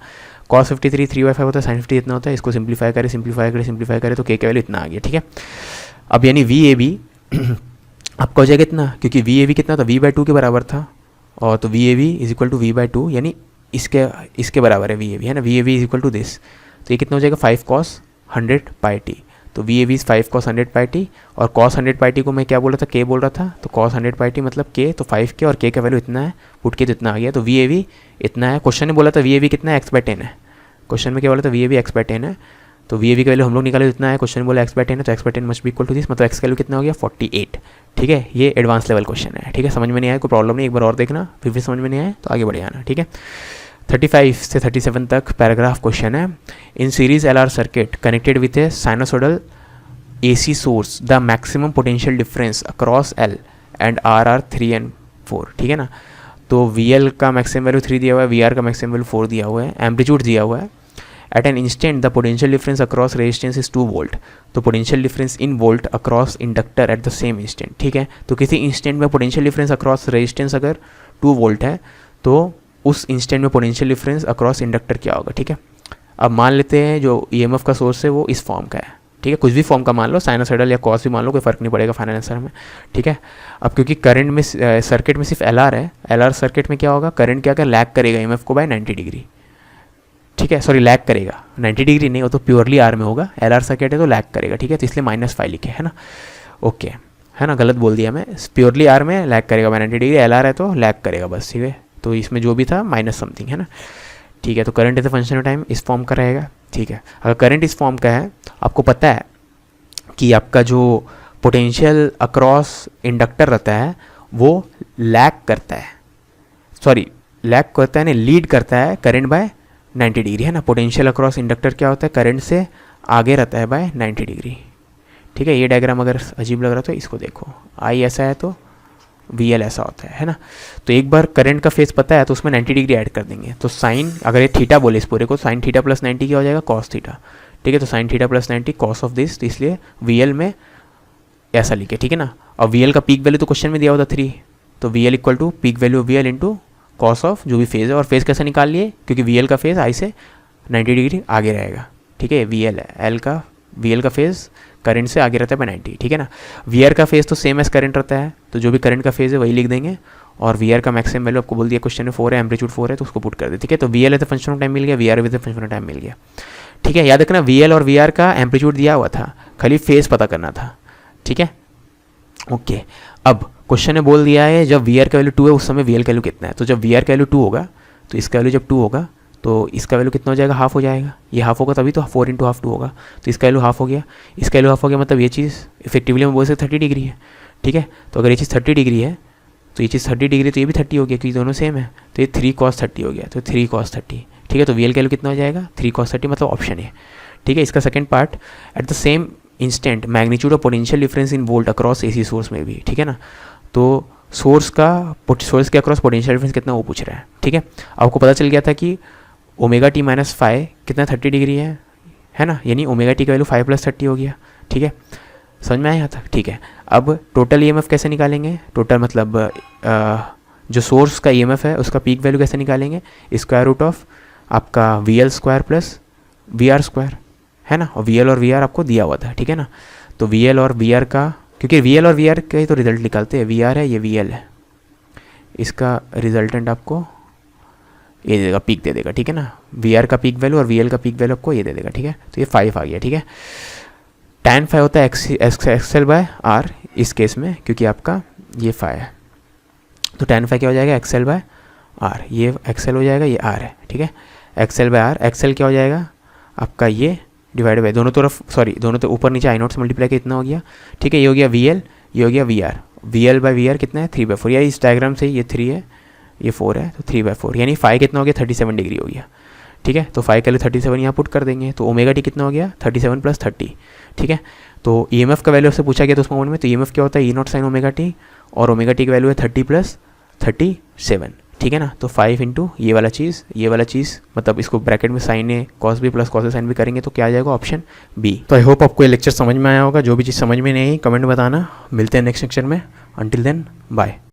कॉस 53 3/5 होता है, साइन 50 इतना होता है, इसको सिंप्लीफाई करे तो के वैल्यू इतना आ गया, ठीक है। अब यानी वी ए बी आपका हो जाएगा इतना, क्योंकि वी ए बी कितना था, v/2 के बराबर था, और तो V A B is equal to v/2 यानी इसके बराबर है वी ए बी, है ना, V A B is equal to this, तो ये कितना हो जाएगा 5 cos 100 पाई टी, तो V A B is 5 cos 100 pi t, और cos 100 पाई टी को मैं क्या बोल रहा था, के बोल रहा था, तो cos 100 पाई टी मतलब के, तो 5 के, और के का वैल्यू इतना है, पुट के तो इतना आ गया, तो वी ए बी इतना है। क्वेश्चन ने बोला था वी ए बी कितना है, x/10 है, क्वेश्चन में क्या बोला था, वी ए बी x/10 है, तो वी ए बी का वैल्यू हम लोग निकाले इतना है, क्वेश्चन में बोला x/10 है, तो x/10 must be equal to this, मतलब x का वैल्यू कितना हो गया 48, ठीक है, ये एडवांस लेवल क्वेश्चन है, ठीक है, समझ में नहीं आया कोई प्रॉब्लम नहीं, एक बार और देखना, फिर समझ में नहीं आया तो आगे बढ़ जाना, ठीक है। 35 से 37 तक पैराग्राफ क्वेश्चन है। In series L R circuit connected with A sinusoidal AC source the maximum potential difference across L and R are 3 and 4, ठीक है ना, तो VL का मैक्सिमम वैल्यू 3 दिया हुआ है, VR का मैक्सिमम वैल्यू 4 दिया हुआ है, एम्पलीट्यूड दिया हुआ है, at an instant the potential difference across resistance is 2 volt, तो potential difference in volt across inductor at the same instant, ठीक है, तो किसी इंस्टेंट में पोटेंशियल डिफरेंस अक्रॉस रेजिस्टेंस अगर 2 वोल्ट है तो उस इंस्टेंट में पोटेंशियल डिफरेंस अक्रॉस इंडक्टर क्या होगा, ठीक है। अब मान लेते हैं जो EMF का सोर्स है वो इस फॉर्म का है, ठीक है, कुछ भी फॉर्म का मान लो, साइनोसाइडल या कॉस भी मान लो, कोई फर्क नहीं पड़ेगा फाइनल आंसर में, ठीक है। अब क्योंकि करंट में सर्किट में सिर्फ LR है, LR सर्किट में क्या होगा, करंट क्या लैग करेगा EMF को बाय 90 डिग्री, ठीक है, सॉरी लैग करेगा 90 डिग्री नहीं, वो तो प्योरली R में होगा, LR सर्किट है तो लैग करेगा, ठीक है, तो इसलिए -5 लिखे, है ना, ओके, है ना, गलत बोल दिया मैं, प्योरली R में लैग करेगा बाय 90 डिग्री, LR है तो लैग करेगा बस, ठीक है, तो इसमें जो भी था माइनस समथिंग, है ना, ठीक है। तो current as a function of time इस फॉर्म का रहेगा, ठीक है। अगर करंट इस फॉर्म का है, आपको पता है कि आपका जो पोटेंशियल अक्रॉस इंडक्टर रहता है वो लैग करता है, सॉरी लैग करता है नहीं, लीड करता है करंट बाय 90 डिग्री, है ना, पोटेंशियल अक्रॉस इंडक्टर क्या होता है, करंट से आगे रहता है बाय 90 डिग्री, ठीक है। ये डायग्राम अगर अजीब लग रहा तो इसको देखो, आई ऐसा है तो VL ऐसा होता है ना, तो एक बार करंट का फेस पता है तो उसमें 90 डिग्री ऐड कर देंगे, तो साइन अगर ये थीटा बोले इस पूरे को, साइन थीटा प्लस 90 क्या हो जाएगा कॉस थीटा, ठीक है, तो sine theta plus 90 cos of this, तो इसलिए VL में ऐसा लिखे, ठीक है ना। और VL का पीक वैल्यू तो क्वेश्चन में दिया हुआ था 3, तो VL equal to peak value VL into cos of जो भी फेज है, और फेज कैसे निकाल लिए, क्योंकि VL का फेज आई से 90 डिग्री आगे रहेगा, ठीक है, VL है VL का फेज करंट से आगे रहता है बाय 90, ठीक है ना। VR का फेज तो सेम एज करंट रहता है, तो जो भी करंट का फेज है वही लिख देंगे, और VR का मैक्सिमम वैल्यू आपको बोल दिया क्वेश्चन में 4 है, एम्पलीट्यूड 4 है, तो उसको पुट कर दे, ठीक है। तो VL as a function of time मिल गया, VR as a function of time मिल गया, ठीक है, याद रखना वी एल और वी आर का एम्पलीट्यूड दिया हुआ था, खाली फेस पता करना था, ठीक है। ओके, अब क्वेश्चन ने बोल दिया है जब वी आर का वैल्यू 2 है उस समय वी एल का वैल्यू कितना है। तो जब वी आर का वैल्यू 2 होगा तो इसका वैल्यू जब 2 होगा तो इसका वैल्यू कितना हो जाएगा, हाफ हो जाएगा। ये हाफ होगा तभी तो 4 इंटू हाफ 2 होगा, तो इसका वैल्यू हाफ हो गया, इसका वैल्यू हाफ हो गया, मतलब ये चीज़ इफेक्टिवली हम बोल सकते 30 डिग्री है, ठीक है। तो अगर ये चीज़ 30 डिग्री है तो ये चीज़ 30 डिग्री, तो ये भी 30 हो गया क्योंकि दोनों सेम है, तो ये 3 cos 30 हो गया, तो 3 cos 30, ठीक है। तो वी एल का वैल्यू कितना हो जाएगा, 3 cos 30, मतलब ऑप्शन है, ठीक है। इसका second part, eight the same instant magnitude of potential difference in volt across AC source में भी, ठीक है ना। तो सोर्स के अक्रॉस पोटेंशियल डिफरेंस कितना वो पूछ रहा है, ठीक है। आपको पता चल गया था कि ओमेगा टी माइनस फाइव कितना 30 डिग्री है ना, यानी ओमेगा टी का वैल्यू 5 + 30 हो गया, ठीक है। समझ में आया था, ठीक है। अब टोटल ईएमएफ कैसे निकालेंगे, टोटल मतलब जो सोर्स का ईएमएफ है उसका पीक वैल्यू कैसे निकालेंगे, स्क्वायर रूट ऑफ आपका V L square plus V R square, है ना। और वी एल और वी आर आपको दिया हुआ था, ठीक है ना। तो वी एल और वी आर का, क्योंकि वी एल और वी आर का ही तो रिजल्ट निकालते हैं, वी आर है ये वी एल है, इसका रिजल्टेंट आपको ये दे देगा, पीक दे देगा, ठीक है ना। वी आर का पीक वैल्यू और वी एल का पीक वैल्यू आपको ये दे देगा, ठीक है। तो ये 5 आ गया, ठीक है। tan 5 होता है एक्सएल बाय आर इस केस में, क्योंकि आपका ये 5 है, तो tan 5 क्या हो जाएगा, एक्सएल बाय आर, ये एक्सएल हो जाएगा, ये आर है, ठीक है। एक्सएल बाय आर, एक्सएल क्या हो जाएगा आपका ये डिवाइड बाय दोनों तरफ, सॉरी दोनों तो ऊपर नीचे आई नोट से मल्टीप्लाई कितना हो गया, ठीक है। ये हो गया वी एल, ये हो गया V R, V L by V R कितना है 3/4, या इस डायग्राम से ये 3 है ये 4 है, तो 3/4, यानी 5 कितना हो गया 37 डिग्री हो गया, ठीक है। तो 5 के लिए 37 यहाँ पुट कर देंगे, तो ओमेगा टी कितना हो गया 37 + 30, ठीक है। तो ईएमएफ का वैल्यू से पूछा गया तो उस मोमेंट में, तो ईएमएफ क्या होता है ई नॉट साइन ओमेगा टी, और ओमेगा टी की वैल्यू है 30 + 37, ठीक है ना। तो 5 इंटू ये वाला चीज़ मतलब इसको ब्रैकेट में sign A cos B plus cos A sign भी करेंगे तो क्या आ जाएगा, ऑप्शन बी। तो आई होप आपको ये लेक्चर समझ में आया होगा, जो भी चीज़ समझ में नहीं आई कमेंट में बताना, मिलते हैं नेक्स्ट लेक्चर में, अंटिल देन बाय।